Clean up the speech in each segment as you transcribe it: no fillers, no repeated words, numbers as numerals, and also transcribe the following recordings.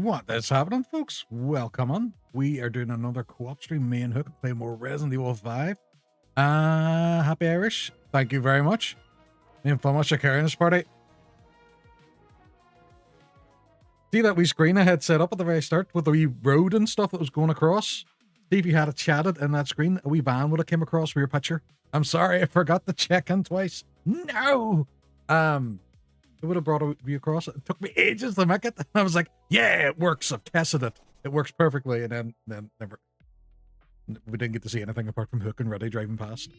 What is happening, folks? Welcome on. We are doing another co-op stream. Me and Hooke play more Resident Evil 5. Happy Irish. Thank you very much. Me and Thomas are carrying this party. See that wee screen I had set up at the very start with the wee road and stuff that was going across? See if you had it chatted in that screen, a wee van would have came across with your picture. I'm sorry, I forgot to check in twice. No! It would have brought you across. It took me ages to make it. I was like, yeah, it works. I've tested it. It works perfectly. And then never. We didn't get to see anything apart from Hooke and Reddy driving past.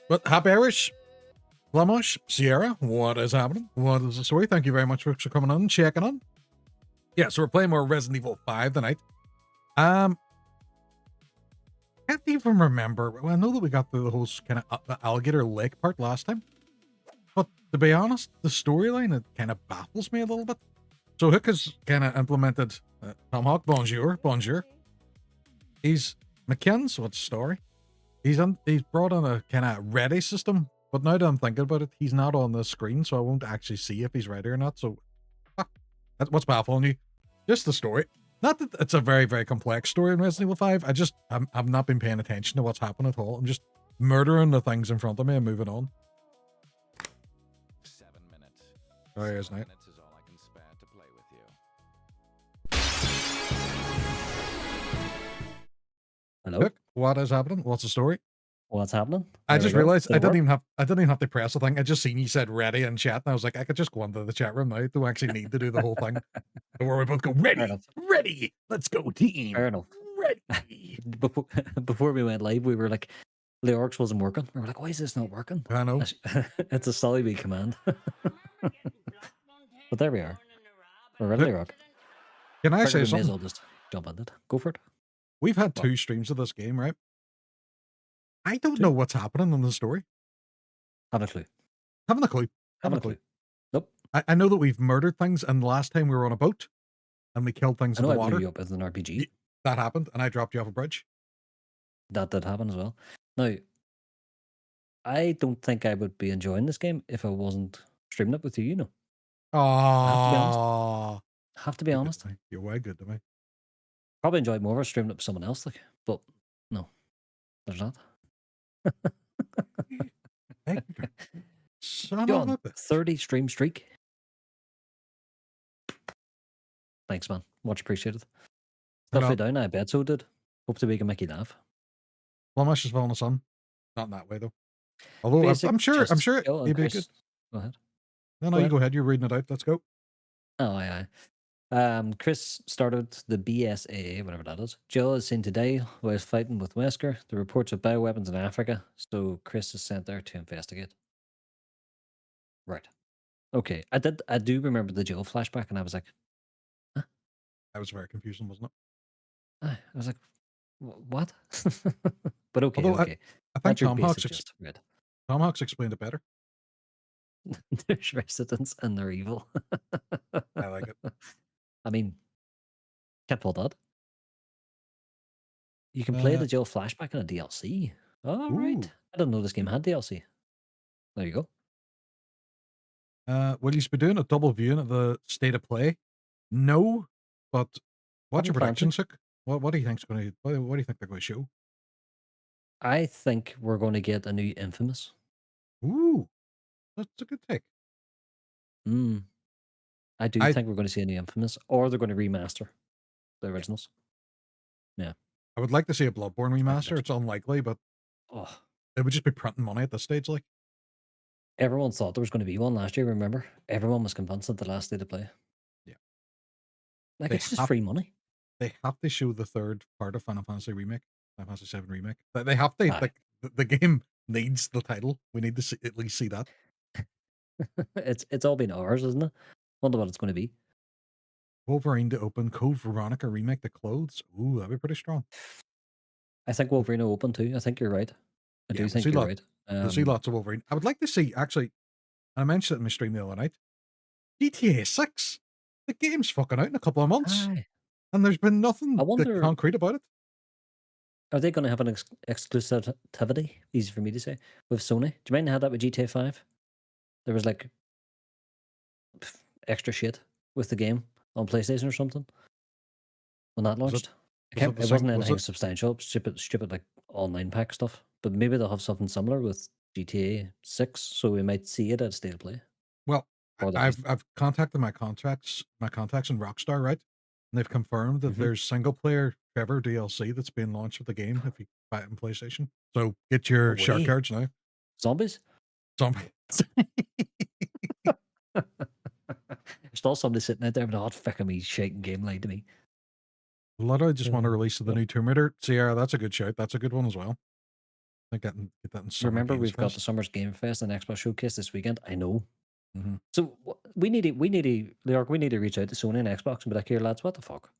But happy Irish, Flemish, Sierra, what is happening? What is the story? Thank you very much for coming on and checking on. Yeah, so we're playing more Resident Evil 5 tonight. Can't even remember. Well, I know that we got through the whole kind of the alligator lake part last time, but to be honest, the storyline, it kind of baffles me a little bit. So Hooke has kind of implemented TheHooke, bonjour. He's McKinn's, what's the story? He's brought on a kind of ready system, but now that I'm thinking about it, he's not on the screen, so I won't actually see if he's ready or not. So that's what's baffling you. Just the story. Not that it's a very, very complex story in Resident Evil 5. I've not been paying attention to what's happened at all. I'm just murdering the things in front of me and moving on. 7 minutes. Oh, yeah, isn't it? 7 minutes is all I can spare to play with you. Hello. Look, what is happening? What's the story? What's happening? I just realized I didn't even have to press the thing. I just seen you said ready in chat, and I was like, I could just go into the chat room now. I don't actually need to do the whole thing. Where we both go, ready, let's go, team. Fair enough. Ready. Before we went live, we were like, Leyoric wasn't working. We were like, why is this not working? I know. It's a solid wee command. But there we are. We're ready, Leyoric. Can I say May something? as well just jump on it. Go for it. We've had 2 streams of this game, right? I don't know what's happening in the story. Haven't a clue. Haven't a clue. Haven't a clue. Nope. I know that we've murdered things, and last time we were on a boat, and we killed things in the I water. blew you up as an RPG. That happened, and I dropped you off a bridge. That did happen as well. Now, I don't think I would be enjoying this game if I wasn't streaming it with you, you know. Oh, Have to be honest. You're way good to me. Probably enjoyed more of streaming it with someone else, like, but no, there's not. Son John, of a 30 stream streak. Thanks, man. Much appreciated. Stuff you down, I bet so did. Hope to we can make you laugh. Flemish is falling the sun. Not in that way though. Although I'm sure it'd be good. Go ahead. No, you go ahead. You're reading it out. Let's go. Oh, aye. Chris started the BSAA, whatever that is. Jill is seen today while fighting with Wesker. The reports of bioweapons in Africa, so Chris is sent there to investigate. Right. Okay. I do remember the Jill flashback, and I was like, huh? That was very confusing, wasn't it? I was like, what? But okay. Although okay. I think Tom Hawks explained it better. There's residents and they're evil. I like it. I mean, can't pull that. You can play the Jill flashback in a DLC. Oh, right. I didn't know this game had DLC. There you go. Will you be doing a double viewing of the state of play? No, but what's your predictions, Hooke? What do you think's going to? What do you think they're going to show? I think we're going to get a new Infamous. Ooh, that's a good take. I do think we're going to see a new Infamous, or they're going to remaster the originals. Yeah. I would like to see a Bloodborne remaster. It's unlikely, but it would just be printing money at this stage. Like, everyone thought there was going to be one last year. Remember, everyone was convinced at the last day to play. Yeah, like it's just free money. They have to show the third part of Final Fantasy Remake, Final Fantasy VII Remake. They have to. Like, the game needs the title. We need to at least see that. It's all been ours, isn't it? Wonder what it's going to be. Wolverine to open, Code Veronica remake the clothes. Ooh, that'd be pretty strong. I think Wolverine will open too. I think you're right. I do think you're right. You'll see lots of Wolverine. I would like to see, actually, I mentioned it in my stream the other night, GTA 6. The game's fucking out in a couple of months. And there's been nothing concrete about it. Are they going to have an exclusivity, easy for me to say, with Sony? Do you mind how that with GTA 5? There was like extra shit with the game on PlayStation or something when that Was it launched. was it the It same? wasn't Was anything it? substantial. It was stupid like online pack stuff. But maybe they'll have something similar with GTA 6, so we might see it at State of Play. Well, Or the I've contacted my contacts in Rockstar, right? And they've confirmed that Mhm. there's single player Trevor DLC that's being launched with the game if you buy it on PlayStation. So get your No shark way. cards now. Zombies? Zombie. There's still somebody sitting out there with a hot fucking me shaking game like to me. Literally just want to Uh, release the yep. new Tomb Raider. Sierra, that's a good shout. That's a good one as well. I think get that in Summer Remember, Games we've got the Fest. Summer's Game Fest and Xbox Showcase this weekend. I know. Hmm. So Leorg, we need to reach out to Sony and Xbox and be like, here, lads, what the fuck?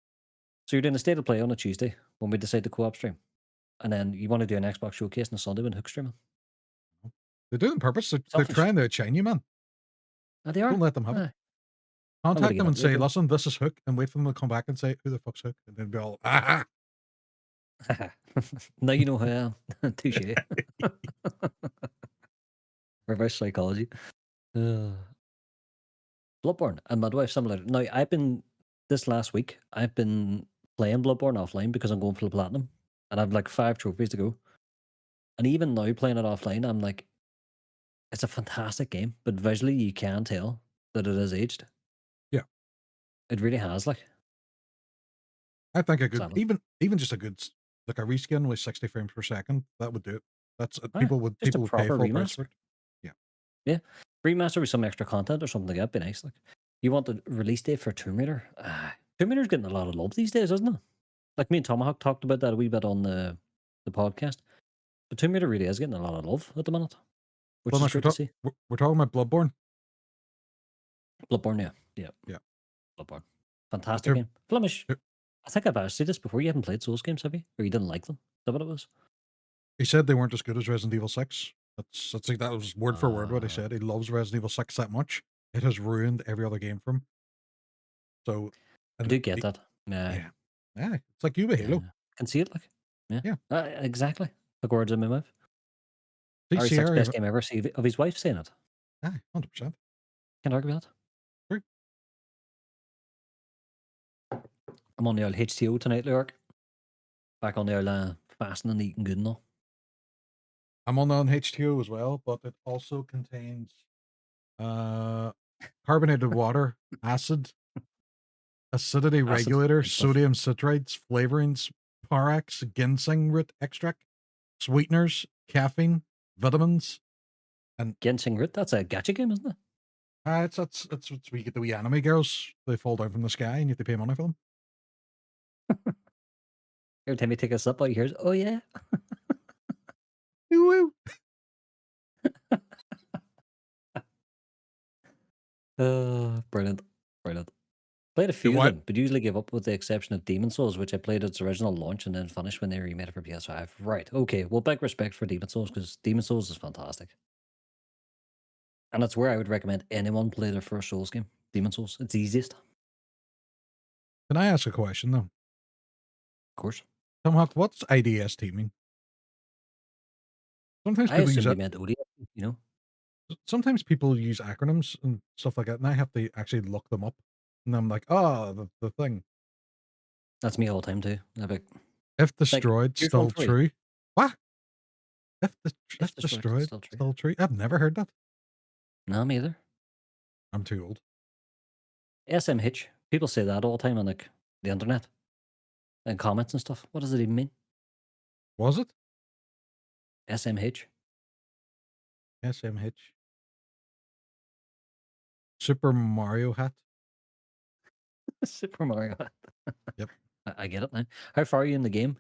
So you're doing a State of Play on a Tuesday when we decide to co-op stream. And then you want to do an Xbox Showcase on a Sunday when Hook streaming. They do it on purpose. They're Selfish. trying to outshine you, man. Ah, they Don't are. let them have it. Aye. I'm going to Contact give them it and to you, say, bro. listen, this is Hook, and wait for them to come back and say, who the fuck's Hook? And then be all, ah. Now you know how I am. Touche. Reverse psychology. Uh, Bloodborne and Midwife Simulator. Now, this last week, I've been playing Bloodborne offline because I'm going for the platinum. And I've like 5 trophies to go. And even now, playing it offline, I'm like, it's a fantastic game. But visually, you can tell that it is aged. Yeah. It really has, like, I think a good, sadly. even just a good, like a reskin with 60 frames per second, that would do it. That's Aye, just a people would pay proper full price for remaster. it. Yeah. Yeah. Remaster with some extra content or something like that, be nice. Like, you want the release date for Tomb Raider? Tomb Raider's getting a lot of love these days, isn't it? Like me and Tomahawk talked about that a wee bit on the podcast. But Tomb Raider really is getting a lot of love at the minute, which is Flemish, great to see. we're talking about Bloodborne. Bloodborne, yeah. Yeah, Yeah. Bloodborne. The Fantastic Tomb, game. Flemish, Tomb- I think I've asked you this before. You haven't played Souls games, have you? Or you didn't like them? Is that what it was? he said they weren't as good as Resident Evil 6. That's like, that was word for word what he Uh, said. He loves Resident Evil 6 that much. It has ruined every other game for him. So, I and do get that. Yeah. yeah. Yeah. It's like you with Yeah. Halo. Can see it, like. Yeah. Yeah. Exactly. Like words in my mouth. See, RE6 best Sierra, game ever. See of his wife saying it. 100%. Can't argue with that. True. I'm on the old HTO tonight, Lyric. Back on the old fasting and eating good and all. I'm on H2O as well, but it also contains uh carbonated water, acid, acidity Acid. regulator, Good stuff. sodium citrites, flavorings, Parex, ginseng root extract, sweeteners, caffeine, vitamins, and Genshin Root. That's a gacha game, isn't it? it's we get the wee anime girls. They fall down from the sky and you have to pay money for them. Every time you take a sip, all you hear is, oh yeah. Woo-woo. Brilliant. Brilliant. Played a You few of what? them, but usually give up with the exception of Demon Souls, which I played its original launch and then finished when they remade it for PS5. Right. Okay. Well, big respect for Demon Souls because Demon Souls is fantastic. And that's where I would recommend anyone play their first Souls game. Demon Souls. It's easiest, of Can I ask a question though? course. Tomahawk, what's IDST mean? Sometimes I people use assumed they it. meant ODST, you know? Sometimes people use acronyms and stuff like that, and I have to actually look them up. And I'm like, oh, the thing. That's me all the time too. I'm If like, destroyed, here's one still for you. true. What? If If destroyed, it's destroyed, still true. still true. I've never heard that. No, me either. I'm too old. SMH. People say that all the time on like the internet and comments and stuff. What does it even mean? Was it SMH. SMH? Super Mario hat. Super Mario. Yep. I get it now. How far are you in the game?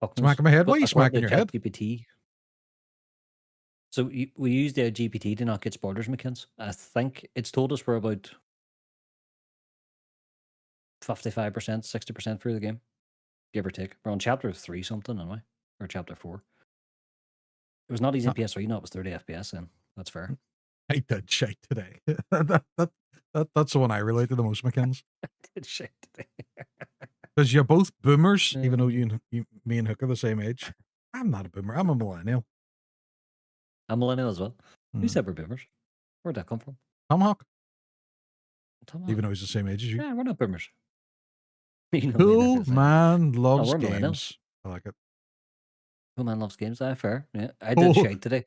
Fuck knows. Smacking my head. Why But are you according smacking to your head? ChatGPT, so we use the GPT to not get spoilers, McKins. I think it's told us we're about 55%, 60% through the game, give or take. We're on chapter 3 something, anyway, or chapter 4. It was not easy Uh, in PS3, no, it was 30 FPS, and that's fair. I did shite today. That's the one I relate to the most, McKins. Did shit today. Because you're both boomers, even though Um, me and Hook are the same age. I'm not a boomer. I'm a millennial. I'm millennial as well. Who Mm. said we're boomers? Where'd that come from? Tomahawk, Tomahawk. even though he's the same age as you. Yeah, we're not boomers. You know me, Cool that's right. man Oh, loves we're millennials. games. I like it. Cool man loves games. Fair. Yeah, I did Oh, shite today.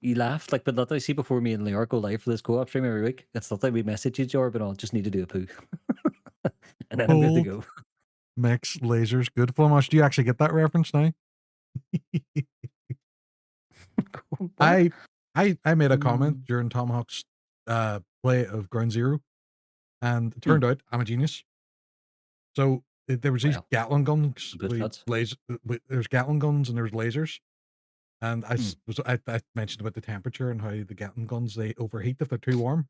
You laughed like, but that I see before me and Leyoric go live for this co-op stream every week. It's not that we message each other, but I'll just need to do a poo, and then I'm good to cold go. mix lasers. Good Flamash. Do you actually get that reference now? What? I made a comment Mm, during Tomahawk's play of Ground Zero, and it hmm. turned out I'm a genius. So there was these Well, Gatling guns. good fits. There's Gatling guns and there's lasers. And Hmm. I mentioned about the temperature and how the Gatling guns they overheat if they're too warm.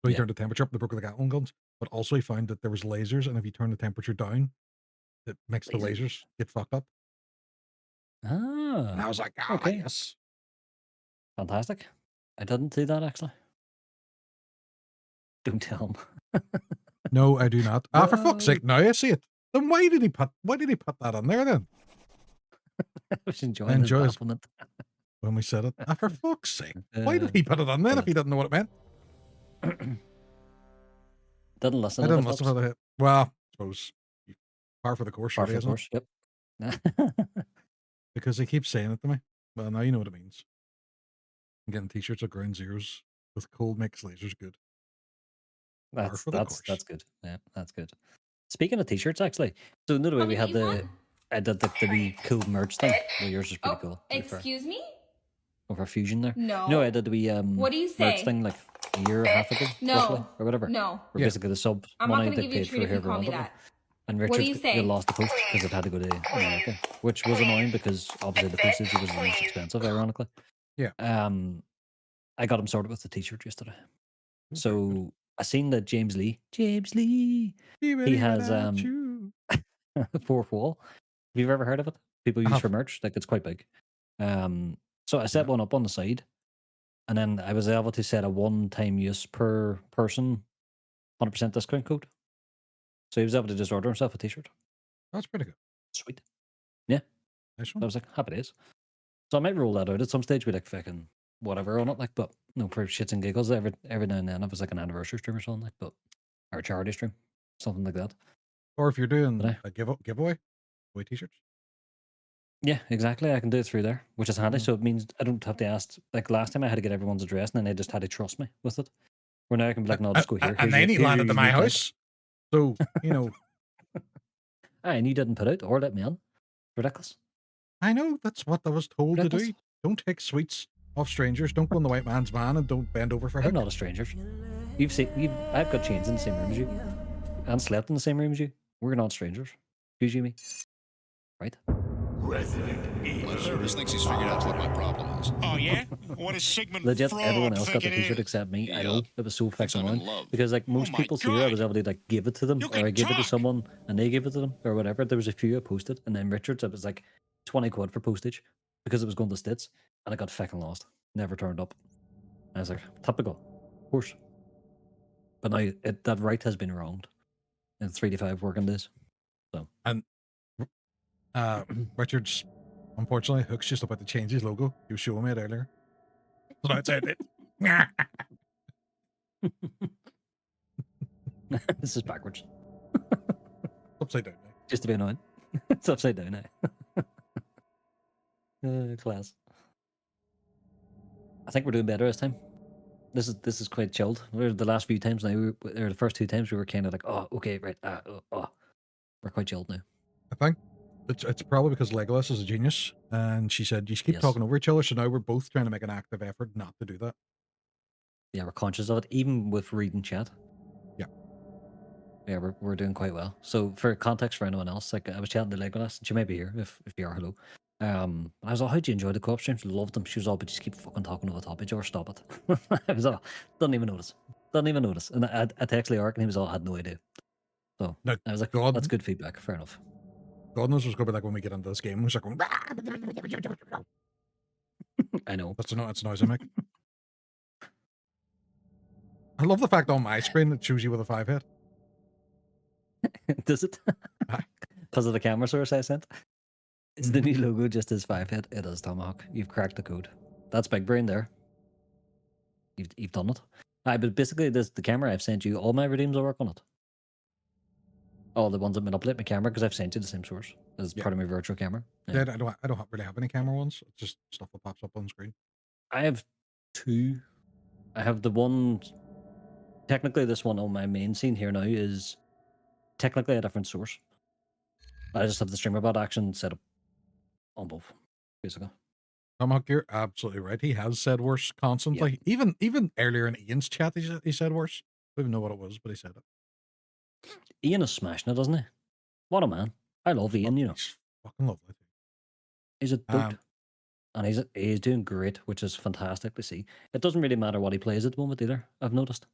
So he Yeah. turned the temperature up, they broke the Gatling guns. But also he found that there was lasers, and if you turn the temperature down, it makes the Lasers. lasers get fucked up. And Ah. I was like, Okay. yes. Fantastic. I didn't do that actually. Don't tell him. No, I do not. For fuck's No. sake, now I see it. Then why did he put that on there then? I was I enjoying his enjoy his, bafflement. when we said it. For fuck's sake. Why did he put it on then if Brilliant. he didn't know what it meant? Didn't listen I if it didn't listen helps. for the well, I suppose par for the course, Par really, for the isn't it? course. Yep. Because they keep saying it to me. Well, now you know what it means. I'm getting t-shirts of Ground Zeros with cold mix lasers good. Par for the course. That's good. Yeah, that's good. Speaking of t-shirts, actually, so another way Let we me had get you one. I did the wee cool merch thing. Well, yours is pretty Oh, cool. excuse me? Over Fusion there. No. You know, I did the wee What do you merch say? thing like a year and a half ago, roughly, No. or whatever. No. Where Yeah. basically the sub I'm not money going to they give you a paid treat for if you whoever call me wanted it. that. And What do Richard you say? lost the post because it had to go to America, which was annoying because obviously the postage was the most expensive, ironically. Yeah. I got him sorted with the t-shirt yesterday. Oh, very good. So I seen that James Lee, he has fourth wall. Have you ever heard of it? People use for merch, like it's quite big. So I set Yeah. one up on the side, and then I was able to set a one-time use per person 100% discount code. So he was able to just order himself a t-shirt. That's pretty good. Sweet. Yeah. Nice So I one. was like, happy days. So I might roll that out at some stage with like fucking whatever on it, like, but no, for shits and giggles every now and then if it's like an anniversary stream or something like, but or a charity stream, something like that. Or if you're doing But a giveaway, away t-shirts. yeah, exactly. I can do it through there, which is handy. Mm. So it means I don't have to ask. Like last time, I had to get everyone's address, and then they just had to trust me with it. Where now I can be like, no, just go here. And then he landed at my house. So, you know. And you didn't put out or let me in. Ridiculous. I know, that's what I was told Ridiculous. to do. Don't take sweets off strangers. Don't go in the white man's van and don't bend over for I'm Hooke. not a stranger. I've got chains in the same room as you, and slept in the same room as you. We're not strangers. Excuse me, right? My service thinks he's figured out what my problem is. Oh, yeah? What is Sigmund Legit, Freud everyone else got think the it t-shirt is? except me. I Yeah. know it was so Thinks fucking I'm in annoying love. because like most my people's here, I God. was able to like give it to them, You or I can give it to talk. someone and they give it to them, or whatever. There was a few I posted, and then Richard's it was like 20 quid for postage because it was going to States, and I got fucking lost. Never turned up. I was like, typical, of course. But now that right has been wronged in 3 to 5 working days. So And Richard's, unfortunately, Hooke's just about to change his logo. He was showing me it earlier. So that's it. this is backwards. Upside down now. Just to be annoying. It's upside down now. Class. I think we're doing better this time. This is quite chilled. The last few times now, or the first 2 times, we were kind of like, oh, okay, right, we're quite chilled now. I think it's probably because Legolas is a genius, and she said you keep Yes. talking over each other. So now we're both trying to make an active effort not to do that. Yeah, we're conscious of it, even with reading chat. Yeah. Yeah, we're doing quite well. So for context for anyone else, like I was chatting to Legolas, and she may be here if you are, hello. I was like, how'd you enjoy the co-op streams? Loved them. She was all, but just keep fucking talking over the top of each other. Stop it. I was all, doesn't even notice. And I texted Leyoric, and he was all, had no idea. So Now, I was like, God, that's good feedback. Fair enough. God knows what's going to be like when we get into this game. We're just like going, I know. that's a noise I make. I love the fact on my screen it shows you with a 5 hit. Does it? Aye. Because of the camera source I sent? Is the new logo just as 5 hit? It is, Tomahawk. You've cracked the code. That's big brain there. You've done it. But basically, the camera I've sent you, all my redeems will work on it. All the ones that manipulate my camera because I've sent you the same source as Yeah. part of my virtual camera. Yeah, I don't really have any camera ones. It's just stuff that pops up on screen. I have 2. I have the one. Technically, this one on my main scene here now is technically a different source. I just have the streamer bot action set up on both, basically. TheHooke, you're absolutely right. He has said worse constantly. Even earlier in Ian's chat, he said worse. I don't even know what it was, but he said it. Ian is smashing it, doesn't he? What a man. I love Ian, you know. He's fucking lovely. He's a dope. And he's doing great, which is fantastic to see. It doesn't really matter what he plays at the moment either, I've noticed.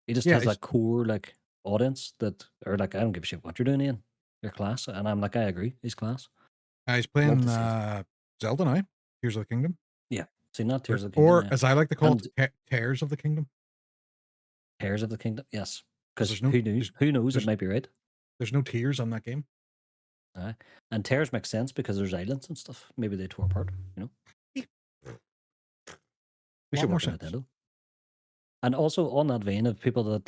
He just has that core like audience that are like, I don't give a shit what you're doing, Ian. You're class. And I'm like, I agree, he's class. He's playing Zelda now, Tears of the Kingdom. Yeah. See, not Tears of the Kingdom. Or as I like to call it, Tears of the Kingdom. Tears of the Kingdom, yes. Because no- who knows? Who knows? It might be right. There's no tears on that game. And tears makes sense because there's islands and stuff. Maybe they tore apart, you know? We should work on Nintendo. And also on that vein of people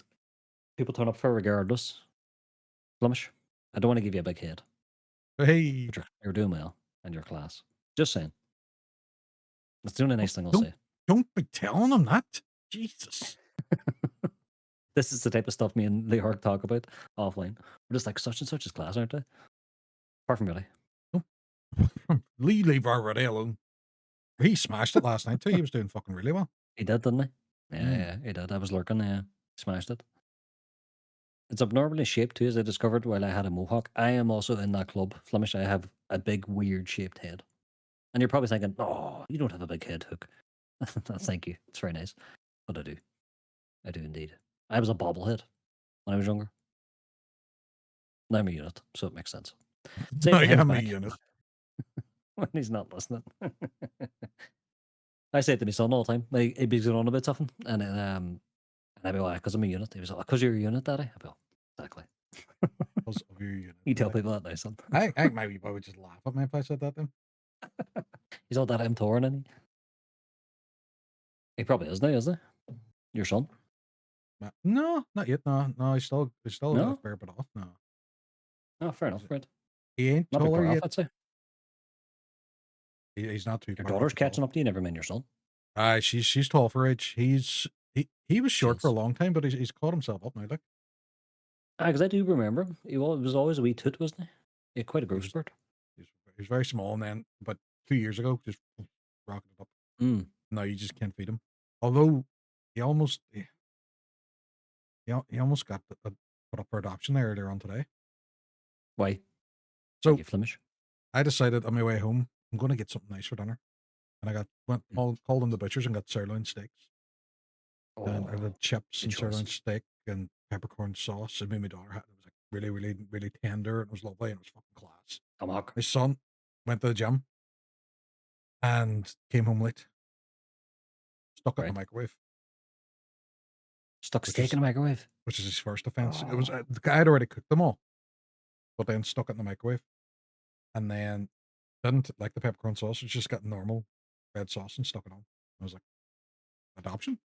turn up for regardless, Flemish, I don't want to give you a big head. Hey, But you're doing well and you're class. Just saying. That's the only nice thing I'll say. Don't be telling them that. Jesus. This is the type of stuff me and Leyoric talk about offline. We're just like, such and such is class, aren't they? Apart from really. Leave already alone. He smashed it last night too. He was doing fucking really well. He did, didn't he? Yeah, he did. I was lurking, smashed it. It's abnormally shaped too, as I discovered while I had a mohawk. I am also in that club, Flemish. I have a big, weird shaped head. And you're probably thinking, oh, you don't have a big head, Hooke. Thank you. It's very nice. But I do. I do indeed. I was a bobblehead when I was younger. Now I'm a unit, so it makes sense. I am a unit. When he's not listening. I say it to my son all the time. Like, he'd be going on about something, and I'd be like, because I'm a unit. He was like, because you're a unit, Daddy. I'd be like, exactly. Because of your unit. You tell people that now, son. I think my wee boy would just laugh at me if I said that to him. He's all that I'm torn, isn't he? He probably is now, isn't he? Your son? No, not yet. No, he's still No? a fair bit off. No. Oh, fair enough, right. He ain't Not big taller far off, yet. I'd say. He's not too Your far daughter's off at all. catching up to you, never mind your son. She's tall for age. He was short for a Jeez. long time, but he's caught himself up now. Like, Because I do remember him. He was always a wee toot, wasn't he? He had quite a growth spurt. he was very small, and then but 2 years ago, just rocketed up. Now you just can't feed him. Although he almost got put up for adoption there earlier on today. Why? So Thank you, Flemish. I decided on my way home, I'm going to get something nice for dinner, and called in the butchers and got sirloin steaks. And I had chips and sirloin steak and peppercorn sauce. And my daughter had it was like really, really, really tender, and it was lovely, and it was fucking class. My son went to the gym and came home late. Stuck it in the microwave. Stuck steak in the microwave? Which is his first offense. It was the guy had already cooked them all, but then stuck it in the microwave. And then didn't like the peppercorn sauce. It's just got normal red sauce and stuck it on. I was like, adoption,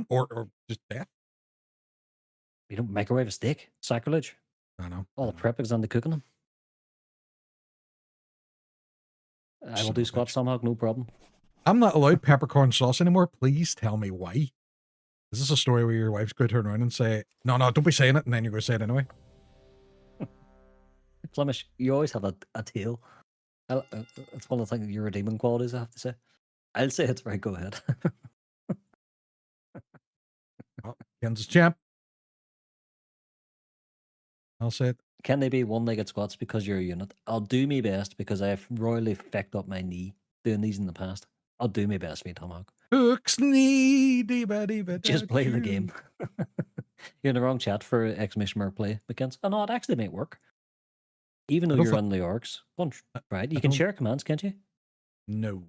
or just death. You don't microwave a steak? Sacrilege. I know. All the prep is on the cooking them. I will do squats somehow, no problem. I'm not allowed peppercorn sauce anymore. Please tell me why. Is this a story where your wife's going to turn around and say, no, don't be saying it, and then you're going to say it anyway? Flemish, you always have a tail. It's one of the things, your redeeming qualities, I have to say. I'll say it, right, go ahead. Well, Ken's champ. I'll say it. Can they be one-legged squats because you're a unit? I'll do my best because I've royally fecked up my knee doing these in the past. I'll do my best for you, TheHooke. Hooks knee, just play the game. You're in the wrong chat for exclamation mark play, McKenzie. Oh no, it actually might work. Even though you're on Leyoric's bunch, right? You can share commands, can't you? No.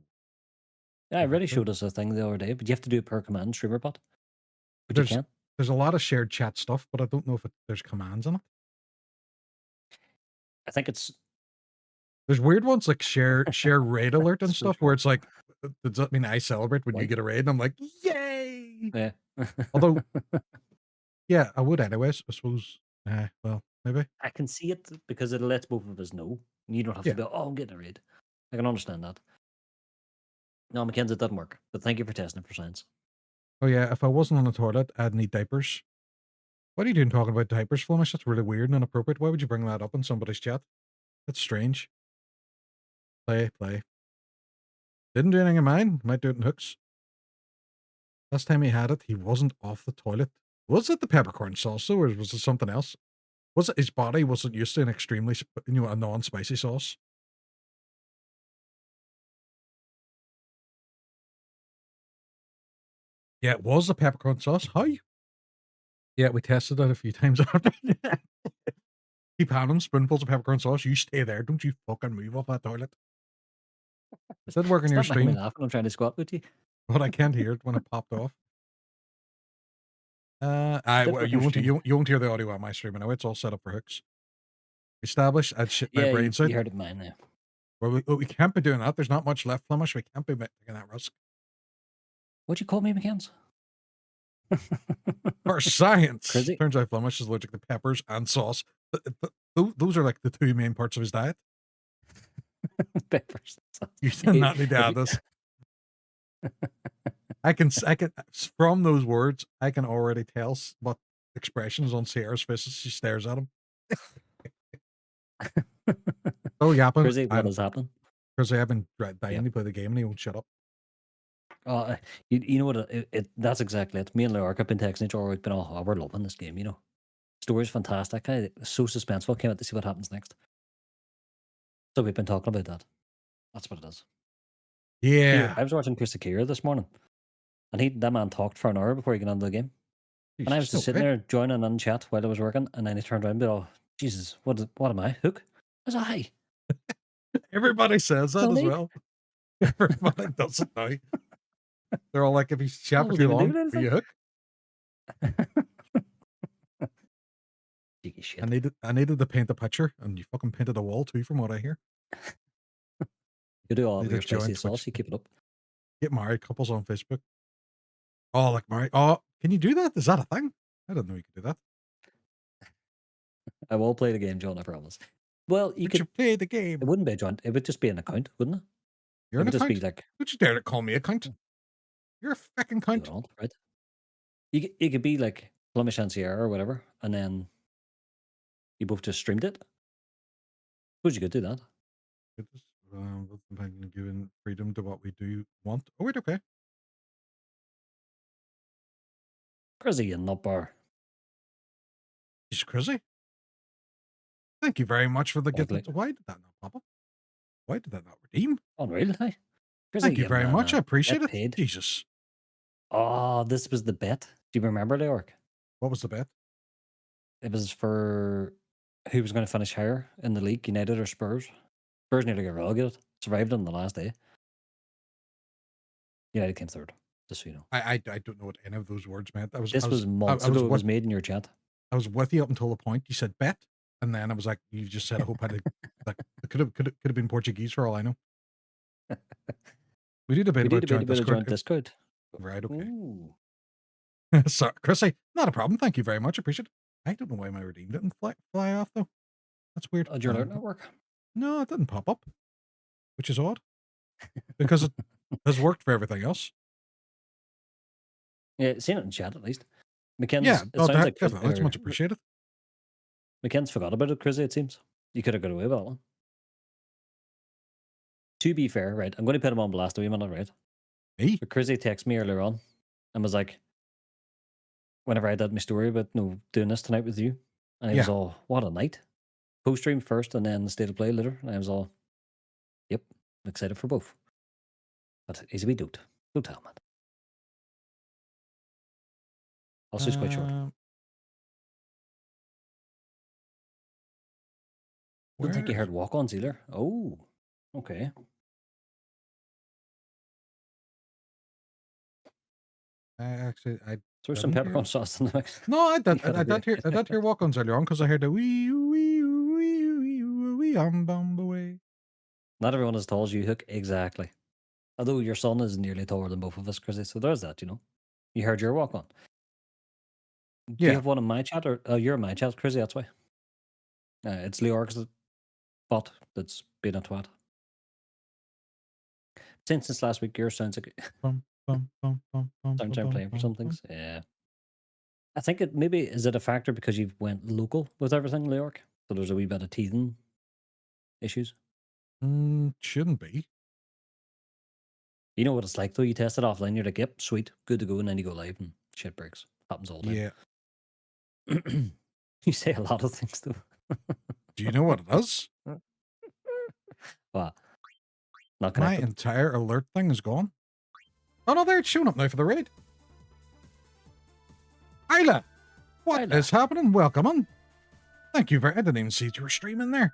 Yeah, I already showed us a thing the other day, but you have to do it per command, streamer bot. But you can. There's a lot of shared chat stuff, but I don't know if there's commands in it. I think it's. There's weird ones like share raid alert and stuff where it's like, does that mean I celebrate when you get a raid? And I'm like, yay! Yeah. Although, yeah, I would anyways. I suppose. Well, maybe. I can see it because it lets both of us know. You don't have Yeah. to be, oh, I'm getting a raid. I can understand that. No, Mackenzie, it doesn't work. But thank you for testing it for science. Oh yeah, if I wasn't on the toilet, I'd need diapers. What are you doing talking about diapers, Flemish? That's really weird and inappropriate. Why would you bring that up in somebody's chat? That's strange. Play. Didn't do anything of mine. Might do it in Hooks. Last time he had it, he wasn't off the toilet. Was it the peppercorn sauce, though, or was it something else? Was it his body wasn't used to an extremely, a non-spicy sauce? Yeah, it was the peppercorn sauce. How? Yeah, we tested it a few times after. Keep handing him spoonfuls of peppercorn sauce. You stay there. Don't you fucking move off that toilet. It did work on your Stop making me stream, laugh when I'm trying to squat with you. but I can't hear it when it popped off. Did Well, work you on won't, stream. you won't hear the audio on my stream. I know it's all set up for Hooks. Established, I'd shit my Yeah, brains you out. heard it mine now. Well, we can't be doing that. There's not much left, Flemish. We can't be taking that risk. What'd you call me, McCanns? For science. Crazy. Turns out Flemish is allergic to peppers and sauce. Those are like the two main parts of his diet. Peppers. You do not need to add this. I can, from those words, I can already tell what expressions on Sierra's face as she stares at him. Oh, yapping. Crazy, what has happened? Because I've been dying Yep. to play the game and he won't shut up. You know what? That's exactly it. Me and Leyoric have been texting each other. We've been all, we're loving this game, you know. Story's fantastic. So suspenseful. Can't wait to see what happens next. So we've been talking about that. That's what it is. Yeah. I was watching Chris Akira this morning, and that man talked for an hour before he got into the game. And I was just sitting there joining in chat while I was working, and then he turned around and be, oh, Jesus, what am I? Hooke? I was like, hi. Everybody says that as well. Everybody does it now. They're all like, if he's chat for too long, are you Hooke? Cheeky shit. I needed to paint a picture, and you fucking painted a wall too, from what I hear. You do all of your spicy sauce, you keep it up. Get married couples on Facebook. Oh, like married. Oh, can you do that? Is that a thing? I didn't know you could do that. I will play the game, John, I promise. Well, you could play the game. It wouldn't be a joint. It would just be an account, wouldn't it? You're an account? Just be like, don't you dare to call me a cunt. You're a fucking cunt. Right? You could be like Flemish and Sierra or whatever, and then you both just streamed it. Suppose you could do that. Given freedom to what we do want. Oh, wait, okay. Crazy and not bar. He's crazy. Thank you very much for the gift. Why did that not pop up? Why did that not redeem? Unreal, hey? Thank you very much. I appreciate it. Paid. Jesus. Oh, this was the bet. Do you remember, Leyoric? What was the bet? It was for who was going to finish higher in the league, United or Spurs. Spurs nearly got relegated. Survived on the last day. United came third, just so you know. I don't know what any of those words meant. This was months ago. It was made in your chat. I was with you up until the point you said bet, and then I was like, you just said, I hope I did. Like, it could have been Portuguese for all I know. We did a bit about joint Discord. Right, okay. Sorry, Chrissy, not a problem. Thank you very much. Appreciate it. I don't know why my redeem didn't fly off, though. That's weird. Your alert network? No, it didn't pop up, which is odd. Because it has worked for everything else. Yeah, seen it in chat at least. McKen's, yeah, it sounds like definitely. It's much appreciated. McKen's forgot about it, Chrissy, it seems. You could have got away with that one. To be fair, right, I'm going to put him on blast a wee minute, right? Me? But Chrissy texted me earlier on and was like, whenever I did my story about doing this tonight with you, and I was all, what a night. Post stream first and then the state of play later. And I was all, yep, I'm excited for both. But he's a wee dote. Don't tell him that. Also, he's quite short. I don't think you heard walk-ons either. Oh, okay. Throw some peppercorn sauce in the mix. No, I did hear walk-ons earlier on because I heard the wee on the way. Not everyone as tall as you, Hooke. Exactly. Although your son is nearly taller than both of us, Chrissy. So there's that, you know. You heard your walk on. Do you Yeah. have one in my chat or you're in my chat, Chrissy? That's why. It's Leoric's bot that's being a twat. Since last week, yours sounds like Bum, bum, bum, bum, bum, sounds bum, I'm bum, playing for bum, some bum. things. Yeah. I think it maybe is it a factor because you've went local with everything, Leoric? So there's a wee bit of teething issues. Shouldn't be. You know what it's like though. You test it offline, you're like, yep, sweet, good to go, and then you go live and shit breaks. Happens all the Yeah. time. You say a lot of things though. Do you know what it is? What? Not My connected. entire alert thing is gone. Oh no, there it's showing up now for the raid. Isla, what Isla. is happening? Welcome on. Thank you very. I didn't even see you were streaming there.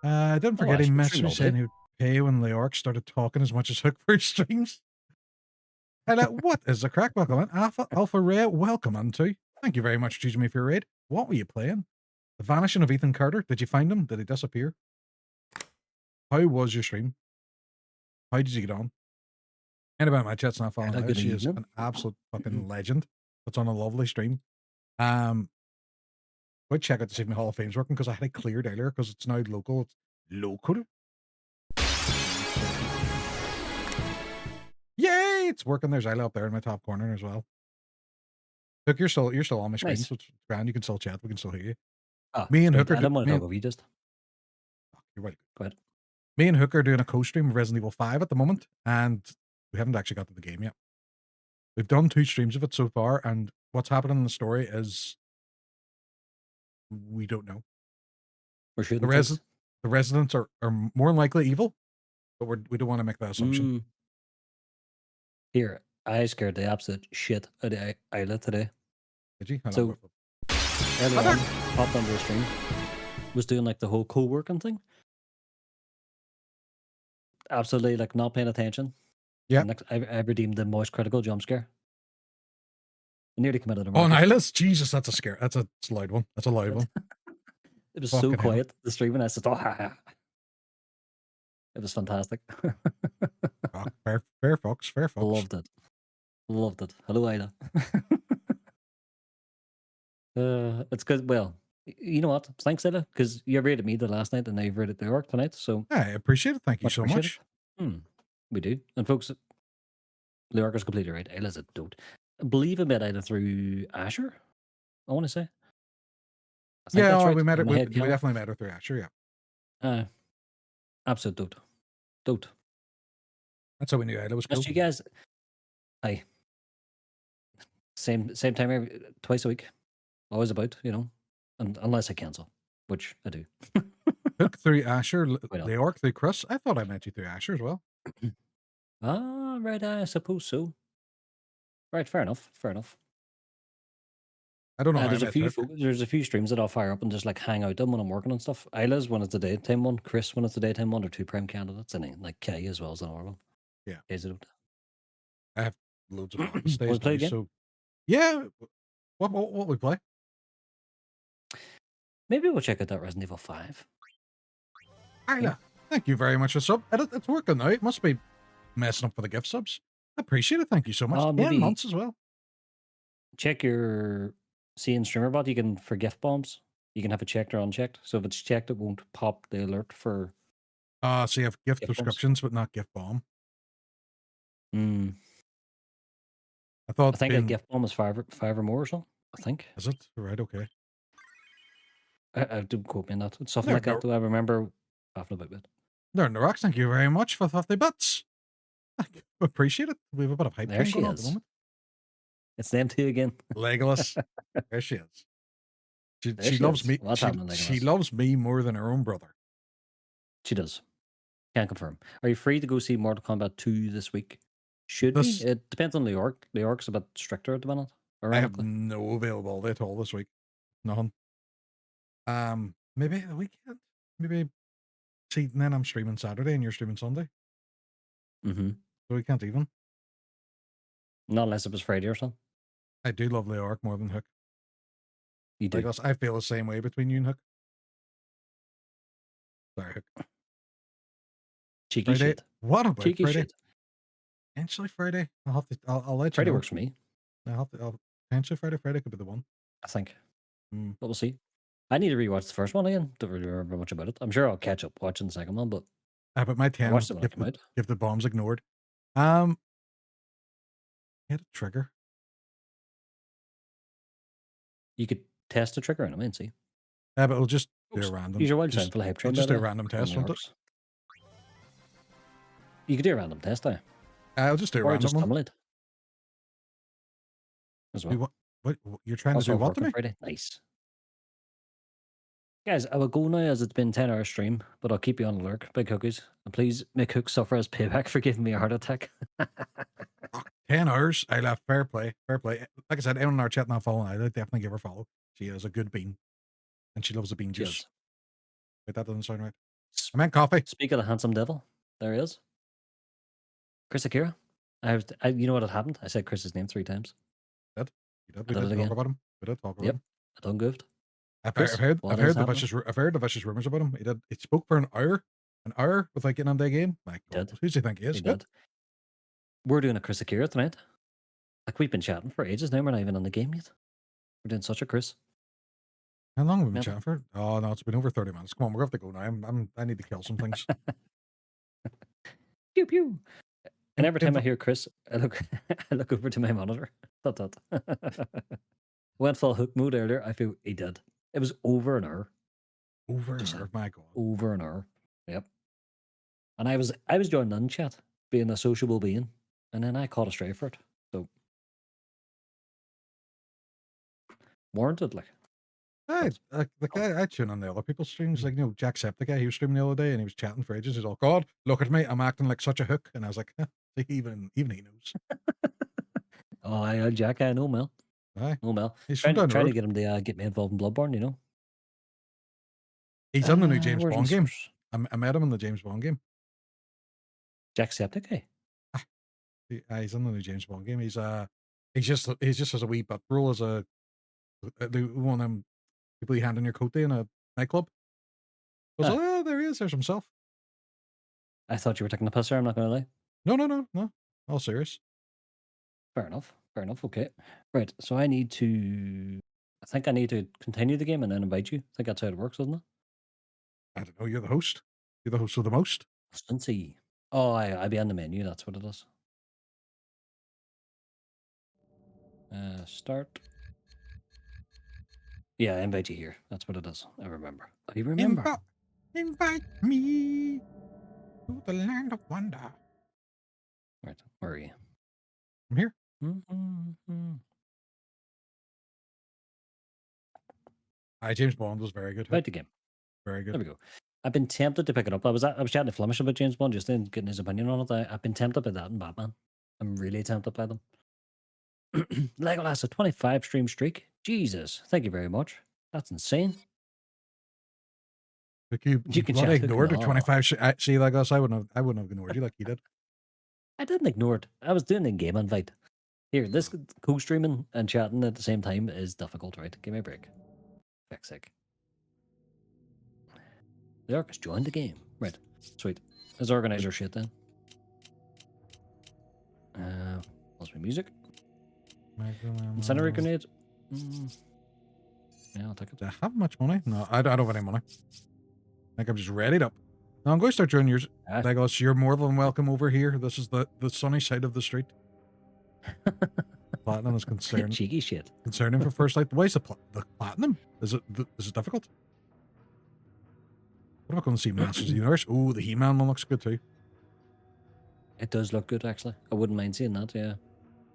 I didn't forget he I've been messaged streaming me all saying day. he would pay when Leyoric started talking as much as Hooke for his streams. Isla, what is the crack? Welcome on. Alpha Ray, welcome on too. Thank you very much for choosing me for your raid. What were you playing? The Vanishing of Ethan Carter. Did you find him? Did he disappear? How was your stream? How did you get on? Anybody in my chat's not following Had a her, good she is evening. an absolute fucking legend. It's on a lovely stream. Go check out to see if my Hall of Fame's working because I had it cleared earlier because it's now local. It's local. Yay! It's working. There's Isla up there in my top corner as well. Look, you're still on my screen, Nice. so it's grand. You can still chat. We can still hear you. Oh, Me and sweet. Hooker. I didn't want to Me talk and, over you just. you're welcome. Go ahead. Me and Hooker are doing a co-stream of Resident Evil 5 at the moment, and we haven't actually got to the game yet. We've done 2 streams of it so far, and what's happening in the story is we don't know. We're The, shooting things. the residents are more likely evil, but we don't want to make that assumption. Here, I scared the absolute shit out of Isla today. Did you? So earlier on, popped onto the stream, was doing like the whole co-working thing. Absolutely like not paying attention. Yeah. And I redeemed the most critical jump scare. I nearly committed a Oh, murder. Nihilus? Jesus, that's a scare. That's a loud one. That's a loud one. It was Fucking so hell. quiet, the stream, and I said, oh, ha, ha. It was fantastic. Oh, fair fox. Loved it. Loved it. Hello, Ida. It's good. Well, you know what? Thanks, Ida, because you rated me the last night and now you've rated the orc tonight. So I appreciate it. Thank you so appreciated. much. We do. And folks, the orc is completely right. Ida's a dote. I believe I met Ida through Asher, I want to say. I think Yeah, that's right. we met in it. my We head canon. definitely met her through Asher. Yeah, Absolute dote. Dote. that's how we knew Ida was cool. Just you guys. Aye. Same time twice a week. Always about, unless I cancel, which I do. Hooke through Asher, Why not? Leyoric through Chris. I thought I met you through Asher as well. Ah, right. I suppose so. Right. Fair enough. I don't know how There's I a met few Hooke. there's a few streams that I'll fire up and just like hang out them when I'm working on stuff. Isla's when it's the daytime one, Chris when it's the daytime one, or 2 prime candidates, and then like Kay as well as the normal one. Yeah. Kay's a dote. I have loads of battle Wanna stays play now, again? so yeah. What we play? Maybe we'll check out that Resident Evil 5. Isla, thank you very much for sub. It's working now. It must be messing up for the gift subs. I appreciate it. Thank you so much. 10 Maybe months as well. check your in streamer bot. You can for gift bombs. You can have it checked or unchecked. So if it's checked, it won't pop the alert for. So you have gift Gift bombs. subscriptions, but not gift bomb. I I think a gift bomb is five or more or something. I think. Is it? Right, okay. I don't quote me on that. It's something No, like that. Though I remember laughing about it. There in the rocks. Thank you very much for 50 bits. I appreciate it. We have a bit of hype There thing she going on at the is. moment. It's them two again. Legolas. There she is. There She she loves is. me. What's happening, She Legolas? loves me more than her own brother. She does. Can't confirm. Are you free to go see Mortal Kombat 2 this week? Should be. It depends on Leyoric. Leyoric's a bit stricter at the minute. I have Ironically. no availability at all this week. Nothing. Maybe the weekend. Maybe. See, and then I'm streaming Saturday and you're streaming Sunday. Mm-hmm. So we can't even. Not unless it was Friday or something. I do love Leyoric more than Hooke. You do. I feel the same way between you and Hooke. Sorry, Hooke. Cheeky Friday. shit. What about Cheeky Friday? shit. Potentially Friday. I'll let you Friday know. works for me. I'll potentially Friday could be the one. I think. Hmm. But we'll see. I need to rewatch the first one again. Don't really remember much about it. I'm sure I'll catch up watching the second one, but But my I 10 watched it when it came out. give the bombs ignored. Hit a trigger. You could test the trigger in it and see. But it'll just do a Oops. random. Use your wild just, sound for the hype train. I'll just do a by the way. random It only test, won't it? works. You could do a random test, I'll just do a or random just one. simulate as well. What you're trying to Also do? on What to Work on me? Friday. Nice. Guys, I will go now as it's been 10 hours stream, but I'll keep you on alert, big cookies. And please make Hooke suffer as payback for giving me a heart attack. 10 hours. I left. Fair play. Fair play. Like I said, anyone in our chat not following, I'd definitely give her a follow. She is a good bean. And she loves the bean juice. Cheers. Wait, that doesn't sound right. I meant coffee. Speak of the handsome devil, there he is. Chris Akira. You know what had happened? I said Chris's name 3 times. You did. I We did did it talk again. about him. We did talk about Yep. him. I done goofed. I've Chris, heard what the is happening? vicious rumors about him. He spoke for an hour without getting on the game. My God, Did. who does he think he is? He did. We're doing a Chris Akira tonight. Like, we've been chatting for ages now. We're not even on the game yet. We're doing such a Chris. How long have we been Mental. chatting for? Oh no, it's been over 30 minutes. Come on, we're gonna have to go now. I need to kill some things. Pew pew. And every time I Inv- hear Chris, I look I look over to my monitor. Dot. Went full Hook mode earlier. I feel he did. It was over an hour. Over an Just hour. My God. Over an hour. Yep. And I was joining in chat, being a sociable being, and then I caught a stray for it. So warranted, like. Hey, But- the guy I tune on the other people's streams, like Jack Septic, he was streaming the other day and he was chatting for ages. He's all, God, look at me, I'm acting like such a hook. And I was like, see, even he knows. Oh, I Jack, I know Mel. Aye. No Mel. He's from down the Trying to road. get him to get me involved in Bloodborne, you know. He's on the new James Where's my Bond game. source? I met him in the James Bond game. Jacksepticeye. He's on the new James Bond game. He's just as a wee butt role as one of them people you hand in your coat to in a nightclub. I was Ah. like, oh, there he is. There's himself. I thought you were taking a piss there, I'm not gonna lie. No. All serious. Fair enough. Okay. Right. So I think I need to continue the game and then invite you. I think that's how it works, isn't it? I don't know. You're the host. You're the host of the most. Cincy. Oh, I'd be on the menu. That's what it is. Start. Yeah, I invite you here. That's what it is. I remember. I remember. Invite me to the land of wonder. Right. Where are you? I'm here. James Bond was very good. Right the game. Very There good. we go. I've been tempted to pick it up. I was chatting to Flemish about James Bond, just then getting his opinion on it. I've been tempted by that and Batman. I'm really tempted by them. Legolas, a 25 stream streak. Jesus, thank you very much. That's insane. Like you can bloody chat, ignored Hook, the no. 25. See, like us, I wouldn't have ignored you like you did. I didn't ignore it. I was doing a game invite. Here, this co-streaming and chatting at the same time is difficult, right? Give me a break. Feck's sake. The Orc has joined the game. Right. Sweet. Let's organize our shit then. What's my music? Incendiary grenade. Yeah, I'll take it. Do I have much money? No, I don't have any money. I think I'm just readied up. No, I'm going to start joining yours. Ah. Legolas, you're more than welcome over here. This is the sunny side of the street. Platinum is Cheeky shit. concerning for First Light. Why is the platinum? Is it difficult? What am I going to see? Masters of the Universe? Oh, the He-Man one looks good too. It does look good, actually. I wouldn't mind seeing that, yeah.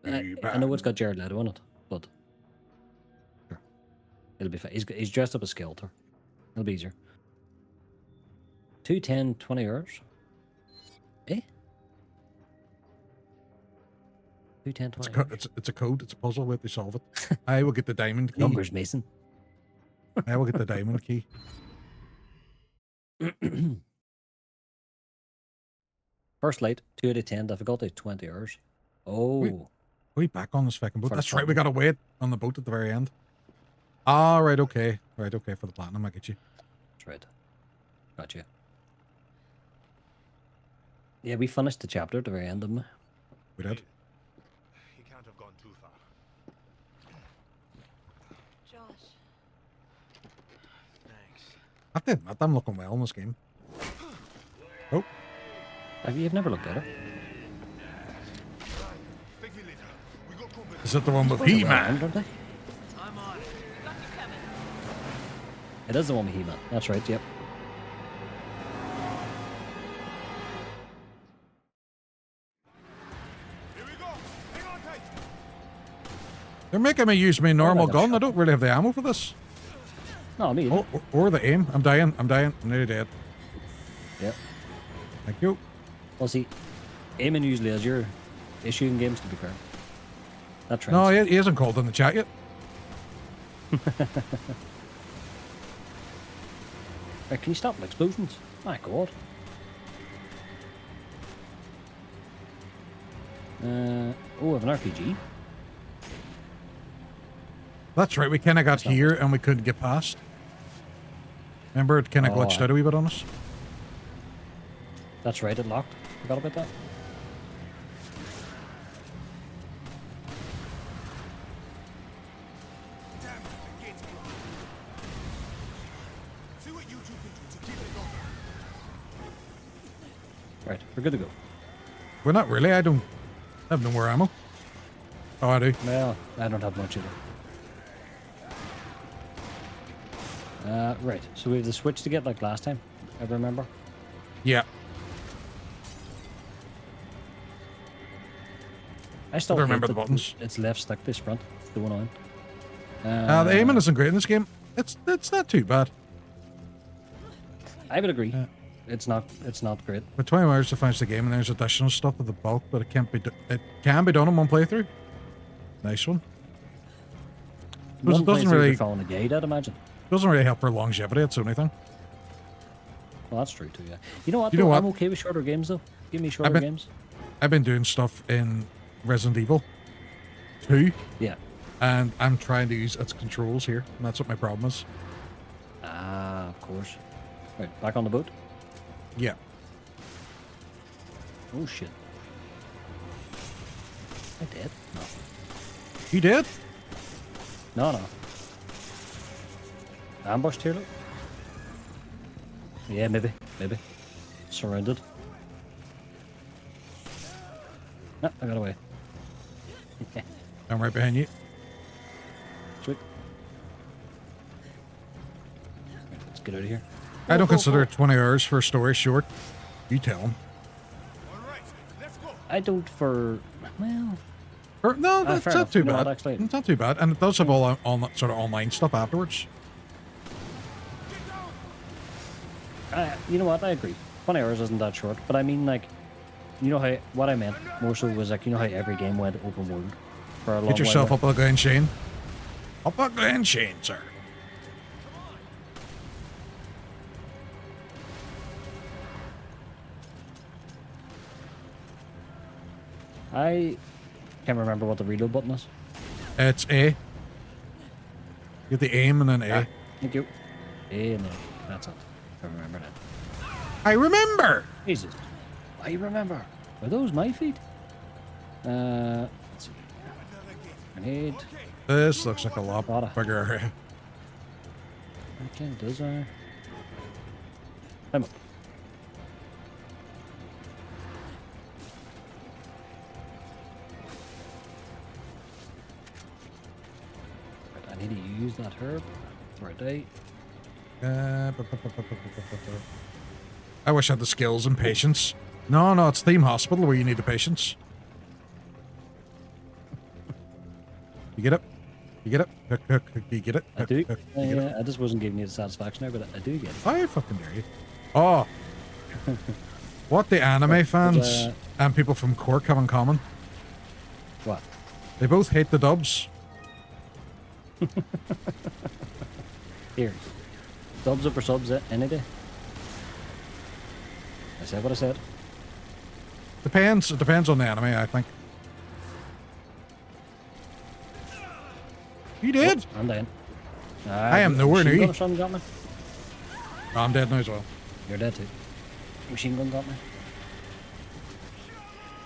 I He-Man. know it's got Jared Leto on it, but sure. It'll be fine. He's dressed up as Skeletor. It'll be easier. 210, 20 hours. Eh? 210, 20 hours. It's a code. It's a puzzle. We have to solve it. I will get the diamond key. Numbers, Mason. I will get the diamond key. First light, 2 out of 10, difficulty, 20 hours. Oh. We back on this fucking boat. For the That's right. We platinum. got to wait on the boat at the very end. Ah, right. Okay. Right. Okay. For the platinum, I get you. That's right. Gotcha. Yeah, we finished the chapter at the very end, didn't we? We did. He can't have gone too far. Josh. Thanks. I have to admit, I'm looking well in this game. Oh, You've never looked better. Thank me later. We got company. is it the one with Those are well He-Man? named, aren't they? I'm on it. We got you coming. It is the one with He-Man. That's right, yep. Here we go. Hang on tight. They're making me use my normal got a gun. I shot. don't really have the ammo for this. No, me either. Oh, or the aim. I'm dying. I'm dying. I'm nearly dead. Yep. Thank you. Well, see, aiming usually is your issue in games, to be fair. That trends. No, he hasn't called in the chat yet. Right, can you stop the explosions? My god. Oh, I have an RPG. That's right. We kind of got That's not here and we couldn't get past. Remember, it kind of glitched Oh. out a wee bit on us. That's right, it locked. Forgot about that. Damn it, the gate's blocked. See what you two can do to keep it going. Right, we're good to go. We're not really. I don't have no more ammo. Oh, I do. Well, I don't have much either. Right, so we have the switch to get like last time, I remember. Yeah. I still I don't remember hate the that buttons. It's left stick this front. It's the one on. The aiming isn't great in this game. It's not too bad. I would agree. Yeah. It's not great. But 20 hours to finish the game, and there's additional stuff with the bulk, but it can't be. It can be done in one playthrough. Nice one. Because One it doesn't playthrough really you're following a guide, I'd imagine. doesn't really help for longevity. That's the only thing. Well, that's true too. Yeah. You know what? You know though? what? I'm okay with shorter games though. Give me shorter been- games. I've been doing stuff in Resident Evil 2, Yeah. and I'm trying to use its controls here, and that's what my problem is. Ah, of course. Right, back on the boat. Yeah. Oh shit. I did. No. You did? No. Ambushed here, look. Yeah, maybe. Surrounded. No, I got away. I'm right behind you. Sweet. Right, let's get out of here. I don't consider 20 hours for a story short. You tell him. All right, let's go. I don't for... Well... Or, no, that's fair not enough. too You know bad. what, actually- It's not too bad, and it does have all that sort of online stuff afterwards. You know what? I agree. 20 hours isn't that short, but I mean, like, you know how what I meant more so was like, you know how every game went open world for a long Get yourself while. up a Glen Shane. Up a Glen Shane, sir. I can't remember what the reload button is. It's A. Get the aim and then A. Thank you. And then that's it. I remember that. I remember. Jesus, I remember. Are those my feet? Let's see. Grenade. This looks like a lot Lotta. bigger area. Okay, does I? I'm up. Right, I need to use that herb for a day. I wish I had the skills and patience. No, it's Theme Hospital where you need the patience. You get it? You get it? Hook, you get it? I do. You get it? Yeah, I just wasn't giving you the satisfaction there, but I do get it. I fucking dare you. Oh. What the anime fans and people from Cork have in common? What? They both hate the dubs. Here. Dubs over subs any day. I said what I said. Depends. It depends on the anime, I think. You did? Oh, I'm down. I am nowhere near you. Machine gun or something got me. Oh, I'm dead now as well. You're dead too. Machine gun got me.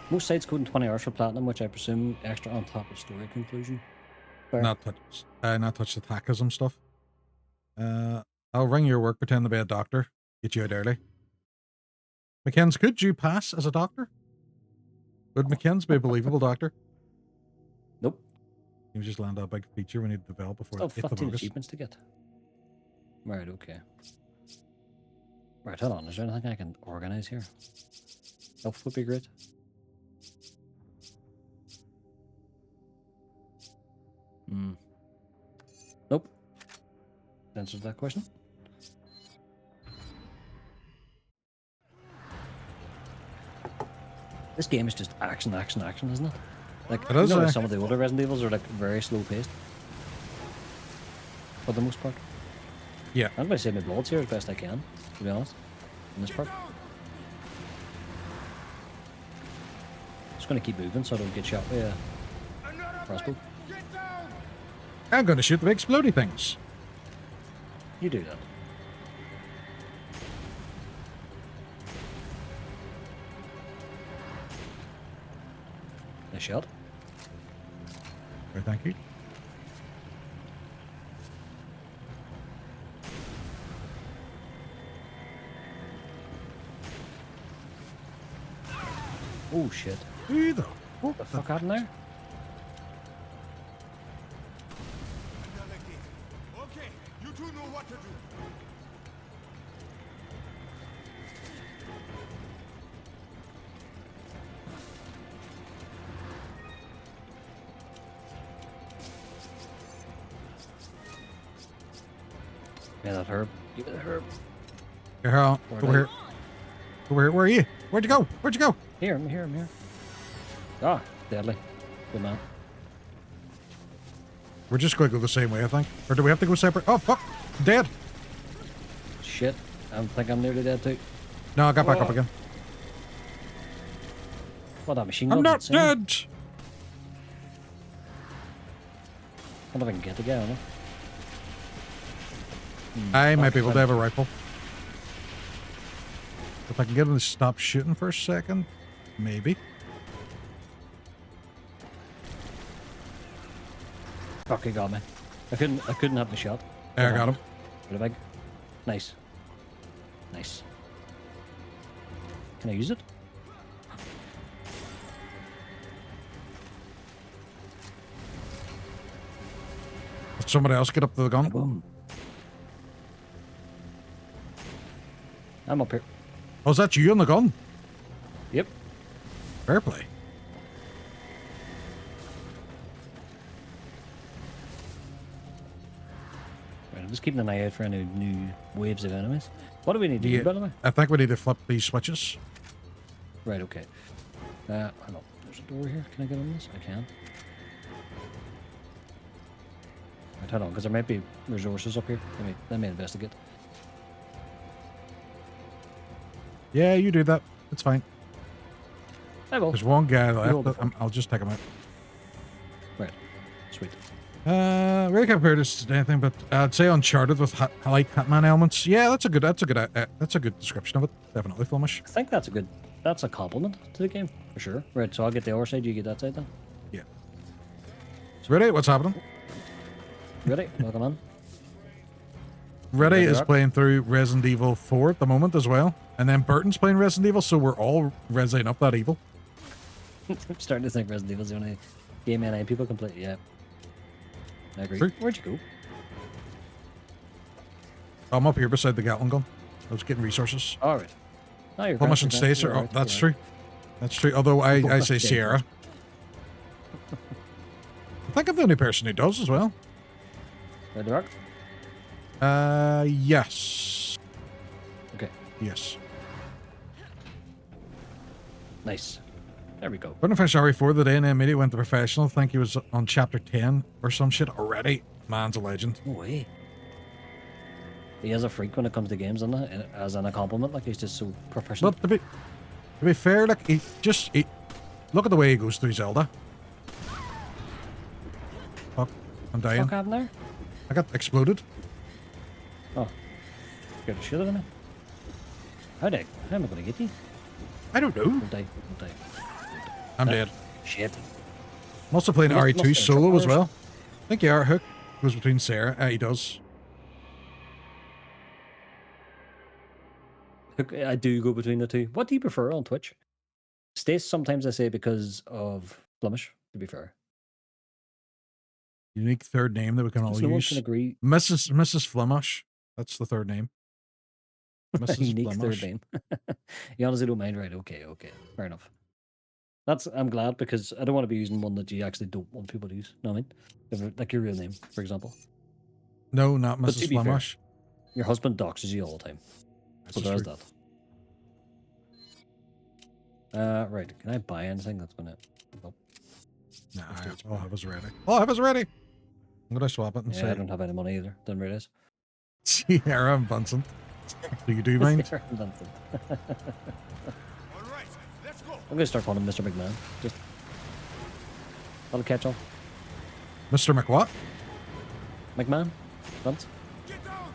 Most sites code in 20 hours for platinum, which I presume extra on top of story conclusion. Fair. not touch the tachism stuff. I'll ring your work, pretend to be a doctor, get you out early. McKenz, could you pass as a doctor? Would McKenz be a believable doctor? Nope. You just land a big feature we need to develop before Still 8th of 15 August. achievements to get. Right, okay. Right, hold on. Is there anything I can organize here? Health would be great. Nope. Answers that question. This game is just action, action, action, isn't it? Like, It is, you know, eh? some of the older Resident Evils are like very slow paced. For the most part. Yeah. I'm going to save my bullets here as best I can, to be honest. In this part. Just going to keep moving so I don't get shot with a crossbow. Get down! I'm going to shoot the big explodey things. You do that. Nice shot. Okay, thank you. Oh shit. Who the What the fuck happened there? Another gate. Okay, you two know what to do. Yeah, that herb. Give me the herb. Here, hold on. Over here. Over here. Where are you? Where'd you go? Where'd you go? Here, I'm here, I'm here. Ah, deadly. Good man. We're just going to go the same way, I think. Or do we have to go separate? Oh, fuck. I'm dead. Shit. I think I'm nearly dead too. No, I got back up again. What, that machine gun? I'm not dead. I wonder if I can get the guy on it. I might be fuck, able to have a rifle. If I can get him to stop shooting for a second, maybe. Fuck, he got me. I couldn't have the shot. There, I got him. Really big. Nice. Nice. Can I use it? Did somebody else get up to the gun? Boom. I'm up here. Oh, is that you on the gun? Yep. Fair play. Right, I'm just keeping an eye out for any new waves of enemies. What do we need to do, by the way? I think we need to flip these switches. Right, okay. Hang on. There's a door here. Can I get on this? I can. Right, hold on, because there might be resources up here. Let me investigate. Yeah, you do that. It's fine. I will. There's one guy Roll left. the But front. I'll just take him out. Right. Sweet. Really can't compare this to anything, but I'd say Uncharted with light Hitman elements. Yeah, that's a good description of it. Definitely, Flemish. I think that's a compliment to the game, for sure. Right, so I'll get the other side, you get that side then. Yeah. Ready? What's happening? Ready? Welcome on. Ready Ready, is Rock? playing through Resident Evil 4 at the moment as well. And then Burton's playing Resident Evil, so we're all resing up that evil. I'm starting to think Resident Evil's the only game NA people can play. Yeah. I agree. True. Where'd you go? I'm up here beside the Gatling gun. I was getting resources. Alright. Oh, you're Flemish correct, and you're Stace are... correct, Oh, you're that's right. true. That's true. Although I Both say of them. Sierra. I think I'm the only person who does as well. Right, the rock? Yes. Okay. Yes. Nice. There we go. Couldn't finish RE4 the day and then immediately went to professional. I think he was on chapter 10 or some shit already. Man's a legend. No way. He is a freak when it comes to games, isn't he? As in a compliment, like he's just so proficient. But to be fair, like he look at the way he goes through Zelda. Fuck, I'm dying. Fuck happened there? I got exploded. Oh. Scared the shit out of me. How am I gonna get you? I don't know. Don't die. Don't die. I'm dead. Shit. I'm also playing Must RE2 be solo as hours. well. think you are. Hook goes between Sarah. He does. I do go between the two. What do you prefer on Twitch? Stace, sometimes I say because of Flemish, to be fair. Unique third name that we can all So no one can use. agree. Mrs. Flemish. That's the third name. Mrs. Unique third Flemish. name. You honestly don't mind, right? Okay, fair enough. I'm glad, because I don't want to be using one that you actually don't want people to use. Know what I mean? Like your real name, for example. No, not But Mrs. to be fair, Flemish. your husband doxes you all the time. So This is there's true. that. Right. Can I buy anything that's gonna? Oh, Nah, I'll have us ready. I'll have us ready. I'm gonna swap it and yeah, I say don't have any money either. Didn't realize. Sierra and Vincent. Do you do mind? All right, let's go. I'm gonna start calling him Mr. McMahon. Just that'll catch on. Mr. McWhat? McMahon, Vince. Get down.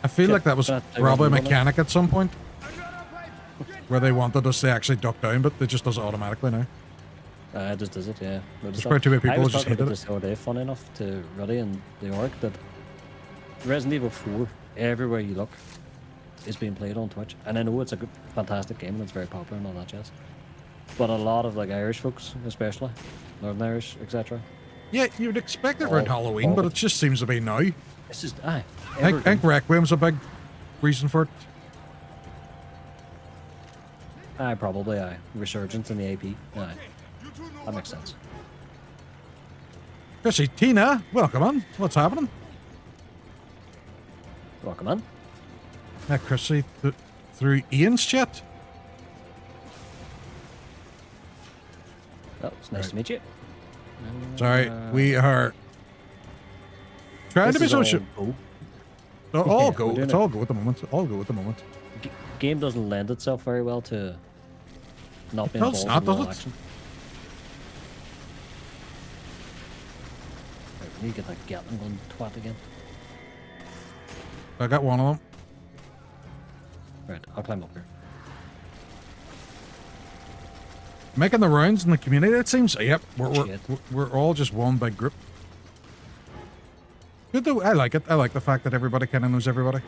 I feel Shit, like that was can I take probably a one of them? mechanic at some point Another pipe. Get where they wanted us to actually duck down, but it just does it automatically now. It just does it, yeah. There's probably too many people I who was just talking hated about it. this the other day, funny enough, to Ruddy and Leyoric, that Resident Evil 4, everywhere you look, is being played on Twitch. And I know it's a good, fantastic game and it's very popular and all that jazz. But a lot of like Irish folks, especially, Northern Irish, etc. Yeah, you'd expect it around All- Halloween, all but the- it just seems to be now. It's just, aye. I think Requiem's a big reason for it. Aye, probably, aye. Resurgence in the AP. Aye, you two know that what makes to sense. Chrissy, Tina, welcome on. What's happening? Welcome on. Chrissy, through Ian's chat. Oh, it's nice Right. to meet you. Sorry, we are trying to be This is social. all go. All Yeah, go. we're doing It's it. all go at the moment. All go at the moment. Game doesn't lend itself very well to not being does involved not, in real does it? action. Right, we need to get that Gatling gun twat again. I got one of them. Right, I'll climb up here. Making the rounds in the community, it seems. Yep, Shit. we're all just one big group. Good though. I like it. I like the fact that everybody kind of knows everybody.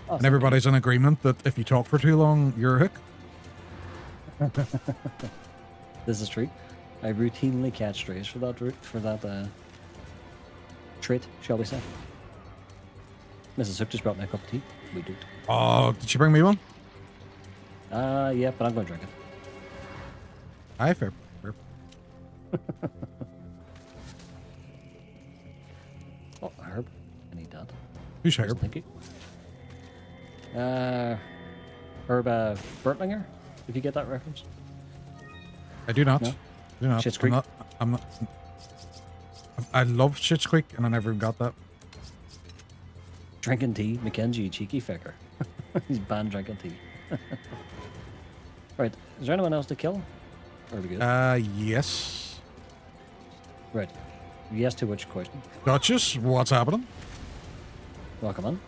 Oh, And everybody's in agreement that if you talk for too long, you're a hook. this is true. I routinely catch strays for that trait, shall we say. Mrs. Hooke just brought me a cup of tea. We don't. Oh, did she bring me one? Yeah, but I'm going to drink it. Aye, fair. Oh, a herb. I need that. Who's Yes, here? thank you. Herb Bertlinger, if you get that reference. I do not. No? Do not. Schitt's I'm Creek? not. I'm not. I love Schitt's Creek, and I never even got that. Drinking tea, Mackenzie, you cheeky fecker. He's banned drinking tea. Right, is there anyone else to kill? Or are we good? Yes. Right. Yes to which question? Duchess, what's happening? Welcome on.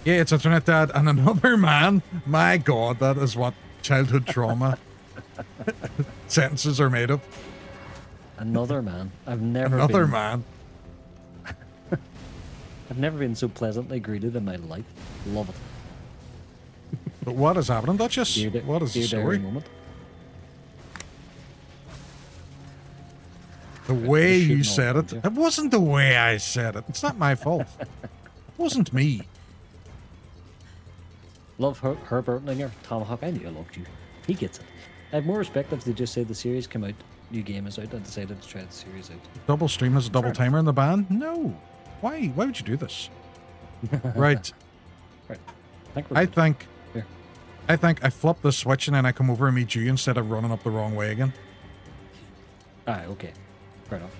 Yeah, it's Internet Dad and another man. My God, that is what childhood trauma sentences are made of. Another man. I've never Another been, man. I've never been so pleasantly greeted in my life. Love it. But what is happening, Duchess? Dear, What is the dear diary story? moment. The way Just you shooting all said around it. you. It wasn't the way I said it. It's not my fault. It wasn't me. Love Herb Bertlinger, Tomahawk. I knew I loved you. He gets it. I have more respect if they just say the series came out, new game is out, and decided to try the series out. Double stream has a double Fair enough. timer in the band? No. Why? Why would you do this? Right. Right. I think we're I good. think Here. I flip the switch and then I come over and meet you instead of running up the wrong way again. Aye, okay. Fair enough.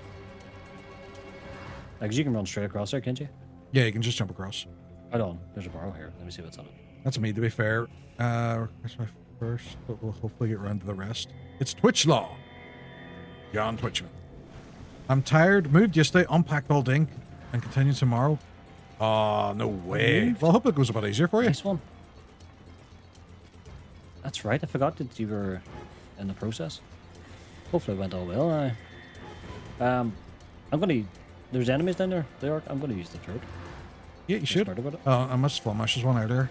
Because you can run straight across there, can't you? Yeah, you can just jump across. Hold on. There's a barrel here. Let me see what's on it. That's me, to be fair. That's my first, but we'll hopefully get around to the rest. It's Twitch Law. John Twitchman. I'm tired. Moved yesterday, unpacked all day, and continue tomorrow. Oh, no way. Moved? Well, I hope it goes a bit easier for you. Nice one. That's right. I forgot that you were in the process. Hopefully it went all well. I'm gonna. There's enemies down there. They are. I'm gonna use the turret. Yeah, you should. Smart about it. Oh, I must Flemish is one earlier.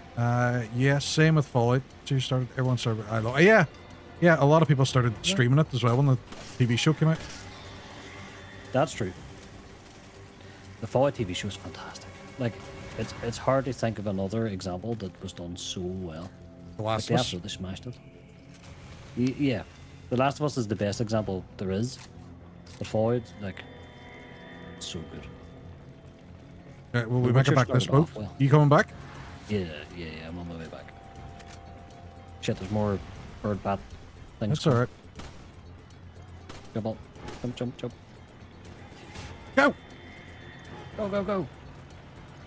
Yeah, same with Fallout 2 started. Everyone started. Yeah, a lot of people started streaming it as well when the TV show came out. That's true. The Fallout TV show is fantastic. Like, it's hard to think of another example that was done so well. The Like, Last they of Us. absolutely smashed it. Yeah, The Last of Us is the best example there is. But Fallout, like, so good. Right, will we The make it Witcher back this started boat? off well. You coming back? Yeah, I'm on my way back. Shit, there's more bird bat things. That's alright. Jump on. Jump. Go! Go.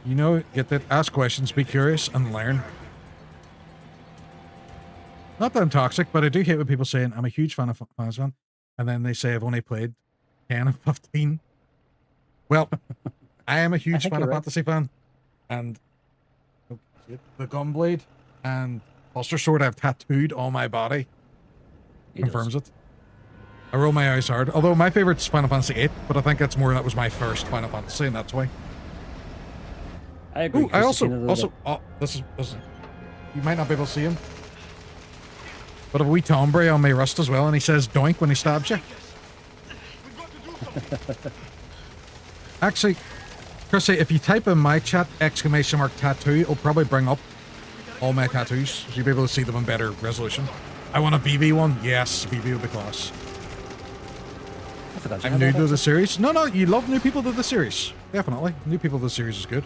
You know, get that. Ask questions, be curious, and learn. Not that I'm toxic, but I do hate when people saying I'm a huge fan of Final Fantasy, and then they say I've only played 10 of 15. Well, I am a huge think Final you're right. Fantasy fan, and the Gunblade and Buster Sword I've tattooed on my body He confirms does. it. I roll my eyes hard. Although my favorite's Final Fantasy 8, but I think that's more that was my first Final Fantasy, and that's why. I agree. Ooh, I Christina, though, also, oh, this is, you might not be able to see him, but a wee Tombre on my wrist as well, and he says doink when he stabs you. We got to do something. Actually, Chrissy, if you type in my chat ! Tattoo, it'll probably bring up all my tattoos, so you'll be able to see them in better resolution. I want a BB one. Yes, BB would be class. I forgot you I'm had new that, to the actually. series. No, you love new people to the series. Definitely. New people to the series is good.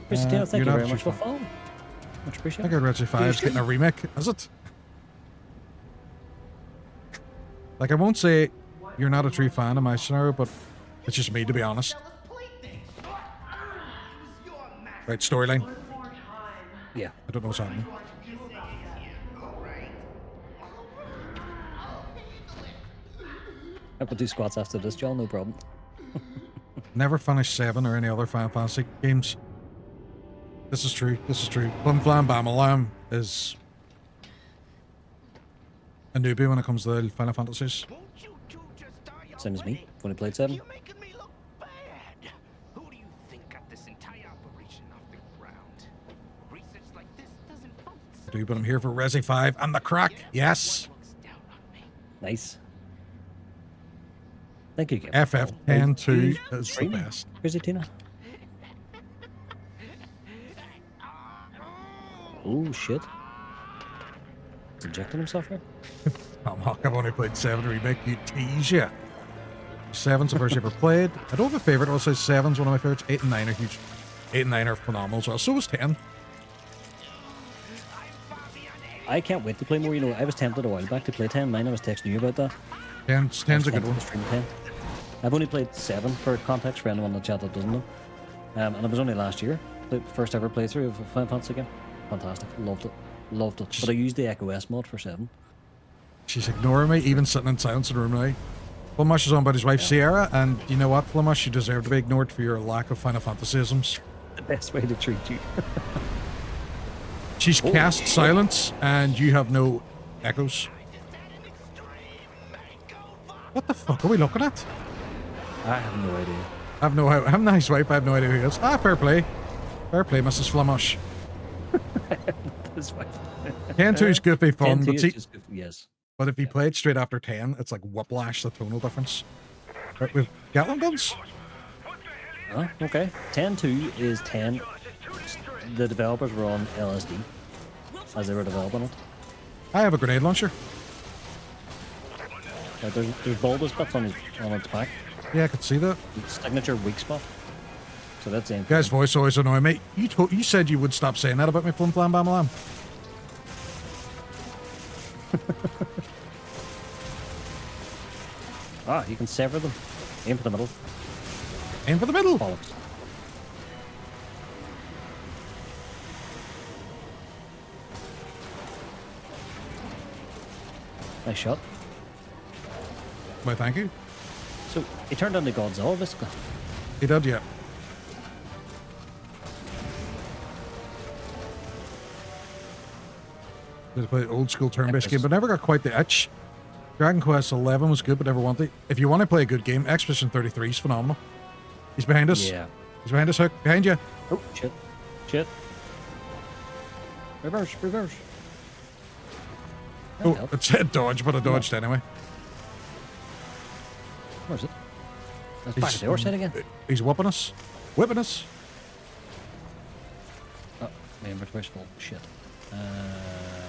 Christina, thank you're you not very much too for following. Much I appreciated. think Reggie 5's getting a remake, is it? Like, I won't say you're not a true fan of my scenario, but it's just me, to be honest. Right, storyline. Yeah. I don't know what's happening. I could do squats after this, John. No problem. Never finished 7 or any other Final Fantasy games. This is true. Flim Flam Bamalam is a newbie when it comes to the Final Fantasies. Same as me. When I played 7. You're making me look bad. Who do you think got this entire operation off the ground? Research like this doesn't count. I do, but I'm here for Resi 5 and the crack. Yes. Looks down on me. Nice. Thank you, Kevin. FF102 is the Streaming. best. Where's it, Tina? Oh, shit. He's injecting himself here? I've only played 7 remake. You tease ya. 7's the first I ever played. I don't have a favorite. I'll say 7's one of my favorites. 8 and 9 are huge. 8 and 9 are phenomenal as well. So was 10. I can't wait to play more. You know, I was tempted a while back to play 10. I was texting you about that. 10's a good one. Stream 10. I've only played 7 for context for anyone in the chat that doesn't know. And it was only last year. The first ever playthrough of a Final Fantasy game. Fantastic. Loved it. But I used the Echo S mod for 7. She's ignoring me, even sitting in silence in the room now. Flamash is on by his wife Sierra, and you know what, Flamash, you deserve to be ignored for your lack of Final Fantasyisms. The best way to treat you. She's cast silence, and you have no echoes. What the fuck are we looking at? I have no idea. I'm a nice wife, I have no idea who he is. Ah, fair play. Fair play, Mrs. Flamash. This way. 10-2's goofy fun, 10-2 but is see, just good. Yes. but if you played straight after 10, it's like whiplash, the tonal difference. Right, with Gatling guns? Oh, okay. 10-2 is 10. The developers were on LSD as they were developing it. I have a grenade launcher. Like there's bulbous bits on its back. Yeah, I could see that. Signature weak spot. So that's the Guy's voice always annoy me. You said you would stop saying that about me, Flim Flam Bam Lam. You can sever them. Aim for the middle. Aim for the middle. Bollocks. Nice shot. Why, thank you. So he turned on the Godzilla, basically. He did, yeah. Did play old school turn-based game, but never got quite the itch. Dragon Quest 11 was good, but never wanted. If you want to play a good game, Expedition 33 is phenomenal. He's behind us. Yeah. He's behind us, Hook. Behind you. Oh, shit. Shit. Reverse, reverse. Oh, Help. it said dodge, but I dodged anyway. Where's it? That's back at the horse head again. He's whipping us. Whipping us. Oh, my inventory's full. Shit.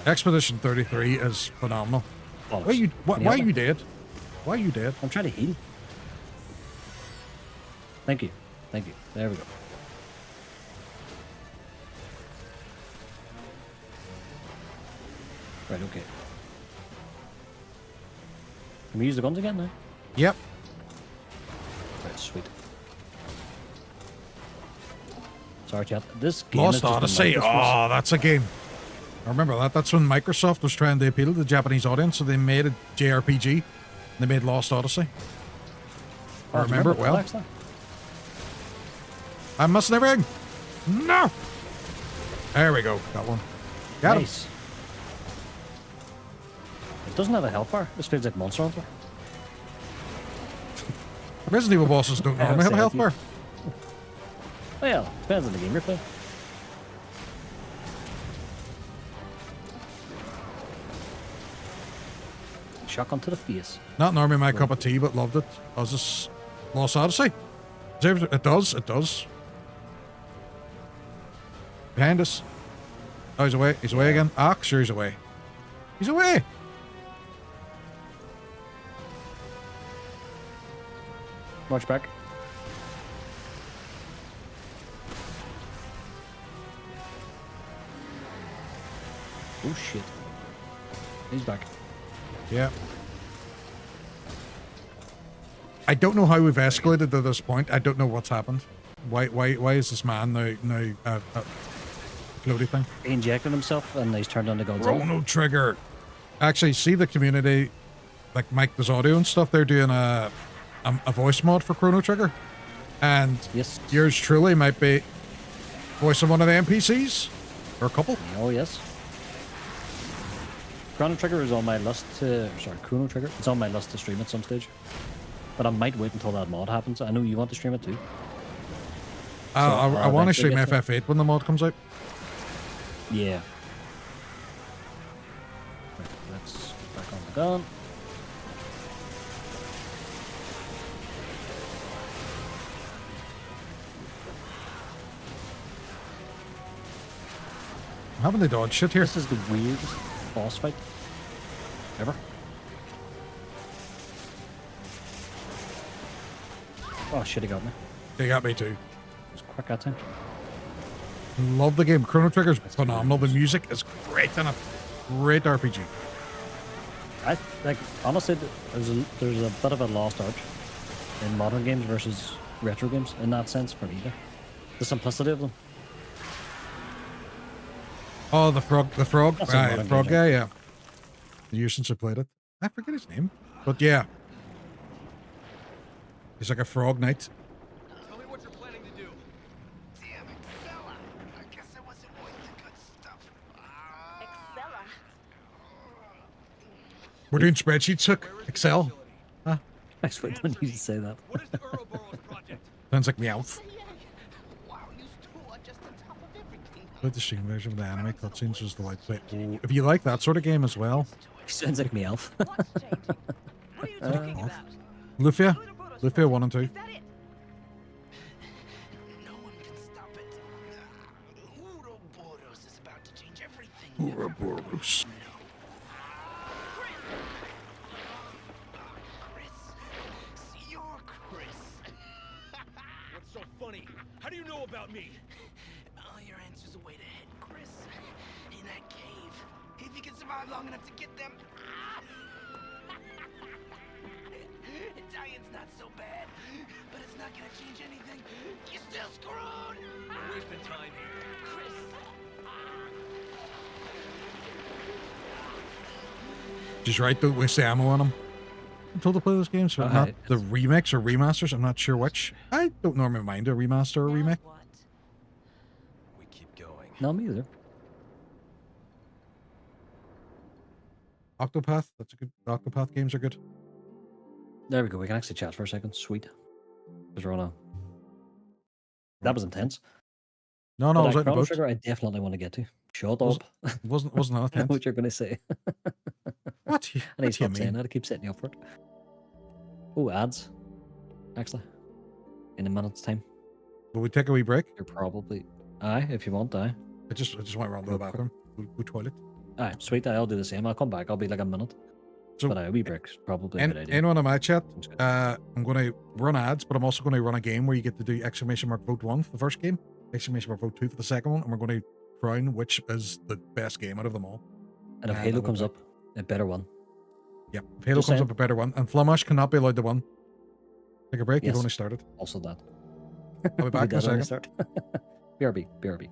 Expedition 33 is phenomenal. Bollocks. Why you? Why Can you help you me? dead? Why you dead? I'm trying to heal. Thank you. Thank you. There we go. Right, okay. Can we use the guns again now? Yep. Right, sweet. Sorry, chat. This game Lost is just Odyssey. Oh, that's a game. I remember that. That's when Microsoft was trying to appeal to the Japanese audience, so they made a JRPG. And they made Lost Odyssey. I remember it well. I'm missing everything. No. There we go. Got one. Got him. Nice. It doesn't have a health bar. This feels like Monster Hunter. Resident Evil bosses don't normally have a health bar. Well, depends on the game you're playing. Shotgun to the face. Not normally my cup of tea, but loved it. Does this Lost Odyssey? It does. It does. Behind us. Oh, he's away. He's away again. Ah, sure he's away. He's away. March back. Oh shit. He's back. Yeah. I don't know how we've escalated to this point. I don't know what's happened. Why is this man now floaty thing? He injected himself and he's turned on the guns. Chrono Trigger. Actually, see the community, like Mike does audio and stuff. They're doing a voice mod for Chrono Trigger, and Yes. yours truly might be voicing one of the NPCs or a couple. Oh yes. Chrono Trigger is on my list to... Sorry, Chrono Trigger. It's on my list to stream at some stage. But I might wait until that mod happens. I know you want to stream it too. I want to eventually stream get to it. FF8 when the mod comes out. Yeah. Right, let's get back on the gun. Haven't they dodged shit here? This is the weirdest boss fight ever. Oh shit, he got me. They got me too. It was quick that time. Love the game. Chrono Trigger's phenomenal. The music is great in it. Great RPG. I like honestly, there's a bit of a lost art in modern games versus retro games in that sense for me. The simplicity of them. Oh, the frog. That's a Right, the modern frog game, guy, yeah. The years since I played it. I forget his name. But yeah. He's like a frog knight. Tell me what you're planning to do. Damn it, fella. I guess I wasn't worth the good stuff. Excella. We're doing spreadsheets, Hook. Excel. Huh? I swear when you say that. What is the Ouroboros project? Sounds like Meowth. Wow, you two are just on top of everything. But the stream version of the anime cutscenes was the light play. Oh, if you like that sort of game as well. Sounds like me, Elf. What's changed? What are you talking about? Lufia. Ouroboros Lufia 1 and 2. Is that it? No one can stop it. Ouroboros is about to change everything. Ouroboros. Chris. You're Chris. What's so funny? How do you know about me? All your answers are way ahead, Chris. In that cave. If you can survive long enough to get them. Italian's not so bad, but it's not gonna change anything. You're still screwed. We're wasting time here. Chris. Just right, don't waste the ammo on him. I'm told to play those games, but not the remakes or remasters. I'm not sure which. I don't normally mind a remaster or Now remake. what? We keep going. No, me either. Octopath. That's a good. Octopath games are good. There we go. We can actually chat for a second. Sweet. Because we're on a. That was intense. No, I was out in the Chrono boat. Trigger, I definitely want to get to. Shut Was- up. Wasn't that I know intense? what you're going to say. What? I need to What do you stop saying mean? that. I keep setting you up for it. Oh, ads. Actually, in a minute's time, Will we take a wee break? you're probably. Aye, if you want, aye. I just went around to the bathroom. Go toilet. Aye, sweet. I'll do the same. I'll come back. I'll be like a minute. So, But a wee break's probably a good idea. anyone in my chat, Sounds good. I'm going to run ads, but I'm also going to run a game where you get to do exclamation mark vote 1 for the first game, exclamation mark vote 2 for the second one, and we're going to crown which is the best game out of them all. And if that Halo will comes be- up, a better one. Yeah, if Halo Just comes saying. up a better one, and Flamash cannot be allowed to win. Take a break. You've Yes. only started. Also that. I'll be back in a second. Start. BRB, BRB.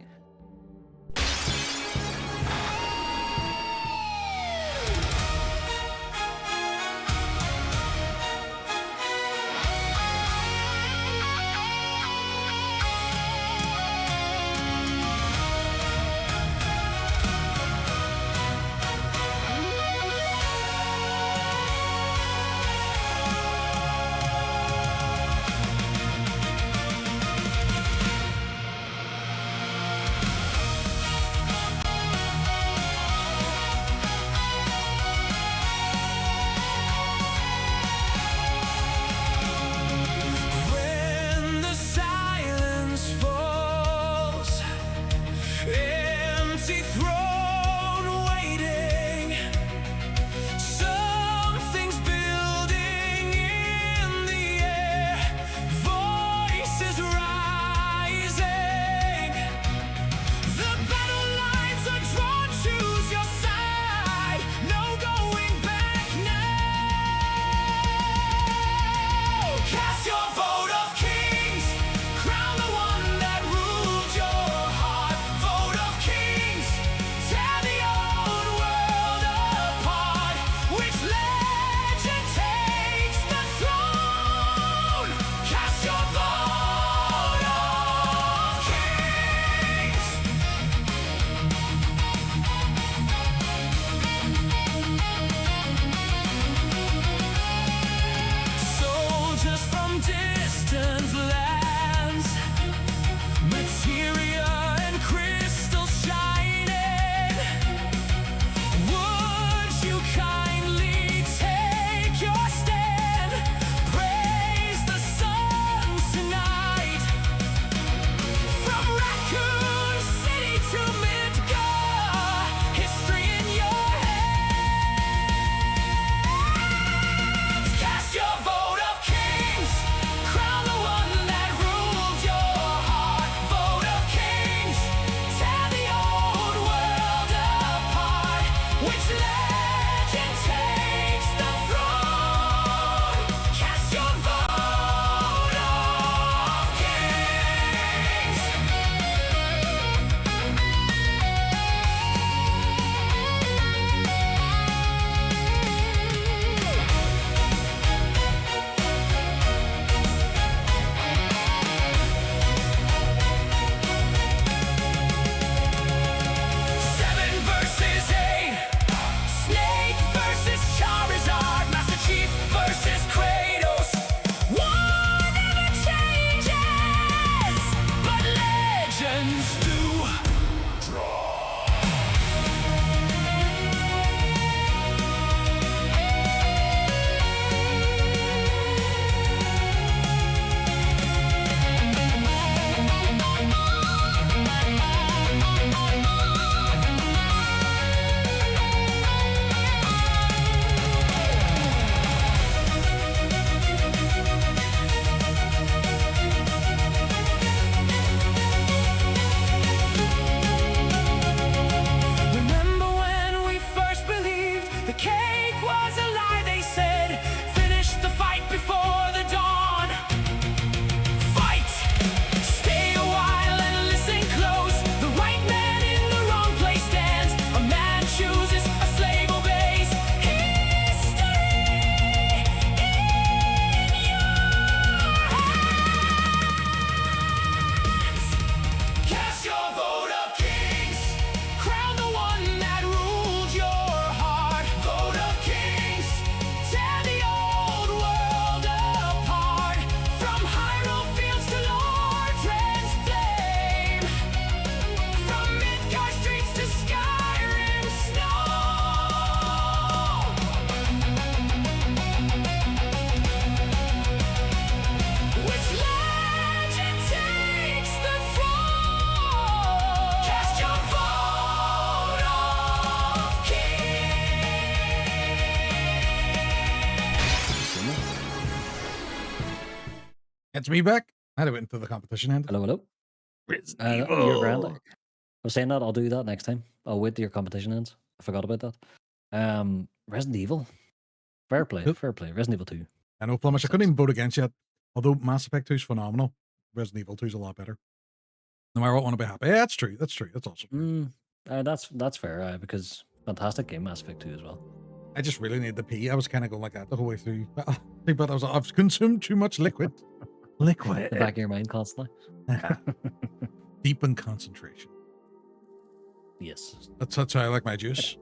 It's me back. I had to wait until the competition ended. Hello, hello. You're grand. I was saying that I'll do that next time. I'll wait till your competition ends. I forgot about that. Resident Evil. Fair play, Yep. fair play. Resident Evil 2. I know, Plumage. I couldn't even vote against you. Although Mass Effect 2 is phenomenal, Resident Evil 2 is a lot better. No matter what, I want to be happy. Yeah, that's true. That's true. That's awesome. That's fair, because fantastic game, Mass Effect 2 as well. I just really need the pee. I was kind of going like that the whole way through. But I've consumed too much liquid. Liquid. The back of your mind constantly. Deep in concentration. Yes. That's how I like my juice.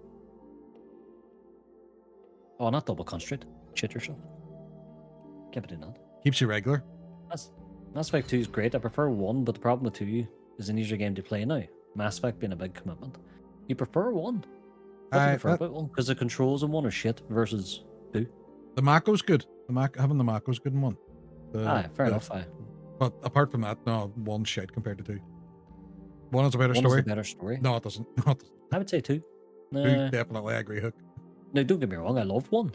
Oh, not double concentrate. Shit yourself. Can't be doing that. Keeps you regular. Mass Effect 2 is great. I prefer 1, but the problem with 2 is an easier game to play now. Mass Effect being a big commitment. You prefer 1? What do you prefer about 1? Because the controls in 1 are shit versus 2. The Mako's good. Having the Mako's good in 1. Fair enough. But apart from that, no, 1's shit compared to 2. 1 is a better 1 story. is a better story. No, it doesn't. No, it doesn't. I would say 2. 2, definitely, I agree, Hook. No, don't get me wrong. I loved 1.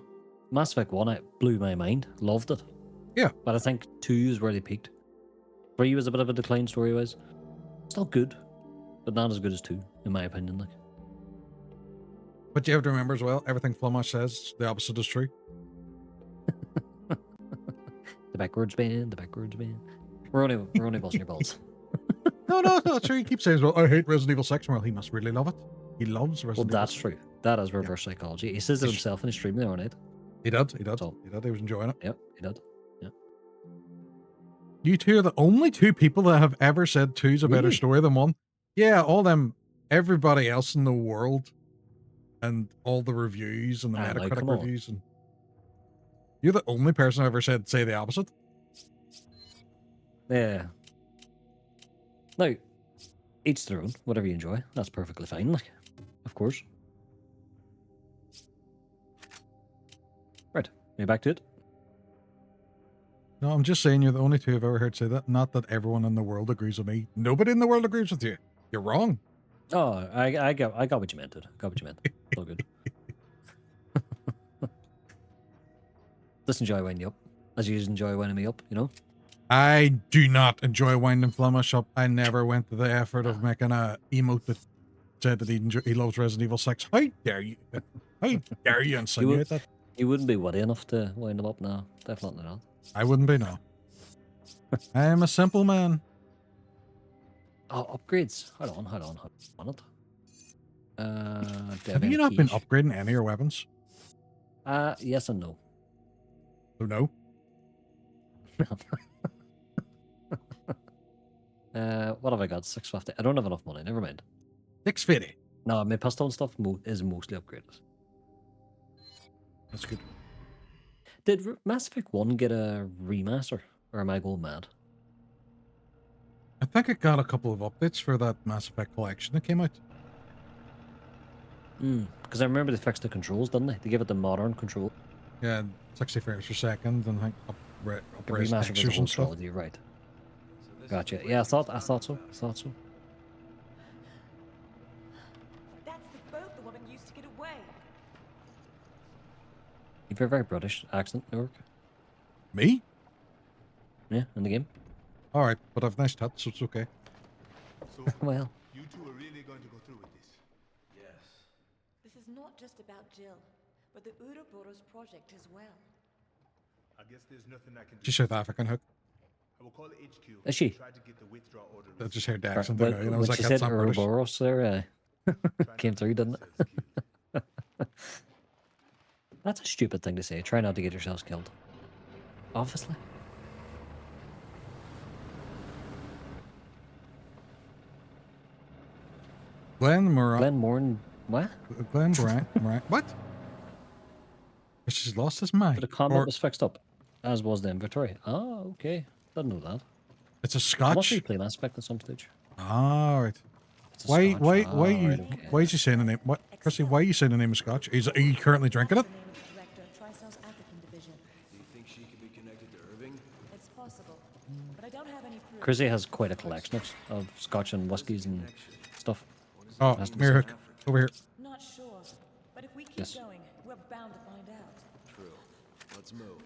Mass Effect 1, it blew my mind. Loved it. Yeah. But I think 2 is where they peaked. 3 was a bit of a decline story-wise. Still good, but not as good as 2, in my opinion. Like, But you have to remember as well, everything Flamash says, the opposite is true. the backwards band. We're only busting your balls. No, true. He keeps saying, well, I hate Resident Evil 6. Well, he must really love it. He loves Resident Evil. Well, that's true. That is reverse psychology. He says it himself in his stream the other night. He did. So- He was enjoying it. Yep, he did. You two are the only 2 people that have ever said 2's a better Really? story than 1. Yeah, all them, everybody else in the world, and all the reviews and the Like, Metacritic come on. reviews, and you're the only person I've ever say the opposite. Yeah. Now, each their own. Whatever you enjoy, that's perfectly fine. Like, of course. Right, are you back to it? No, I'm just saying you're the only 2 I've ever heard say that. Not that everyone in the world agrees with me. Nobody in the world agrees with you. You're wrong. Oh, I got what you meant, dude. Got what you meant. It's all good. Just enjoy winding you up, as you enjoy winding me up. You know. I do not enjoy winding Flemish up. I never went to the effort of making a emote that said that he loves Resident Evil 6. How dare you? How dare you insinuate that? You wouldn't be witty enough to wind him up now. Definitely not. I wouldn't be, no. I am a simple man. Oh, upgrades. Hold on it. Do I Have any you not been keys? upgrading any of your weapons? Yes and no. Oh, no. What have I got? 650. I don't have enough money. Never mind. 650. No, my pistol and stuff is mostly upgraded. That's good. Did Mass Effect 1 get a remaster? Or am I going mad? I think it got a couple of updates for that Mass Effect collection that came out. Because I remember they fixed the controls, didn't they? They gave it the modern control. Yeah, 60 frames per second and I think The upraised remaster was the textures whole and stuff. trilogy, right? Gotcha. Yeah, I thought so. That's the boat the woman used to get away. You have a very British accent, Newark. Me? Yeah, in the game. All right, but I've nice tats, so it's okay. So, Well, you 2 are really going to go through with this? This is not just about Jill, but the Ouroboros project as well. I guess there's nothing I can do. She's South African, Hook. I will call HQ. Is she? and try to get the withdrawal order. I just heard the right, accent there. when, You know, I when was like, she that's said not British. Ouroboros there, came through, didn't it? That's a stupid thing to say. Try not to get yourselves killed. Obviously. Glenn Moran. Glenn Moran, what? Glenn Moran. What? She's lost his mind. The combat Or was fixed up, as was the inventory. Oh, okay. Didn't know that. it's a I must Scotch. replay Mass Effect at some stage. All right. It's a Why Scotch. why Ah, why you right, okay. why is you saying the name? What, Chrissy? Why are you saying the name of Scotch? Are you currently drinking it? The name of the director of Tricel's African division. Do you think she could be connected to Irving? It's possible, but I don't have any proof. Chrissy has quite a collection of Scotch and whiskies and stuff. Oh, Has to be Mirror said. Hook, over here. Not sure, but if we keep Yes. going, we're bound to find out. True. Let's move.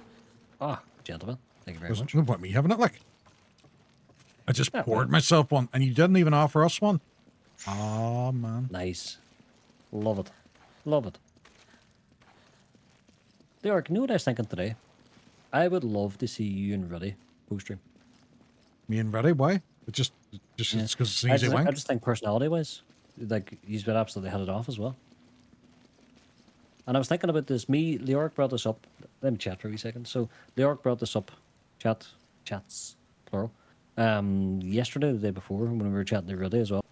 Ah, gentlemen. Thank you very There's much. no point me having it, like. I just Yeah, poured well. myself one, and you didn't even offer us one. Oh, man. Nice. Love it. Love it. Leyoric, you know what I was thinking today? I would love to see you and Ruddy co-stream. Me and Ready, why? It's Yeah. it's because it's I easy just, I link. just think personality-wise, like, you've been absolutely hit it off as well. And I was thinking about this. Leyoric brought this up. Let me chat for a wee second. So, Leyoric brought this up. Chats, plural. Yesterday, the day before, when we were chatting to Ruddy as well.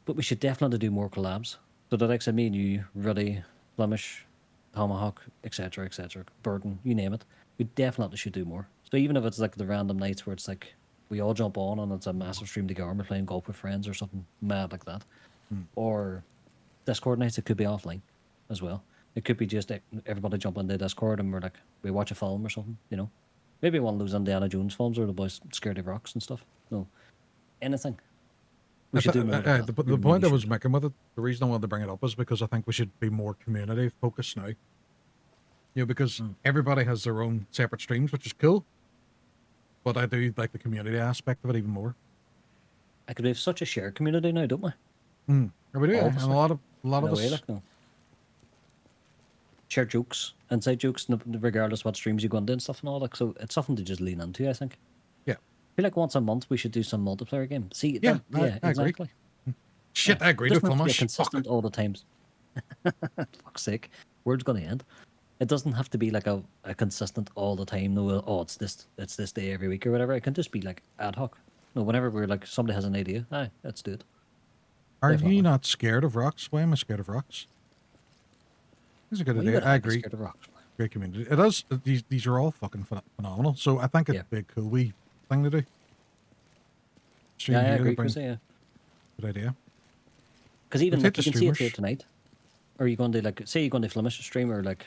But we should definitely do more collabs. So, the likes of me and you, Ruddy, Flemish, Tomahawk, etc., Burton, you name it. We definitely should do more. So, even if it's like the random nights where it's like we all jump on and it's a massive stream together and we're playing golf with friends or something mad like that. Or Discord nights, it could be offline as well. It could be just everybody jump into Discord and we're like, we watch a film or something, you know? Maybe one of those Indiana Jones films or the boys scared of rocks and stuff. No, anything. We should do more of that. The point I was making with it, the reason I wanted to bring it up is because I think we should be more community focused now. You know, because everybody has their own separate streams, which is cool. But I do like the community aspect of it even more. I could have such a shared community now, don't we? We do, All and of us, a like, lot of in a way, us. like, no. Share jokes, inside jokes, regardless what streams you go into and stuff and all. Like, so it's something to just lean into, I think. Yeah. I feel like once a month we should do some multiplayer game. See, Yeah, I agree. exactly. Shit, I agree It with doesn't have to be Flemish. consistent all the times. Fuck's sake, word's gonna end. It doesn't have to be like a consistent all the time. No, oh, it's this day every week or whatever. It can just be like ad hoc. No, whenever we're like somebody has an idea, aye, let's do it. Are Definitely. you not scared of rocks? Why am I scared of rocks? It's a good Well, you idea. gotta I be agree. scared of rocks. Great community. It is. These are all fucking phenomenal. So I think it'd be a cool wee thing to do. Stream Yeah, I here to agree, bring- Chris. Yeah, Good idea. because even We'll like, take you the can see it here streamers. tonight. Or you going to like say you're going to Flemish stream or like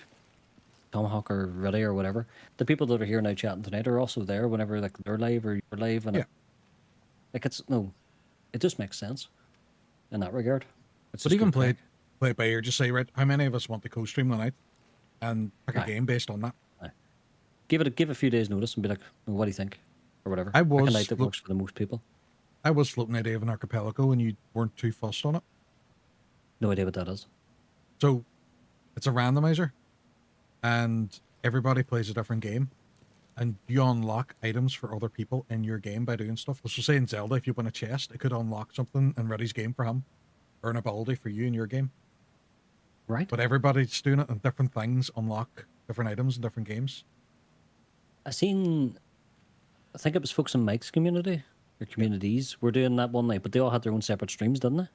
Tomahawk or Ready or whatever. The people that are here now chatting tonight are also there whenever like they're live or you're live, and Yeah. like it just makes sense in that regard. It's But just even good play crack. it by ear. Just say, right, how many of us want to co-stream tonight, and pick a Aye. game based on that. Give a few days notice and be like, well, what do you think or whatever. I Pick a was night that look- works for the most people. I was floating the idea of an archipelago, and you weren't too fussed on it. No idea what that is. So it's a randomizer, and everybody plays a different game, and you unlock items for other people in your game by doing stuff. So say in Zelda, if you win a chest, it could unlock something in Reddy's game for him, or an ability for you in your game. Right. But everybody's doing it, and different things unlock different items in different games. I think it was folks in Mike's community or communities were doing that one night, but they all had their own separate streams, didn't they?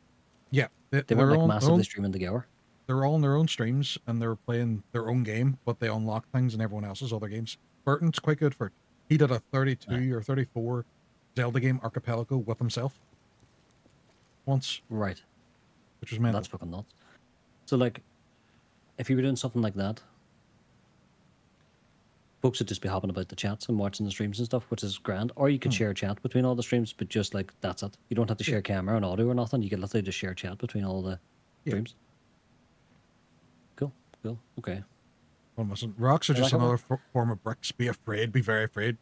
Yeah, They they're weren't like all- massively streaming together. they're all on their own streams, and they're playing their own game, but they unlock things in everyone else's other games. Burton's quite good for it. He did a 32 or 34 Zelda game archipelago with himself once, Right. which was mental. That's fucking nuts. So like, if you were doing something like that, folks would just be hopping about the chats and watching the streams and stuff, which is grand. Or you could share chat between all the streams, but just like that's it. You don't have to share camera and audio or nothing. You can literally just share chat between all the streams. Cool. Okay. Well, listen, rocks are I just like it. another form of bricks. Be afraid, be very afraid.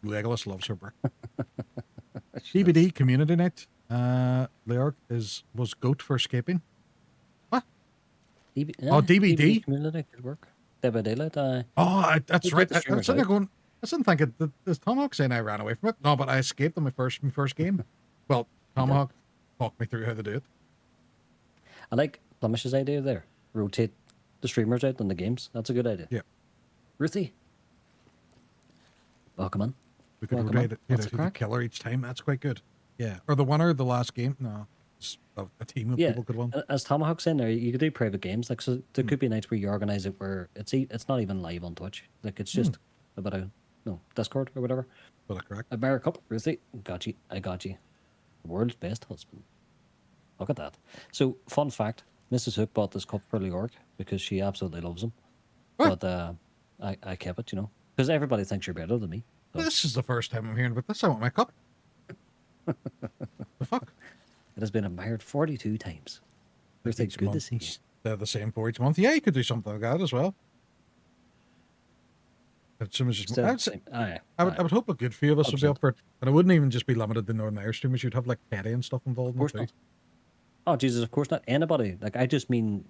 Legolas loves her brick. DBD community night. Leyoric was goat for escaping. DBD? community could work. Dead by Daylight. That's Who right. put the I streamers was sitting there out? going, I didn't think it. Does Tomahawk saying I ran away from it? No, but I escaped in my first game. Well, Tomahawk talked me through how to do it. I like Flemish's idea there. Rotate the streamers out in the games. That's a good idea. Yeah. Ruthie. Welcome in. We could Welcome rotate in. it, you know, What's the to the crack? killer each time. That's quite good. Yeah. Or the winner of the last game. No, it's a team of Yeah, people could win. as Tomahawk's in there, you could do private games. Like, so there could be nights where you organize it where it's not even live on Twitch. Like, it's just about Discord or whatever. But correct. A bear cup, Ruthie. Got you. I got you. World's best husband. Look at that. So, fun fact: Mrs. Hooke bought this cup for Leyoric because she absolutely loves him. What? But I kept it, because everybody thinks you're better than me. So This is the first time I'm hearing about this. I want my cup. The fuck? it has been admired 42 times. Ruthie, Each good to month. see you. They're the same for each month. Yeah, you could do something like that as well. If someone's just, Still, I'd say, same. Aye, I would hope a good few of us would be 100%. up for it, and it wouldn't even just be limited to Northern Irish streamers. You'd have like Teddy and stuff involved Of course in it too. not. Oh Jesus, of course not. Anybody. Like I just mean,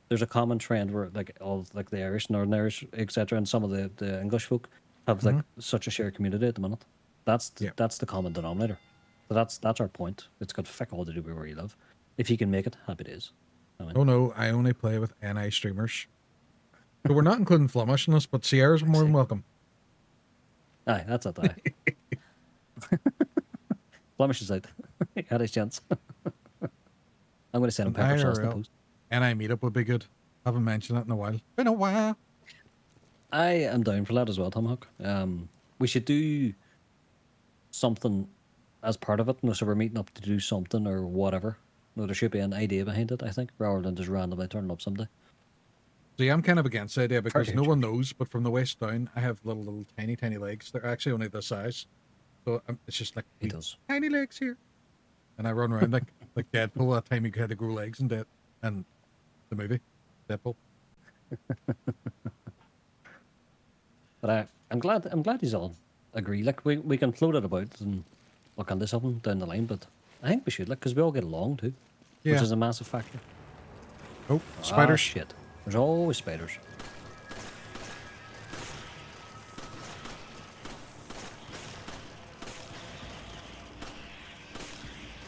there's a common trend where like all like the Irish, Northern Irish, etc., and some of the English folk have like such a shared community at the minute. That's Yeah. that's the common denominator. So that's our point. It's got fuck all to do with where you live. If you can make it, happy days. I mean, Oh no, I only play with NI streamers. So we're not including Flemish in this, but Sierra's more than welcome. aye, that's it. Aye. Flemish is out. Had his chance. I'm going to send him An pepper sauce in the IRL post. NI meetup would be good. Haven't mentioned it in a while. Been a while. I am down for that as well, TheHooke. We should do something as part of it. No, so we're meeting up to do something or whatever. No, there should be an idea behind it, I think, rather than just randomly turning up someday. See, I'm kind of against the idea because Perfect. no one knows, but from the waist down, I have little tiny legs. They're actually only this size. So it's just like He wee does. tiny legs here. And I run around like Deadpool that time he had to grow legs and the movie, Deadpool. But I'm glad he's all agree. Like we can float it about and look into something down the line, but I think we should, like, because we all get along too, which Yeah. is a massive factor. Oh, spiders. Ah, shit. There's always spiders.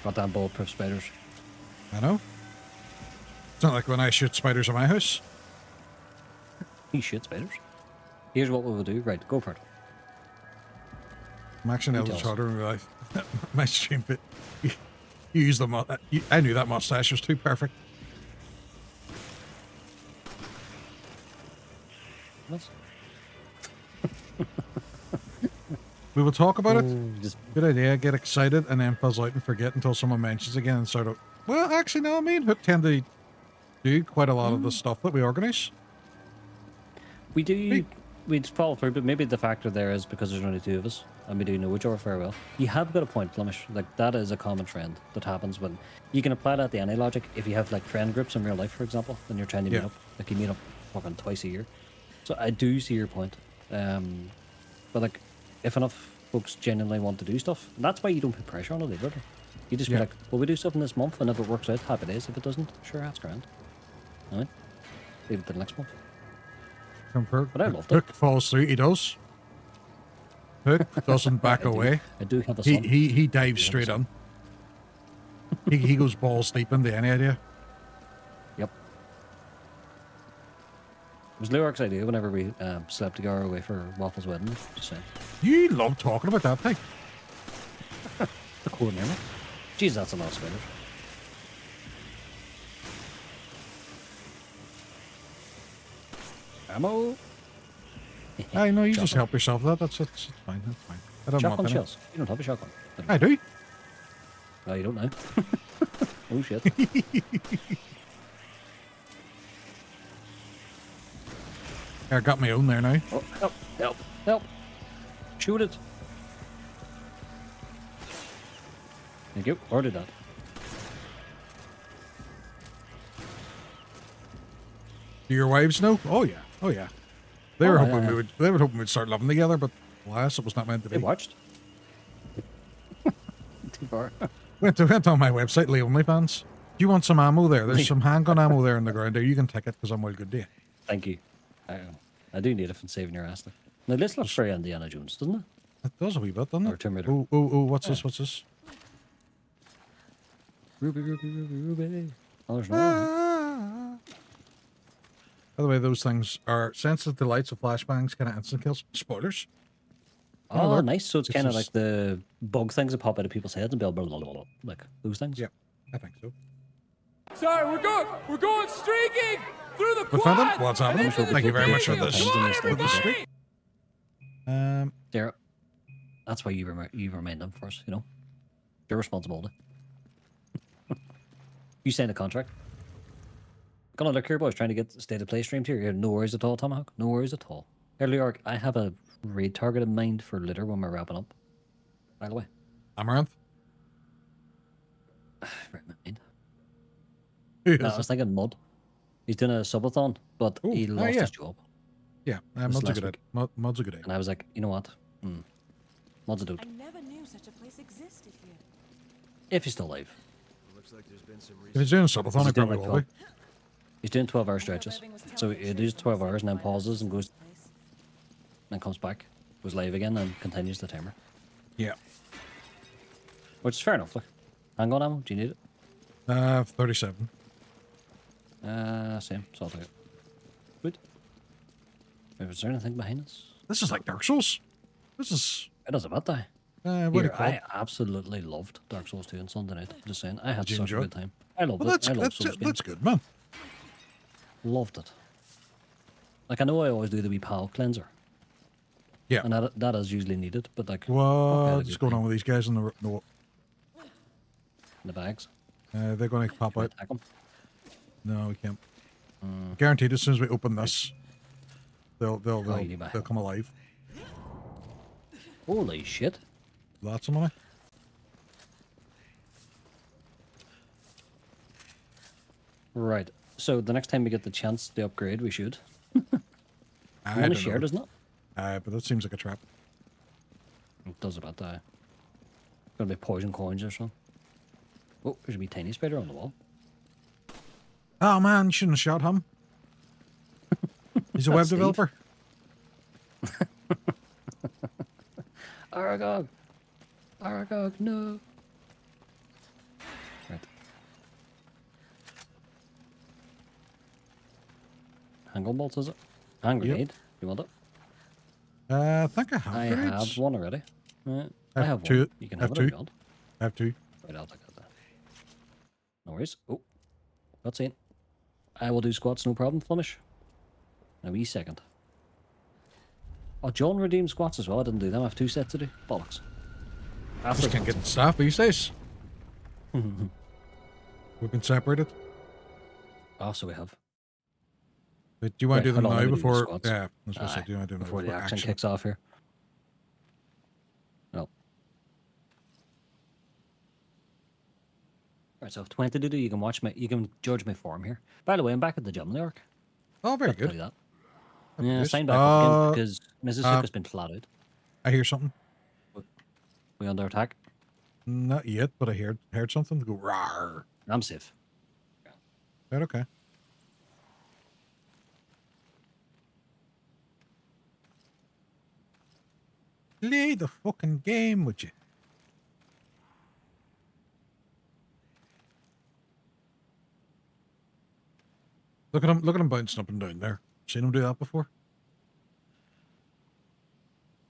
Goddamn bulletproof spiders. I know. It's not like when I shoot spiders in my house. You shit spiders. Here's what we will do. Right, go for it. I'm actually You now tell just us. harder in real life. My stream bit. You use the I knew that mustache was too perfect. What's- We will talk about it. Oh, just Good idea. Get excited and then fuzz out and forget until someone mentions again and start out. Well, actually, no. Me and Hook tend to do quite a lot of the stuff that we organize. we do. We'd follow through, but maybe the factor there is because there's only two of us, and we do know each other very well. You have got a point, Flemish. Like, that is a common trend that happens when you can apply that to any logic. If you have like friend groups in real life, for example, and you're trying to meet Yeah. up, like you meet up fucking twice a year. So I do see your point. But like, if enough folks genuinely want to do stuff, and that's why you don't put pressure on it either. You just Yeah. be like, well, we do something this month, and if it works out, happy days. If it doesn't, sure, that's grand. All right, leave it to the next month. But I loved it. Hook falls through. He does. Hook doesn't back I do. away. I do have a He son. he dives have a straight son. in. He goes balls deep into any idea. Yep. It was Leoric's idea whenever we slept together away for Waffle's wedding. Just saying. You love talking about that thing. The core memory. Jeez, that's a lot of spiders. Ammo. I know you just Shotgun. help yourself with that. That's fine. That's fine. I don't Shotgun want any. shells. You don't have a shotgun. I do. No, you don't now. Oh shit. I got my own there now. Oh, help! Help! Help! Shoot it. Thank you. Or did that. Do your wives know? Oh yeah. Oh yeah. They were Oh, hoping yeah. we would. They were hoping we'd start living together, but alas, it was not meant to They be. watched. Too far. Went on my website, Lee OnlyFans. Do you want some ammo there? There's some handgun ammo there in the ground there. You can take it because I'm well good to you. Thank you. I do need it for saving your ass. Now this looks very Indiana Jones, doesn't it? It does a wee bit, doesn't Or it? Tomb Raider. Oh, what's this? What's this? Ruby, Ruby, Ruby, Ruby. Oh, there's no. Ah. By the way, those things are sensitive to lights of flashbangs, kind of instant kills. Spoilers. Oh, look, nice. So it's this kind of is- like the bug things that pop out of people's heads and blah, blah, blah, blah, blah, like those things. Yeah, I think so. Sorry, we're going streaking through the But quad. Phantom, what's happening? and into Thank you the very much for stadium. this. Come on, For the everybody. streak. Sarah, that's why you remind them for us, you know? Your responsibility. You signed a contract. Gonna look here, boys, trying to get state of play streamed here. No worries at all, TheHooke. No worries at all. Hey, Leoric, I have a raid target in mind for later when we're wrapping up. By the way. Amaranth. Right, my mind. Who No, is I it? was thinking Mud. He's doing a subathon, but Oh, he lost yeah. his job. Yeah, This mod's a last good week. idea. Mod's a good idea. And I was like, you know what? Mod's a dope. I never knew such a place existed here. If he's still alive. Looks like there's been some If he's doing a Because subathon, he he's doing probably like will be. 12. He's doing 12-hour stretches. So he does 12 hours and then pauses and goes, then comes back, goes live again, and continues the timer. Yeah. Which is fair enough. Like, hang on, ammo. Do you need it? 37. Same. So I'll take it. Good. Wait, was there anything behind us? This is like Dark Souls. This is It doesn't matter. what do you Here, call it? I absolutely loved Dark Souls 2 on Sunday night. I'm just saying, I had Did you such a enjoy good it? time. I loved Well, it. that's I love that's Souls that's games. good, man. Loved it. Like, I know I always do the wee pal cleanser. Yeah. And that is usually needed, but like, fuck, I had a What's good going time. on with these guys in the In the bags? they're going to pop Can I out. attack 'em? No, we can't. Guaranteed, as soon as we open this, they'll you need my they'll come alive. Holy shit. Lots of money. Right. So the next time we get the chance to upgrade, we should. I Money don't shared, know. isn't it? But that seems like a trap. It does about that. Gonna be poison coins or something. Oh, there's a wee tiny spider on the wall. Oh man, you shouldn't have shot him. He's a web That's Steve. developer. Aragog! Aragog, no! Right. Handgun bolts, is it? Hand Yep. grenade. You want it? I think I have. I grenades. have one already. Right. I I have have two. one. You can I have have it if two. you want. I have two. Right, I'll take that then. No worries. Oh, that's it. I will do squats, no problem, Flemish. In a wee second. Oh, John redeemed squats as well. I didn't do them. I have 2 sets to do. Bollocks. Just can't get the staff these days. We've been separated. Oh, so we have. But do you want Right, to do them hold on, now let me do the before? squats. Yeah, I was supposed to Aye, say, do you want to do them before the action kicks off here. Right, so if 20 to do, you can watch my, you can judge my form here. By the way, I'm back at the gym, Leyoric. Oh, very I'll tell good. you that. Happy Yeah, days. sign back up again because Mrs. Hooke has been flat out. I hear something. We under attack. Not yet, but I heard something go rawr. I'm safe. Right, okay. Play the fucking game, would you? Look at him bouncing up and down there. Seen him do that before?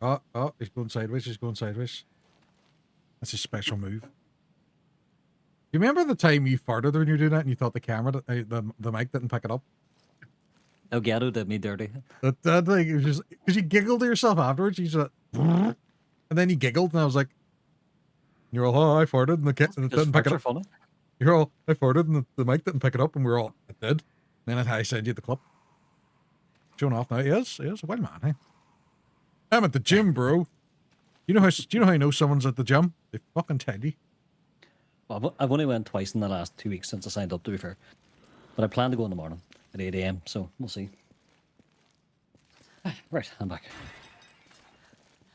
Oh, he's going sideways, That's his special move. You remember the time you farted when you were doing that and you thought the camera, the mic didn't pick it up? El Gato did me dirty. That thing, it was just, because you giggled to yourself afterwards, you just, and then you giggled and I was like, you're all, oh, I farted and and it didn't pick it Are up. funny. You're all, I farted and the mic didn't pick it up and we're all, it did. And then I send you the clip. Showing off now. He is a wild man, hey? I'm at the gym, bro. Do you know how I know someone's at the gym? They fucking tell you. Well, I've only went twice in the last 2 weeks since I signed up, to be fair. But I plan to go in the morning at 8 AM, so we'll see. Right, I'm back.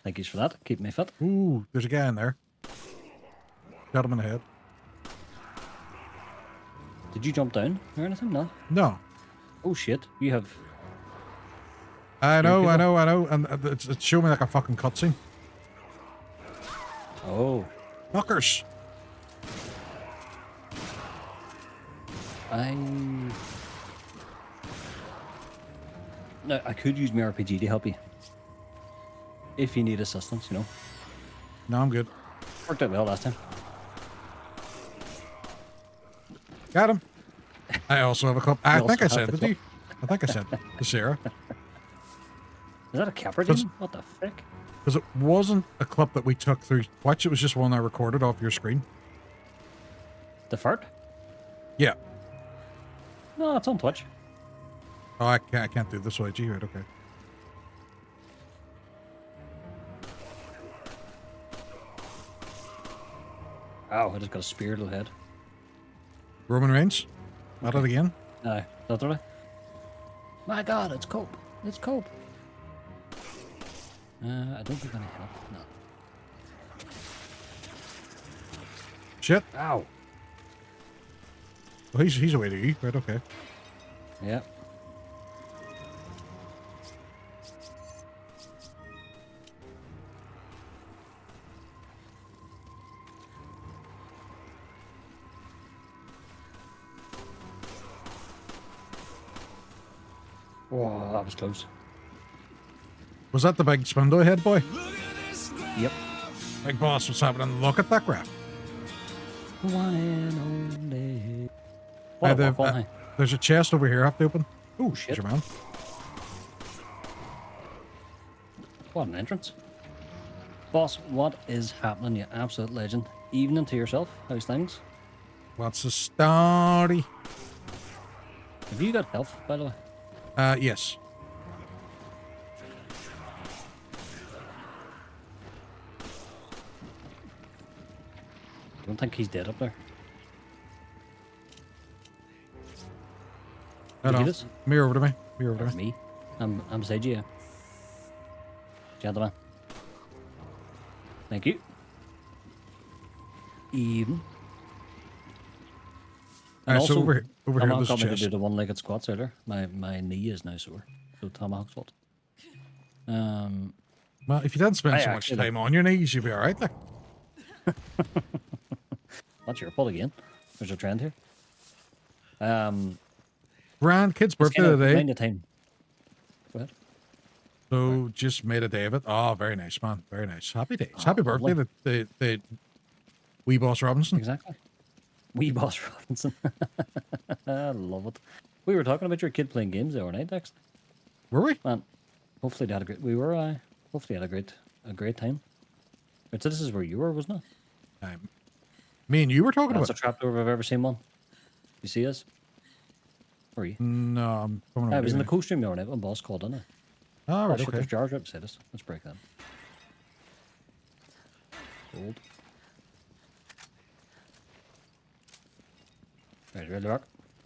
Thank you for that. Keep me fit. Ooh, there's a guy in there. Got him in the head. Did you jump down or anything? No. No. Oh shit! You have. I know. people? And it's showing me like a fucking cutscene. Oh. Fuckers. No, I could use my RPG to help you. If you need assistance, you know. No, I'm good. Worked out well last time. Got him. I also have a cup. I You think I also have sent the it to you. I think I sent it to Sarah. Is that a Capra Does- demon? What the frick? Because it wasn't a clip that we took through Twitch. It was just one I recorded off your screen. The fart? Yeah. No, it's on Twitch. Oh, I can't do this way. Gee, right, okay. Ow, I just got a spear to the head. Roman Reigns. At it again. Aye, that's right. My god, it's Cope. It's Cope. I don't think any health. No. Shit. Ow. Well, he's away to you. Right, okay. Yeah. Oh, that was close. Was that the big spindle head boy? Yep. Big boss, what's happening? Look at that crap. One and only. What a walk on, hey? There's a chest over here I have to open. Oh, shit. Your man. What an entrance. Boss, what is happening, you absolute legend? Evening to yourself. How's things? What's the story? Have you got health, by the way? Yes. I don't think he's dead up there. I Did you know. get us? Mirror over to me. Mirror over to me. Me? I'm beside you. Gentlemen. Thank you. Even. And So over here, Tomahawk there's a got me to chest. do the one-legged squats earlier. My knee is now sore. So Tomahawk's fault. Well, if you didn't spend I so much actually- time on your knees, you'd be all right there. That's your fault again. There's a trend here. Grand kid's It's birthday kind of today. mind the time. Go ahead. So just made a day of it. Oh, very nice, man. Very nice. Happy days. Happy lovely. birthday, the wee boss Robinson. Exactly. Wee Boss Robinson. I love it. We were talking about your kid playing games the other night, Dex. Were we? Man, hopefully they had a great. We were. Hopefully had a great time. But so this is where you were, wasn't it? Me and you were talking That's a about. trapdoor if I've ever seen one. You see us? Where are you? No, I'm coming I over was in the here. coast room the other night when boss called, didn't I? All Oh, right, shit, okay. there's jars right beside us. Let's break them. Gold. Right, ready, look.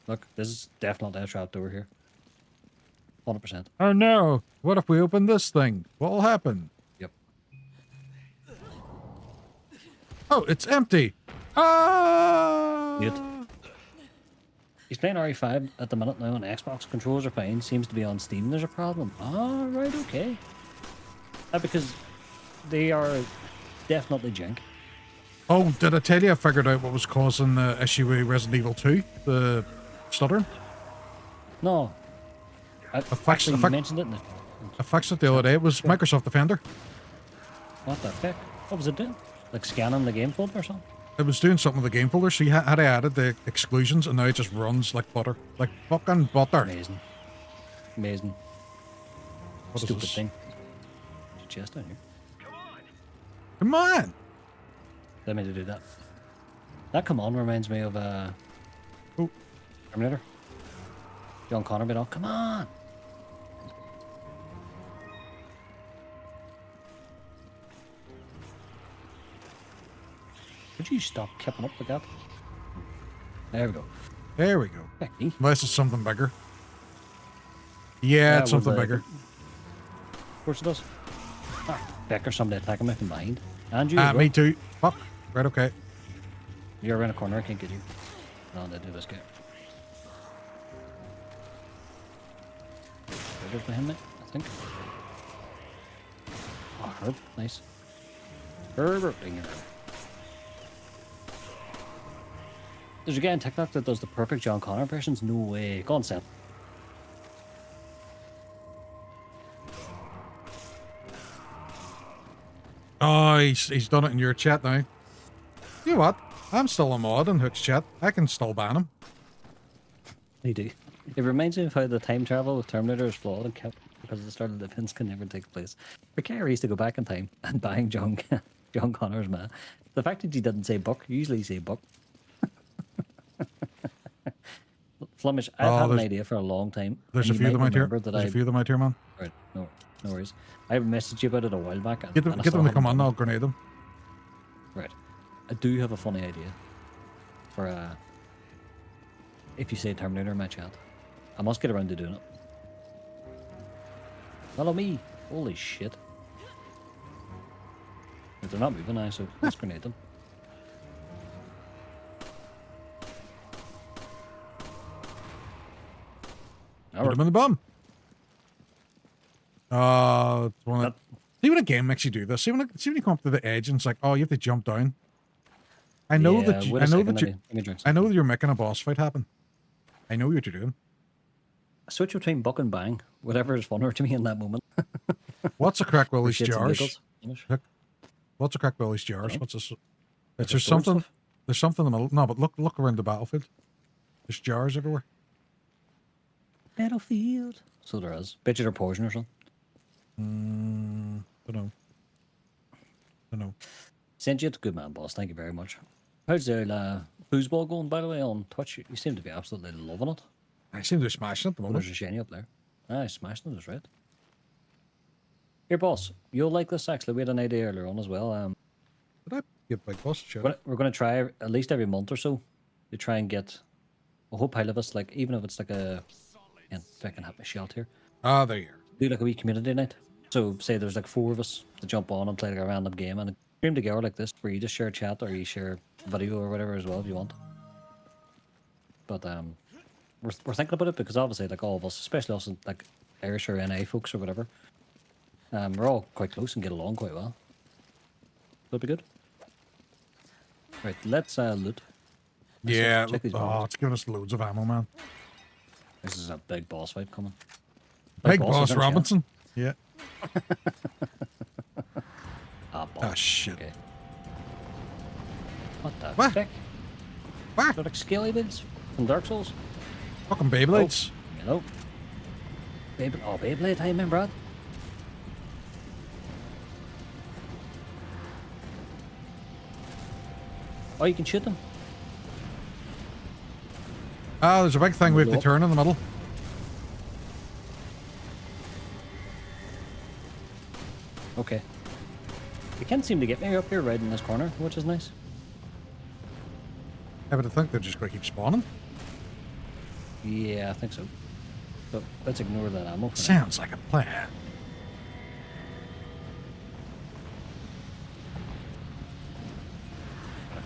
Look, this is definitely a trapdoor here. 100%. Oh no! What if we open this thing? What'll happen? Yep. Oh, it's empty. Ah! Mute. He's playing RE5 at the minute now on Xbox. Controls are fine. Seems to be on Steam. There's a problem. Ah, right, okay. Because they are definitely jank. Oh, did I tell you I figured out what was causing the issue with Resident Evil 2? The stuttering? No. Actually, you mentioned it. I fixed it the other day. It was Microsoft Defender. What the fuck? What was it doing? Like scanning the game folder or something? It was doing something with the game folder, so you had added the exclusions, and now it just runs like butter. Like fucking butter. Amazing. Amazing. What is Stupid this? thing. There's a chest down here. Come on! Let me do that. That come on reminds me of Oh. Terminator. John Connor bit off. Come on! Could you stop keeping up with that? There we go. There we go. Heck, me. Unless it's something bigger. Yeah, it's well, something bigger. Of course it does. Ah, Beck or somebody attacking me from behind. And you as well. Me too. Fuck. Right, okay. You're around a corner, I can't get you. No, they do this guy. There's behind me, I think. Oh, Herb, nice. Herbert Dinger. There's a guy on TikTok that does the perfect John Connor impressions. No way. Go on, Sam. Oh, he's done it in your chat now. You know what? I'm still a mod in Hooke's chat. I can still ban him. They do. It reminds me of how the time travel with Terminator is flawed and kept because the start of the events can never take place. For carries to go back in time and bang John Connor's man. The fact that he didn't say buck, usually you say buck. Flemish, I've had an idea for a long time. There's a and you few of them might out here. remember that There's a few of them out here, man. Right, no worries. I messaged you about it a while back. Get them to come on, I'll grenade them. Right. I do have a funny idea for if you say Terminator in my chat. I must get around to doing it. Follow me. Holy shit. If they're not moving now, so let's grenade them. Put him in the bum. It's one of, see when a game makes you do this. See when you come up to the edge and it's like, oh, you have to jump down. I know that you, I know that you're making a boss fight happen. I know what you're doing. Switch between buck and bang, whatever is funner to me in that moment. What's a crack Willie's Shits and jars? giggles. What's a crack Willie's jars? What's this? Like There's stored something. stuff? There's something in the middle. No, but look around the battlefield. There's jars everywhere. Battlefield. So there is. Bet you they're poison or something. Don't know. Sentient, good man, boss. Thank you very much. How's the foosball going, by the way, on Twitch? You seem to be absolutely loving it. I seem to be smashing it at the Oh, moment. there's a shiny up there. Ah, smashing it is right. Here, boss. You'll like this, actually. We had an idea earlier on as well. Did I give Big Boss a shout? We're going to try at least every month or so to try and get a whole pile of us, like, even if it's like a... And if I can have my shield here. Ah, there you are. Do like a wee community night. So say there's like 4 of us to jump on and play like a random game and stream together like this, where you just share chat or you share video or whatever as well if you want. But we're thinking about it because obviously like all of us, especially us like Irish or NA folks or whatever, we're all quite close and get along quite well. That'd be good. Right, let's loot. Yeah. check these Oh, bombs. it's giving us loads of ammo, man. This is a big boss fight coming. Big is Boss in a Robinson. Yeah. Ah, boss. Ah, shit. Okay. What the What? frick? What? They're like scaly bits from Dark Souls. Fucking Beyblades. You know. Beyblade time, man, Brad. Oh, you can shoot them. Ah, there's a big thing we have to Yup. turn in the middle. Okay. They can't seem to get me up here right in this corner, which is nice. Yeah, but I think they're just going to keep spawning. Yeah, I think so. But let's ignore that ammo for now. Sounds like a plan.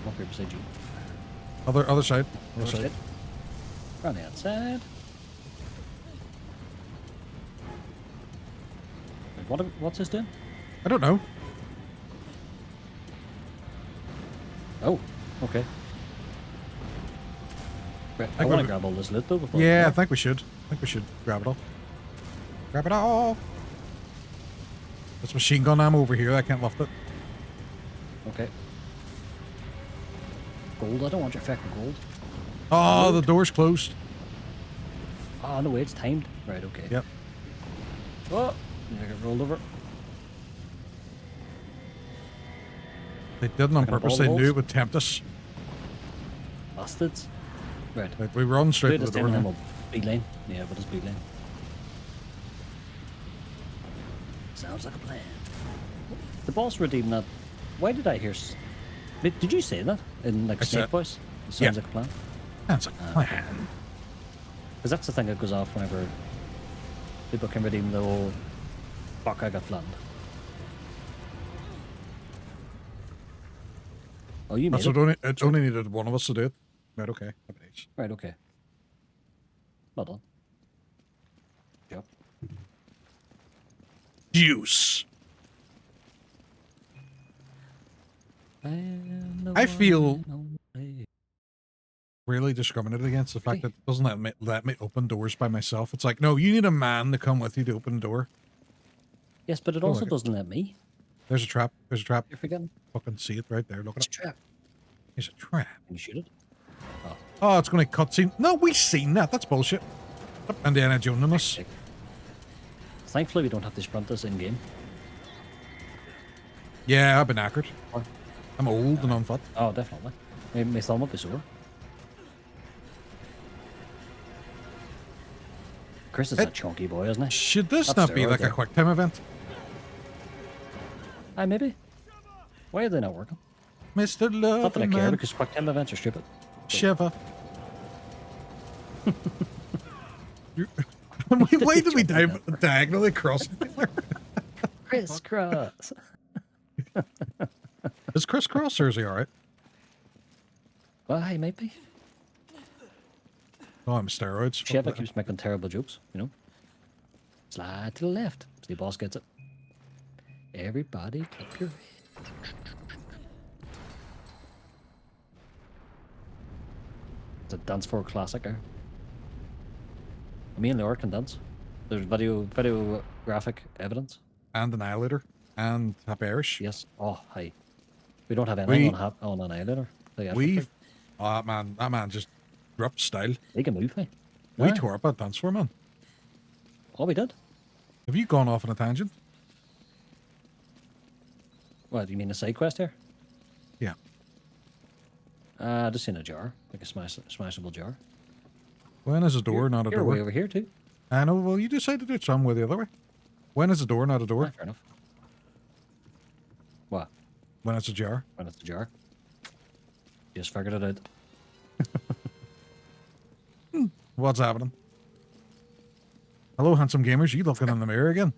Come up here beside you. Other side. Other Other side. side. On the outside. Wait, what's this doing? I don't know. Oh, okay. Right, I I want to got- grab all this loot though before. Yeah, I think we should. I think we should grab it all. Grab it all. There's machine gun ammo over here. I can't lift it. Okay. Gold? I don't want your fucking gold. Oh, the door's closed. Oh, no way, it's timed. Right, okay. Yep. Oh, I got rolled over. They didn't on Fucking purpose. ball They balls. knew it would tempt us. Bastards. Right. Like, we run straight Wait, to it's the door down now. in the big lane. Yeah, but it's big lane. Sounds like a plan. The boss redeemed that. Why did I hear... Wait, did you say that? In like I snake said- voice? It sounds yeah. like a plan. Sounds like a plan. Because that's the thing that goes off whenever people can redeem the whole fuck I got flattened. Oh, you made That's it? what it only needed one of us to do it. Right, okay. Happy days. Right, okay. Well done. Job. Juice. I feel really discriminated against the fact that it doesn't let me open doors by myself. It's like, no, you need a man to come with you to open the door. Yes, but it Oh, also like it. doesn't let me. There's a trap. There's a trap. You're forgetting. Fucking see it right there. Look at It's a it. trap. There's a trap. Can you shoot it? Oh, Oh, it's going to cutscene. No, we've seen that. That's bullshit. Indiana Jones us. sick. Thankfully, we don't have to sprint this in game. Yeah, I've been accurate. Or- I'm old and unfit. Oh, definitely. My thumb up is sore. Chris is a chunky boy, isn't he? Should this That's not be steroid like a there. quick time event? Aye, maybe. Why are they not working? Mr. Not Love that I care, Man because quick time events are stupid. Shiver. Why did we diagonally cross? Crisscross. Is crisscross or is he alright? Well, he might be. Oh, I'm steroids. Fuck Sheva that. keeps making terrible jokes, you know. Slide to the left. See, boss gets it. Everybody clap your It's a dance floor classic, eh? Me and Laura can dance. There's video graphic evidence. And Annihilator. And Happy Irish. Yes. Oh, hi. We don't have anything on Annihilator. We've... Oh, that man just dropped style. They can move, hey? We Aye. tore up that dance floor, man. Oh, we did? Have you gone off on a tangent? What, do you mean a side quest here? Yeah. Just in a jar. Like a smashable jar. When is a door, not a You're door? way over here, too. I know, well, you decided to do it some way the other way. When is a door, not a door? Ah, fair enough. What? When it's a jar. When it's a jar. Just figured it out. What's happening? Hello, handsome gamers. You looking in the mirror again?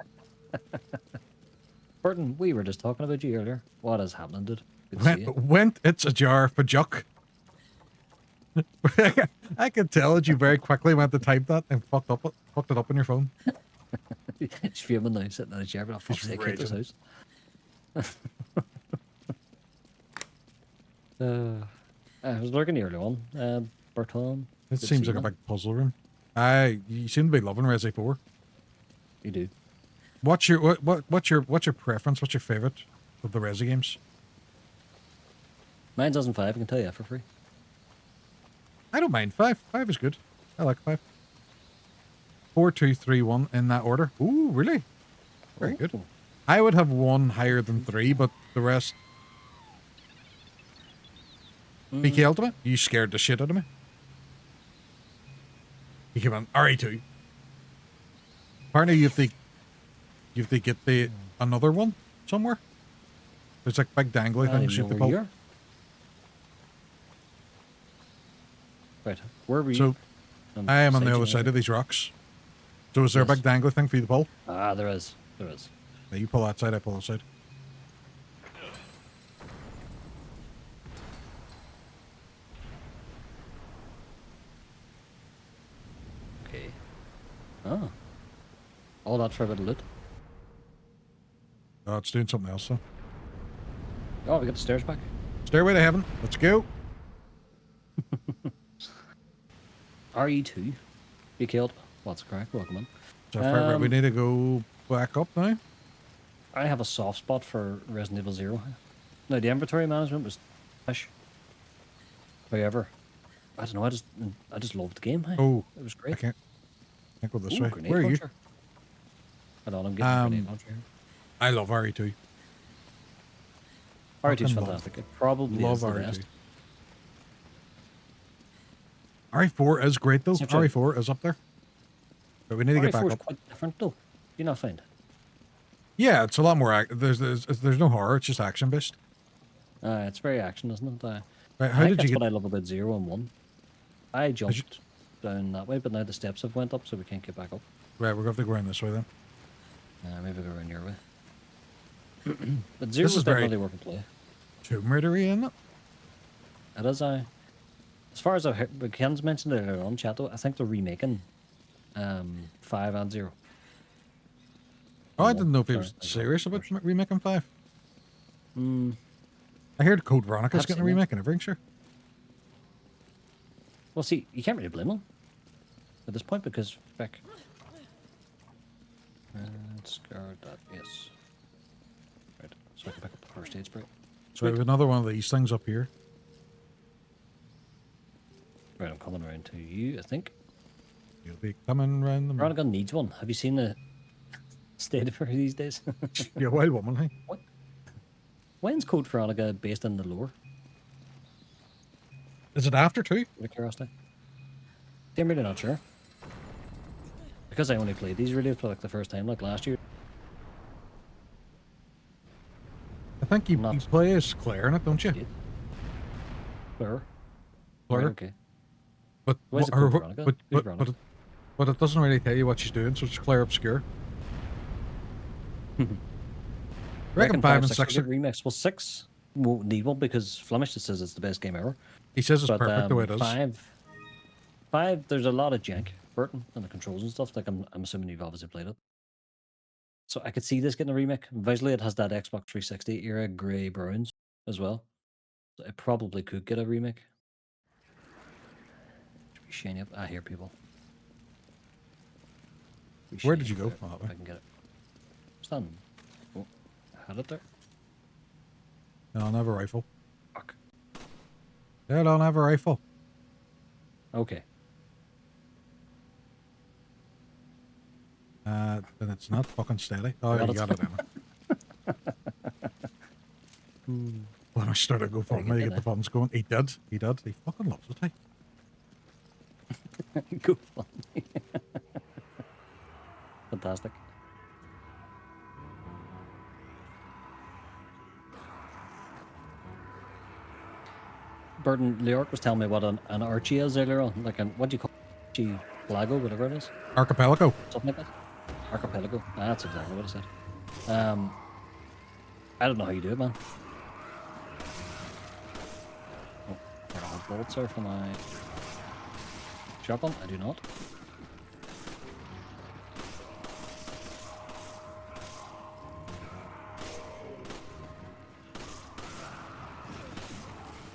Burton, we were just talking about you earlier. What is happening, dude? Good to see you. When it's a jar for Juck. I could tell that you very quickly went to type that and fucked it up on your phone. He's fuming now, sitting in a chair, but oh, fuck's sake, out this house. I was looking earlier on. Burton. It seems like a big puzzle room. You seem to be loving Resi 4. You do. What's your preference? What's your favorite of the Resi games? Mine's 2005, I can tell you that for free. I don't mind 5. 5 is good. I like 5. 4, 2, 3, 1 in that order. Ooh, really? Very good. Ooh. I would have 1 higher than 3, but the rest. BK Ultimate, you scared the shit out of me. You came on RE2. Apparently, you have to get another one somewhere. There's like big dangly I don't things you even have know to where pull. you are. Right, where were you? So I am on the beside other you side now. of these rocks. So is there a Yes. big dangly thing for you to pull? Ah, there is. There is. Yeah, you pull that side, I pull that side. Okay. Oh. All that for a bit of loot. Oh, it's doing something else though. Oh, we got the stairs back. Stairway to Heaven. Let's go. RE2. Be killed. What's the crack? Welcome on. So right, we need to go back up now. I have a soft spot for Resident Evil 0. No, the inventory management was fish. However, I don't know, I just loved the game. Hey. Oh, It was I great. can't go this Ooh, way. grenade Where are you? launcher. Hold on, I'm getting a grenade launcher here. I love RE2. RE2 is Fucking love- fantastic. It probably Love is the RE2. best. RE4 is great though. Such a- RE4 is up there. But we need to get back RE4 is up. quite different though. You not find? Yeah, it's a lot more. There's no horror. It's just action based. It's very action, isn't it? Right, I how think did that's you what get? I love about 0 and 1. I jumped down that way, but now the steps have went up, so we can't get back up. Right, we're going to have to go around this way then. Maybe go around your way. But 0 This is is very- definitely worth a play. Tomb Raider-y, isn't it? It is, as far as I've heard, Ken's mentioned it earlier on chat, though, I think they're remaking 5 and 0. Oh, I didn't know if he was Sorry. serious about remaking 5. Mm, I heard Code Veronica's I've getting a seen it. remake and everything, sure. well, see, you can't really blame them at this point because back. Discard that, yes. Right, so I can pick up the first aid spray. So we have another one of these things up here. Right, I'm coming around to you, I think. You'll be coming round the... Veronica needs one. Have you seen the state of her these days? You're a wild woman, hey? When's Code Veronica based in the lore? Is it after 2? Out of curiosity. I'm really not sure. Because I only played these really for like the first time, like last year. I think you Not- play as Claire in it, don't you? Yeah. Claire. Claire. Right, okay. But, Why is it her- called Veronica? Who's but Veronica? it doesn't really tell you what she's doing, so it's Claire Obscure. I reckon 5 and 6 will are... get remixed. Well, 6 won't need one because Flemish just says it's the best game ever. He says it's But perfect the way it is. five, there's a lot of jank, Burton, and the controls and stuff. Like I'm assuming you've obviously played it. So I could see this getting a remake. Visually, it has that Xbox 360 era grey browns as well. So it probably could get a remake. Should be shiny up. I hear people. Be Where shiny did you up go? there, Oh, that if way. I can get it. Stand. Oh, I had it there. No, I'll have a rifle. Fuck. Yeah, I don't have a rifle. Okay. Then it's not fucking steady. Oh, Got you it. got it, Emma. When I started to go for Very him, good, to get the funds going. He did. He did. He fucking loves it. Hey. Go on. Fantastic. Burton Leyoric was telling me what an Archie is earlier on. Like an, what do you call it? Archipelago, whatever it is. Archipelago. Something like that. Archipelago. Ah, that's exactly what I said. I don't know how you do it, man. Oh, I don't have bolts there for my shotgun. I do not.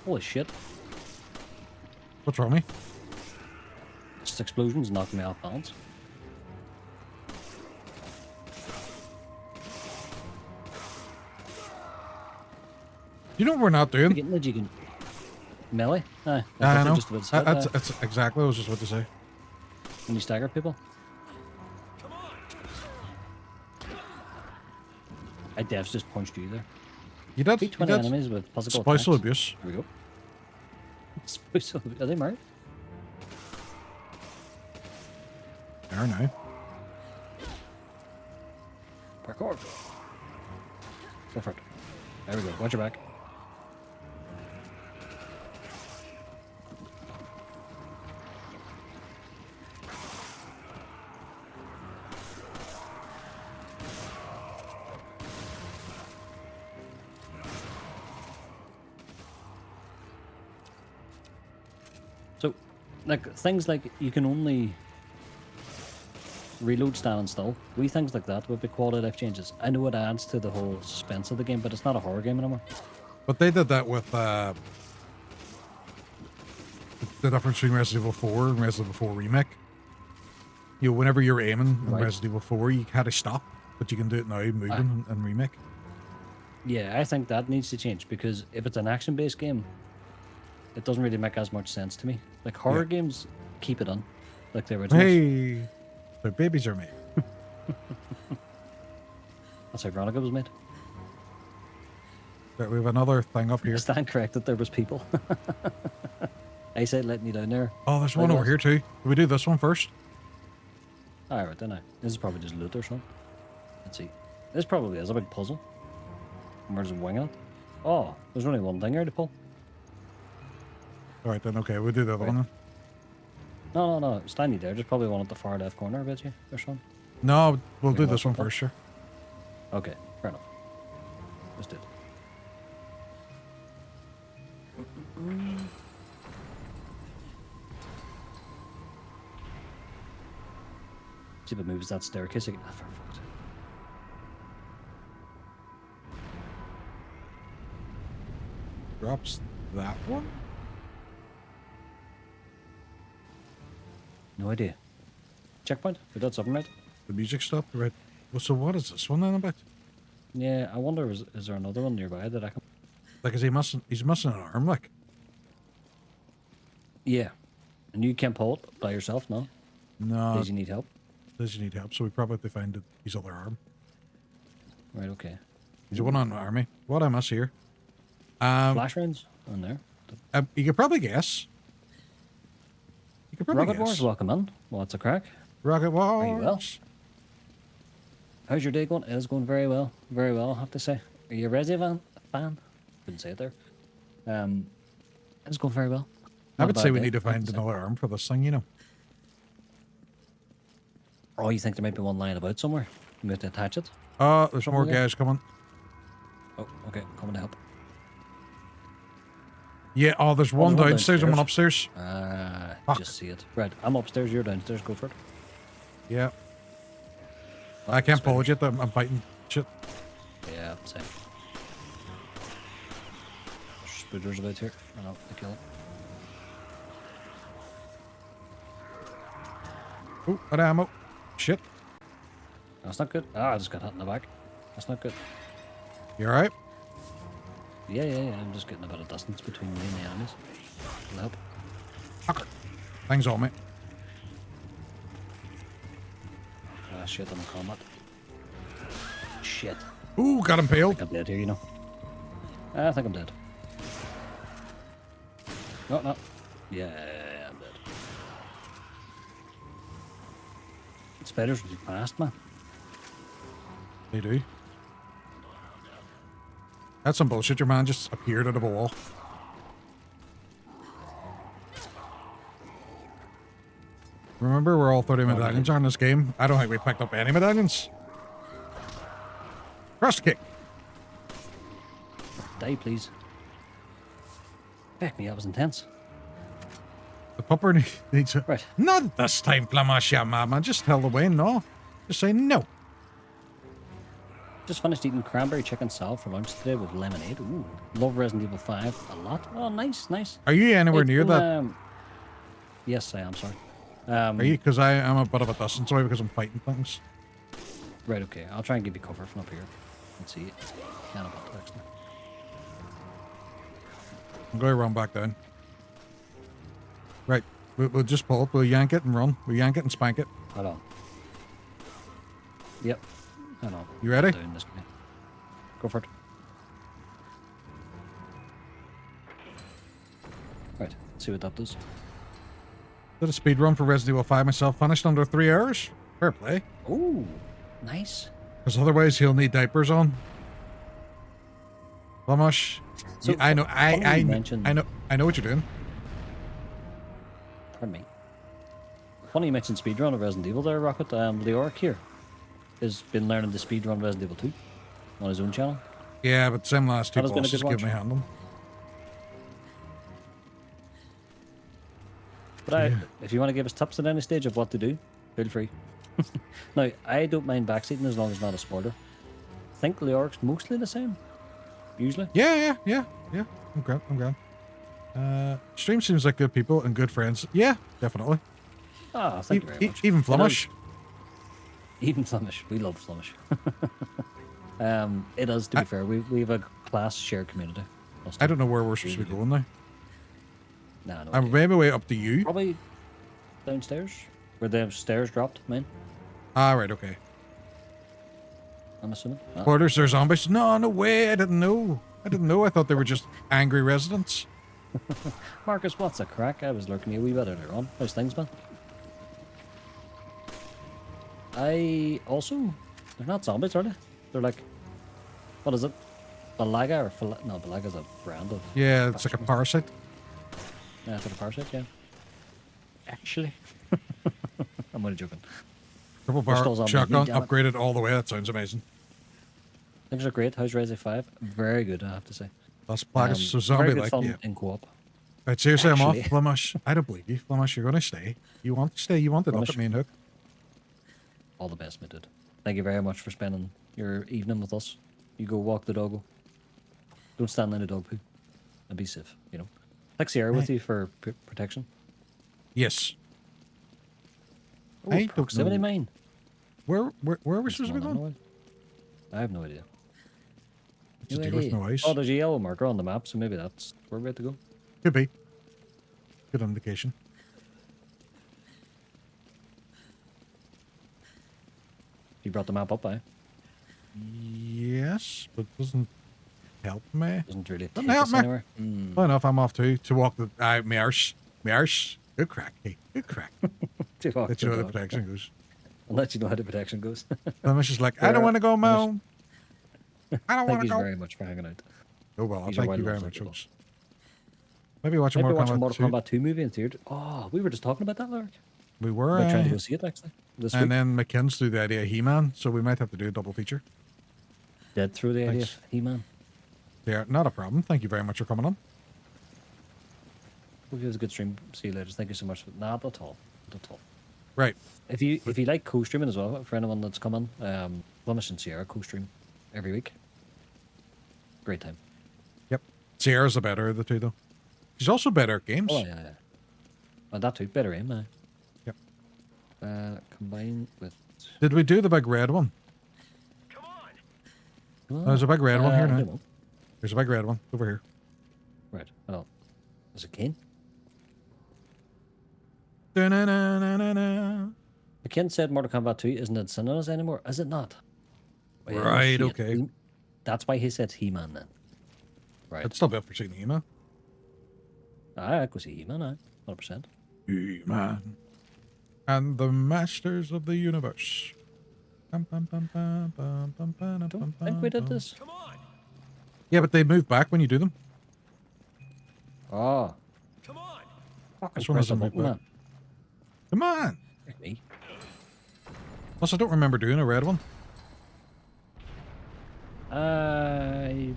Holy shit. What's wrong with me? Just explosions knocking me off balance. You know what we're not doing? Getting the you can melee? Aye. I know. Just about to say that, That's exactly what I was just about to say. Can you stagger people? I devs just punched you there. You did. Beat You 20 did. enemies with physical Spousal attacks. abuse. Here we go. Spousal abuse. Are they married? There now. Parkour. Go for it. There we go. Watch your back. So, like, things like you can only reload, stand and still. Wee things like that would be quality of life changes. I know it adds to the whole suspense of the game, but it's not a horror game anymore. But they did that with the difference between Resident Evil 4 and Resident Evil 4 Remake. You know, whenever you're aiming in Right. Resident Evil 4, you had to stop, but you can do it now moving in Remake. Yeah, I think that needs to change because if it's an action-based game, it doesn't really make as much sense to me. Like horror Yeah. games, keep it on, like the originals. Hey, their babies are made. That's how Veronica was made. Right, we have another thing up here. Stand corrected. There was people. I said letting you down there. Oh, there's one There over was. here too. Do we do this one first? All right, then. This is probably just loot or something. Let's see. This probably is a big puzzle. And we're just winging it. Oh, there's only one thing here to pull. All right, then. Okay, we'll do the other Right. one. No, stand you there. There's probably one at the far left corner, I bet you, or something. No, we'll do Okay, this one what's first, sure. Okay, fair enough. Just did. See if it moves that staircase again. Ah, for fuck's sake. Drops that one. No idea. Checkpoint? We did something right? The music stopped. Right. Well, so what is this one then about? Yeah, I wonder is there another one nearby that I can... Like, is he missing? He's missing an arm, like. Yeah. And you can't pull it by yourself, no? No, Does you need help? does he need help? So we probably have to find his other arm. Right, okay. He's the one on army. What I miss here? Flash rounds on there. You could probably guess. You could probably Rocket guess. Wars, welcome in. What's a crack? Rocket Wars. Very well. How's your day going? It is going very well. Very well, I have to say. Are you a Resident fan? Couldn't say it there. It's going very well. I Not a would bad say we day, need to I have find say. another arm for this thing, you know. Oh, you think there might be one lying about somewhere? You have to attach it? Oh, there's more Something there? guys coming. Oh, okay. Coming to help. Yeah, oh, there's one there's one downstairs and one downstairs. upstairs. Ah, just see it. Right, I'm upstairs, you're downstairs, go for it. Yeah. Oh, I can't pull it spiders. yet, I'm fighting shit. Yeah, same. There's spooters about here. I know, I kill it. Oh, out of ammo. Shit. That's not good. Ah, I just got hit in the back. That's not good. You alright? Yeah, yeah, yeah. I'm just getting a bit of distance between me and the enemies. Will help. Fucker. Things on me. Ah, shit, I'm in combat. Shit. Ooh, got I impaled. think I'm dead here, you know. I think I'm dead. No, no. Yeah, I'm dead. Spiders really fast, man. They do. That's some bullshit. Your man just appeared out of a wall. Remember, we're all 30 medallions on this game. I don't think we picked up any medallions. Thrust kick. Die, please. Back me, that was intense. The pupper needs a... Right. Not this time, Flamash, ya man. Just tell the way, no. Just say no. Just finished eating cranberry chicken salad for lunch today with lemonade. Ooh, love Resident Evil 5 a lot. Oh, nice, nice. Are you anywhere It's near been, that? Yes, I am, sorry. Are you? Because I am a bit of a distance away because I'm fighting things. Right, okay. I'll try and give you cover from up here. Let's see. Can't about that, actually. I'm going to run back down. Right. We'll just pull it. We'll yank it and run. We'll yank it and spank it. Hold on. Yep. Hold on. You ready? Down this way. Go for it. Right. Let's see what that does. Did a speed run for Resident Evil 5 myself. Finished under 3 hours. Fair play. Ooh, nice. Because otherwise he'll need diapers on. Flamash. So I know. funny you mentioned- I know what you're doing. Pardon me. Funny you mentioned speedrun of Resident Evil there, Rocket. Leyoric here has been learning the speedrun Resident Evil 2 on his own channel. Yeah, but them last two That has been a bosses good give me watch. handle. But if you want to give us tips at any stage of what to do, feel free. Now, I don't mind backseating as long as it's not a spoiler. I think Leoric's mostly the same, usually. Yeah. I'm glad. Stream seems like good people and good friends. Yeah, definitely. Ah, thank you very much. Even It Flemish. is- Even Flemish. We love Flemish. It is, to be fair. We have a class shared community. Us I two. don't know where we're supposed to be going now. Nah, no I'm idea. maybe way up to you. Probably downstairs, where the stairs dropped, man. Ah, right, okay. I'm assuming. Ah. Quarters, they're zombies. No way. I didn't know. I thought they were just angry residents. Marcus, what's a crack? I was lurking you a wee bit earlier on. How's things, man? I also... They're not zombies, are they? They're like... What is it? Balaga or... No, Balaga's a brand of... Yeah, it's like a parasite. Yeah, it's like a parasite, yeah. Actually. I'm only joking. Triple They're still bar zombies, shotgun damn it. upgraded all the way. That sounds amazing. Things are great. How's Resi 5? Very good, I have to say. That's plagas. So very zombie good like fun yeah. in co-op. Right, seriously, I'm off. Actually- Flemish. I don't believe you. Flemish, you're gonna stay. You want to stay. You want it up Flemish. at me and Hook. All the best, my dude. Thank you very much for spending your evening with us. You go walk the doggo. Don't stand in the dog poo. And be safe, you know. Take Sierra with you for protection. Yes. Oh, I don't proximity know. mine. Where are we What's supposed to be going on going? now? I have no idea. To do with no ice. Oh, there's a yellow marker on the map, so maybe that's where we're about to go. Could be. Good indication. You brought the map up, eh? Yes, but doesn't help me. Doesn't really Doesn't take help us me. anywhere. Well enough, I'm off to walk the my arse. My arse. Good crack. Hey, good crack. To walk Let the you know the dog. protection goes. I'll let you know how the protection goes. Flemish is like, I don't Fair. want to go, Flemish. Mo. I don't want Thank to you go. very much for hanging out. Oh well, These are thank wild you very loves, much, people. folks. Maybe watch a Maybe Mortal watch a Kombat Mortal 2. Kombat 2 movie in theater. Oh, we were just talking about that, Lark. We were, We're trying to go see it, actually. This week. and then McKinn's through the idea of He-Man, so we might have to do a double feature. Dead through the idea Thanks. of He-Man. Yeah, not a problem. Thank you very much for coming on. Hope you have a good stream. See you later. Thank you so much. Not at all. Not at all. Right. If you like co-streaming as well, for anyone that's coming, Flemish and Sierra co-stream every week. Great time. Yep. Sierra's the better of the two, though. She's also better at games. Oh yeah, yeah. And that too. Better aim, Yep. Combine with. Did we do the big red one? Come on. Oh, There's a big red one here I now. don't know. There's a big red one over here. Right. Well, is it Kane? Da-na-na-na-na-na. McKinn said Mortal Kombat 2 isn't in cinemas anymore. Is it not? Well, Right, shit. okay. That's why he said He-Man then. Right. I'd still be up for seeing Ema. I could see He-Man, 100%. He-Man. And the Masters of the Universe. Bum, bum, bum, bum, bum, bum, bum, Don't bum, think we did bum. this. Come on. Yeah, but they move back when you do them. Oh. Come on. Fucking This one press the doesn't button, move back. Come on. man. Me. Plus, I don't remember doing a red one. I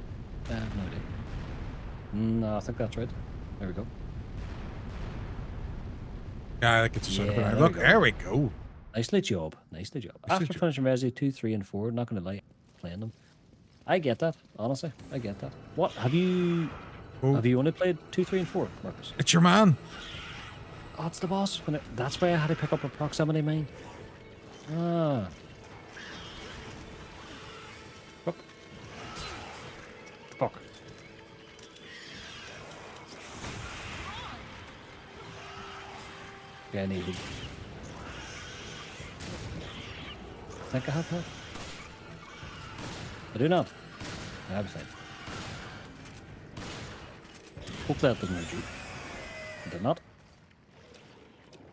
have no idea. No, I think that's right. There we go. Yeah, that gets us out of Yeah, it. there Look, we go. there we go. Nicely job. Nicely job. Nicely After job. finishing Resi 2, 3, and 4, not going to lie, playing them. I get that, honestly. I get that. What? Have you Oh, only played 2, 3, and 4, Marcus? it's your man. Oh, it's the boss. That's why I had to pick up a proximity mine. Ah. Fuck. Fuck. Yeah, I needed. I think I have health. I do not. I have fine. Hopefully that doesn't hurt you. It did not.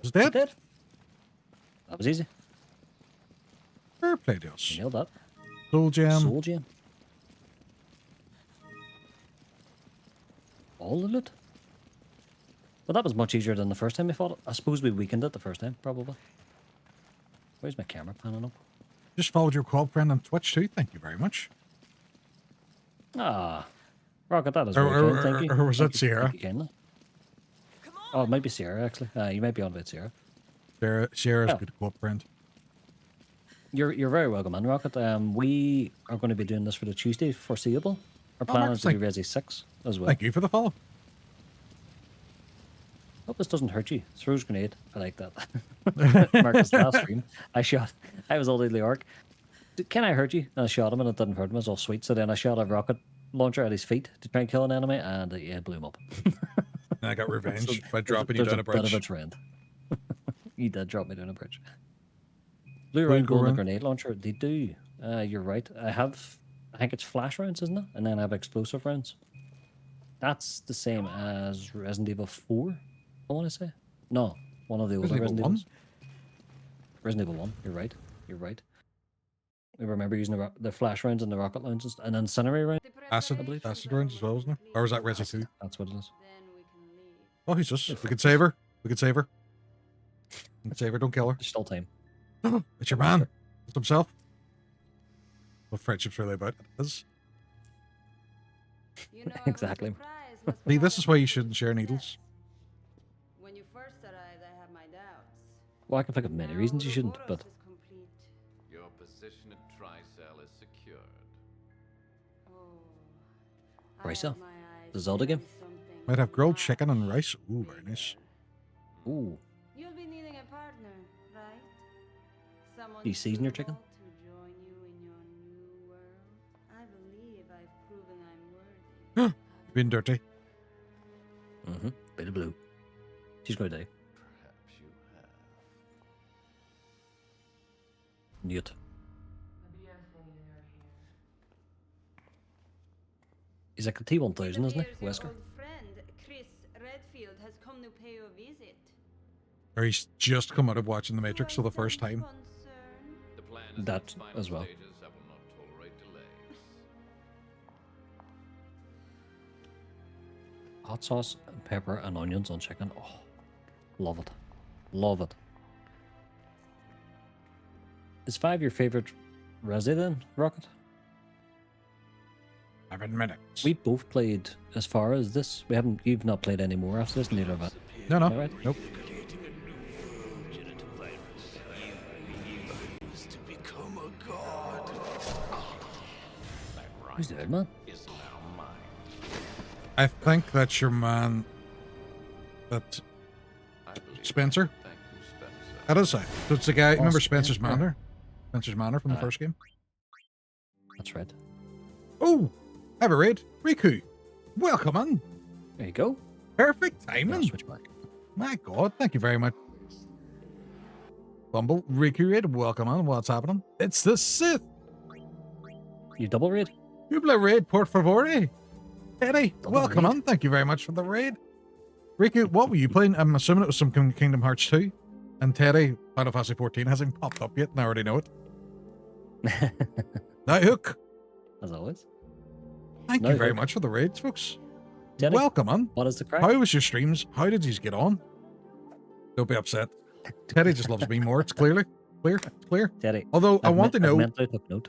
Is It dead? did. That was easy. Fair play, You Dios. nailed that. Soul Gem. Soul gem. All of it? Well, that was much easier than the first time we fought it. I suppose we weakened it the first time, probably. Where's my camera panning up? Just followed your quad friend on Twitch too. Thank you very much. Ah. Rocket, that is Or- very or- kind. Thank you. or was Thank that you. Sierra? Thank you kindly. Oh, it might be Sierra, actually. You might be on about Sierra. Sierra's Yeah. a good quad friend. You're very welcome, man, Rocket. We are going to be doing this for the Tuesday foreseeable. Our plan Marcus, is to do Resi 6 as well. Thank you for the follow. Hope this doesn't hurt you. Throws grenade. I like that. Marcus, last stream, I was holding Leyoric. Can I hurt you? And I shot him and it didn't hurt him. It was all sweet. So then I shot a rocket launcher at his feet to try and kill an enemy and it blew him up. And I got revenge by There's dropping you there's down a bit of bridge. a trend. You did drop me down a bridge. Blue Blue round go gold and round. grenade launcher. They do. You're right. I think it's flash rounds, isn't it? And then I have explosive rounds. That's the same as Resident Evil 4, I want to say. No, one of the older Resident Evil Resident Evils. Resident Evil 1. You're right. You're right. I remember using the flash rounds and the rocket launches and incendiary rounds. Acid rounds as well, wasn't it? Or was that Resi 2? That's what it is. Oh, who's this? We could save her. We could save her. We could save her. Don't kill her. There's still time. It's your man. It's himself. What friendship's really about. It is. Exactly. See, this is why you shouldn't share needles. When you first arrived, I had my doubts. Well, I can think of many reasons you shouldn't, but Your position at Tricell is secured. Ricel? The Zelda game? Might have grilled chicken and rice. Ooh, very nice. Ooh. You'll be needing a partner, right? Someone Do you season your chicken? suitable to join you in your new world. I believe I've proven I'm worthy. Being dirty. Mm-hmm. Bit of blue. She's going to die. Perhaps you have. Newt. He's like a T-1000, isn't he, Wesker? Old friend, Chris Redfield, has come to pay you a visit. Or he's just come out of watching The Matrix for the first time. The plan is That in final as well. stages. I will not tolerate delays. Hot sauce, and pepper, and onions on chicken. Oh, love it. Love it. Is 5 your favorite Resi then, Rocket? 7 minutes. We both played as far as this. We haven't. You've not played any more after this, neither have I. No, no. Is that right? Nope. To become a god. Who's the man? I think that's your man. That Spencer. That is it. So it's the guy. Remember Spencer's Spencer. Manor? Spencer's Manor from the first game. That's right. Oh, have a raid. Riku, welcome on. There you go. Perfect I'll timing. switch back. My God, thank you very much. Bumble, Riku raid, welcome on. What's happening? It's the Sith. You double raid? Hubla raid, por favore. Teddy, Double welcome raid. on. Thank you very much for the raid. Riku, what were you playing? I'm assuming it was some Kingdom Hearts 2. And Teddy, Final Fantasy 14 hasn't popped up yet, and I already know it. TheHooke, As always. thank No, you very Hook. much for the raids, folks. Teddy, Welcome on. what is the crack? How was your streams? How did you get on? Don't be upset. Teddy just loves me more. It's clear. It's clear. Teddy. Although I want to I've know, mentally took note.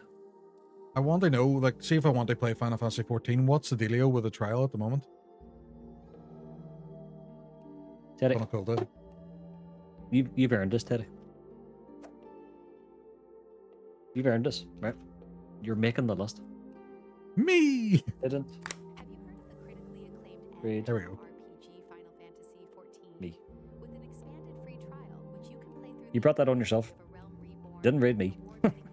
like, see if I want to play Final Fantasy 14. What's the dealio with the trial at the moment? Teddy, Gonna call it. you've earned this, Teddy. You've earned this, right? You're making the list. Me. Didn't Have you heard of the critically acclaimed Read. There we go. RPG Final Fantasy XIV? Me. With an expanded free trial, which you can play through You brought that on yourself. the Realm Reborn, Didn't read me. award-winning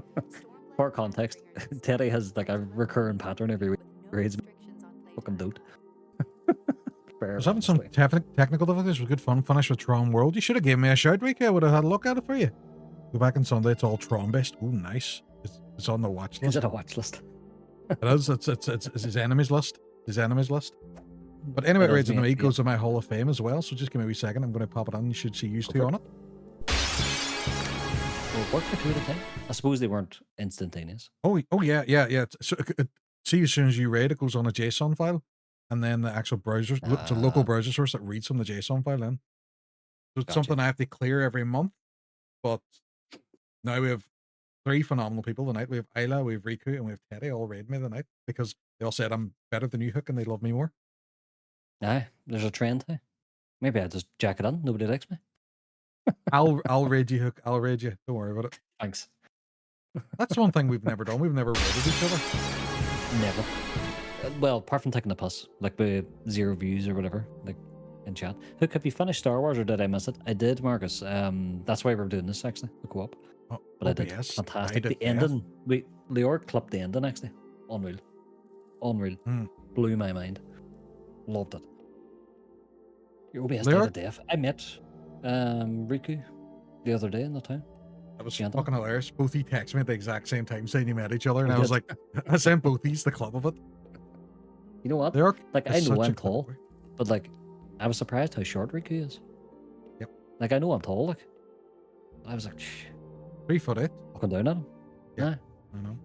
Heaven's Ward, Stormblight For context, Warriors, Teddy has like a recurring pattern every week. with no Raids me. restrictions on Fucking playtime. dote. Fair, I was having some honestly. technical difficulties. It was good fun. Finish with Tron World. You should have given me a shout, Ricky. I would have had a look at it for you. Go back on Sunday. It's all Tron based. Oh, nice. It's on the watch Is list. it a watch list? It is. It's his enemies list. His enemies list. But anyway, It does Raids in the mean- Week yeah. goes to my Hall of Fame as well. So just give me a wee second. I'm going to pop it on. You should see you two for on it. Will it work for 2 at a time? I suppose they weren't instantaneous. Oh yeah. So see, as soon as you raid, it goes on a JSON file, and then the actual browser, it's a local Ah. browser source that reads from the JSON file. Then, so it's Gotcha. something I have to clear every month. But now we have 3 phenomenal people tonight. We have Isla, we have Riku, and we have Teddy all raid me tonight because they all said I'm better than you, Hook, and they love me more. Aye, there's a trend. Hey? Maybe I just jack it on. Nobody likes me. I'll raid you, Hook. I'll raid you. Don't worry about it. Thanks. That's one thing we've never done. We've never raided each other. Never. Well, apart from taking a piss, like with 0 views or whatever, like in chat. Hook, have you finished Star Wars or did I miss it? I did, Marcus. That's why we're doing this actually, the co-op. Oh, But I did. yes, Fantastic. I The did, yes. ending. Leyoric clipped the ending actually. Unreal. Unreal. Hmm. Blew my mind. Loved it. Your OBS died Leyoric? of death. I met Riku the other day in the town. That was Gentlemen. fucking hilarious. Both he texted me at the exact same time saying you met each other, and We I was did. like, I sent both these the club of it. You know what? Leyoric Like, I is know such a I'm good tall, boy. but like, I was surprised how short Riku is. Yep. Like, I know I'm tall, like. I was like, 3'8". looking down at him. Yeah. Nah, I know.